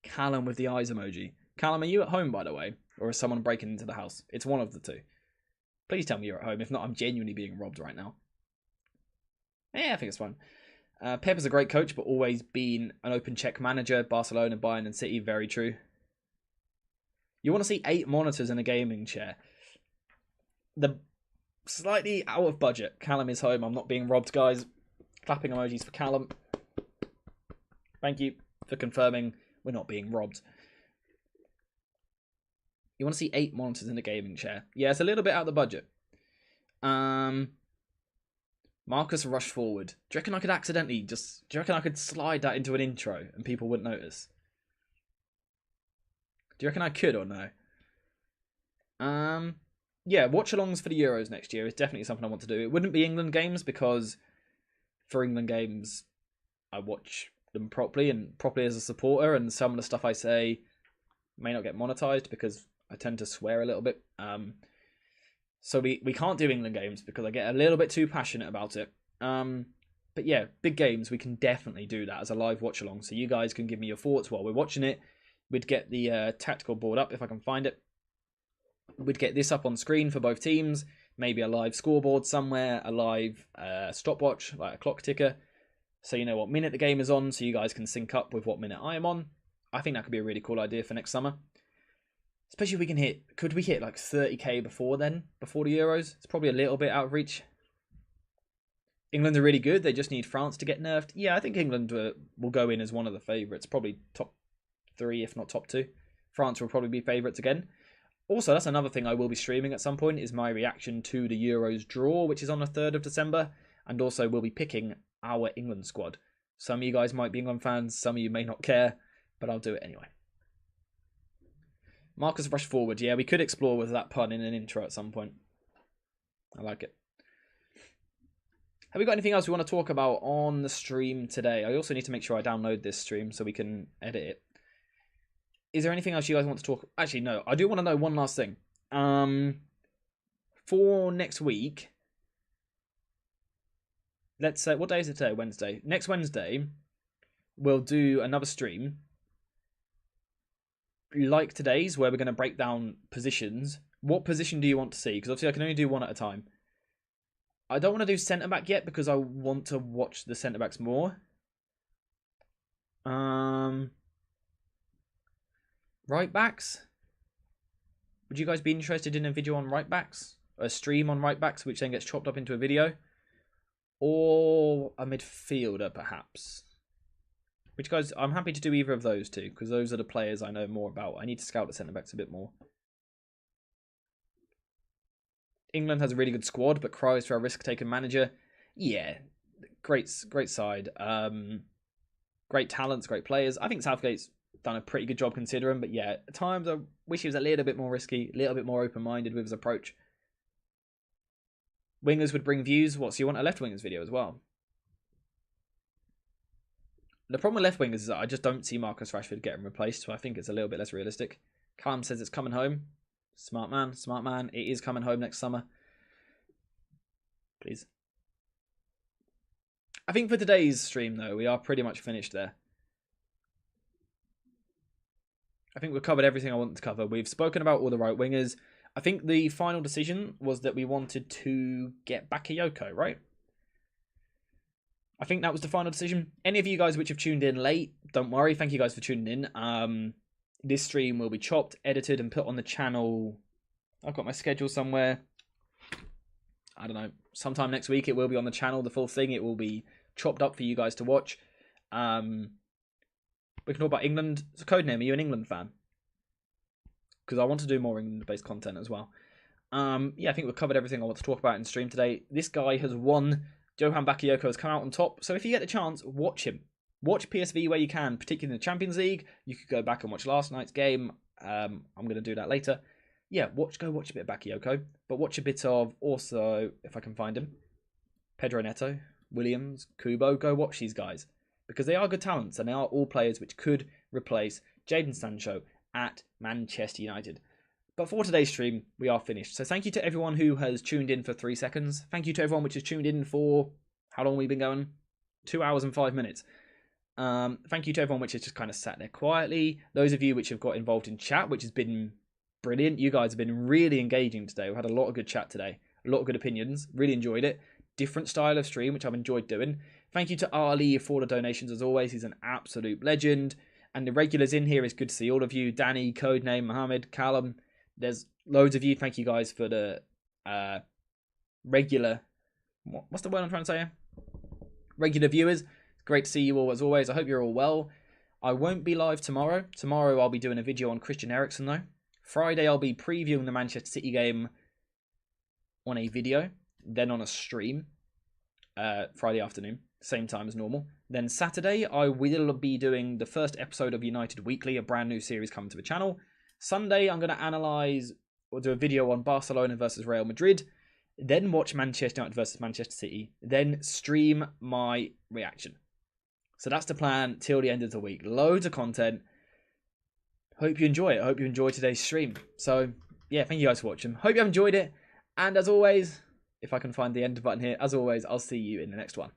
Callum with the eyes emoji. Callum, are you at home, by the way? Or is someone breaking into the house? It's one of the two. Please tell me you're at home. If not, I'm genuinely being robbed right now. Yeah, I think it's fine. Pep is a great coach, but always been an open check manager. Barcelona, Bayern and City, very true. You want to see 8 monitors in a gaming chair. The slightly out of budget. Callum is home. I'm not being robbed, guys. Clapping emojis for Callum. Thank you for confirming we're not being robbed. You want to see 8 monitors in a gaming chair. Yeah, it's a little bit out of the budget. Marcus rushed forward. Do you reckon I could accidentally do you reckon I could slide that into an intro and people wouldn't notice? Do you reckon I could or no? Yeah, watch-alongs for the Euros next year is definitely something I want to do. It wouldn't be England games because for England games, I watch them properly and properly as a supporter, and some of the stuff I say may not get monetized because I tend to swear a little bit. So we can't do England games because I get a little bit too passionate about it. But yeah, big games, we can definitely do that as a live watch along. So you guys can give me your thoughts while we're watching it. We'd get the tactical board up if I can find it. We'd get this up on screen for both teams. Maybe a live scoreboard somewhere, a live stopwatch, like a clock ticker. So you know what minute the game is on, so you guys can sync up with what minute I am on. I think that could be a really cool idea for next summer. Especially if we can could we hit like 30k before then, before the Euros? It's probably a little bit out of reach. England are really good, they just need France to get nerfed. Yeah, I think England will go in as one of the favourites, probably top 3, if not top 2. France will probably be favourites again. Also, that's another thing I will be streaming at some point, is my reaction to the Euros draw, which is on the 3rd of December. And also we'll be picking our England squad. Some of you guys might be England fans, some of you may not care, but I'll do it anyway. Marcus Rashford, yeah, we could explore with that pun in an intro at some point. I like it. Have we got anything else we want to talk about on the stream today? I also need to make sure I download this stream so we can edit it. Is there anything else you guys want to talk? Actually, no. I do want to know one last thing. For next week, let's say, what day is it today? Wednesday. Next Wednesday, we'll do another stream like today's, where we're going to break down positions. What position do you want to see? Because obviously I can only do one at a time. I don't want to do centre-back yet because I want to watch the centre-backs more. Right-backs? Would you guys be interested in a video on right-backs? A stream on right-backs, which then gets chopped up into a video? Or a midfielder, perhaps? Which, guys, I'm happy to do either of those two, because those are the players I know more about. I need to scout the centre-backs a bit more. England has a really good squad, but cries for a risk-taking manager. Yeah, great side. Great talents, great players. I think Southgate's done a pretty good job considering, but yeah, at times I wish he was a little bit more risky, a little bit more open-minded with his approach. Wingers would bring views. What, so you want a left wingers video as well? The problem with left wingers is that I just don't see Marcus Rashford getting replaced, so I think it's a little bit less realistic. Callum says it's coming home. Smart man, smart man. It is coming home next summer. Please. I think for today's stream, though, we are pretty much finished there. I think we've covered everything I wanted to cover. We've spoken about all the right wingers. I think the final decision was that we wanted to get Bakayoko, right? I think that was the final decision. Any of you guys which have tuned in late, don't worry. Thank you guys for tuning in. This stream will be chopped, edited, and put on the channel. I've got my schedule somewhere. I don't know. Sometime next week it will be on the channel, the full thing. It will be chopped up for you guys to watch. We can talk about England. It's a codename. Are you an England fan? Because I want to do more England-based content as well. Yeah, I think we've covered everything I want to talk about in stream today. This guy has won. Johan Bakayoko has come out on top. So if you get the chance, watch him. Watch PSV where you can, particularly in the Champions League. You could go back and watch last night's game. I'm going to do that later. Yeah, go watch a bit of Bakayoko. But watch a bit of also, if I can find him, Pedro, Neto, Williams, Kubo. Go watch these guys. Because they are good talents and they are all players which could replace Jadon Sancho at Manchester United. But for today's stream, we are finished. So thank you to everyone who has tuned in for 3 seconds. Thank you to everyone which has tuned in for, how long have we been going? 2 hours and 5 minutes. Thank you to everyone which has just kind of sat there quietly. Those of you which have got involved in chat, which has been brilliant. You guys have been really engaging today. We've had a lot of good chat today. A lot of good opinions. Really enjoyed it. Different style of stream, which I've enjoyed doing. Thank you to Ali for the donations as always. He's an absolute legend. And the regulars in here, is good to see all of you. Danny, Codename, Mohammed, Callum. There's loads of you. Thank you guys for the regular... What's the word I'm trying to say here? Regular viewers. Great to see you all as always. I hope you're all well. I won't be live tomorrow. Tomorrow I'll be doing a video on Christian Eriksen though. Friday I'll be previewing the Manchester City game on a video. Then on a stream. Friday afternoon. Same time as normal. Then Saturday I will be doing the first episode of United Weekly. A brand new series coming to the channel. Sunday I'm going to analyse or do a video on Barcelona versus Real Madrid. Then watch Manchester United versus Manchester City. Then stream my reaction. So that's the plan till the end of the week. Loads of content. Hope you enjoy it. I hope you enjoyed today's stream. So, yeah, thank you guys for watching. Hope you have enjoyed it. And as always, if I can find the end button here, as always, I'll see you in the next one.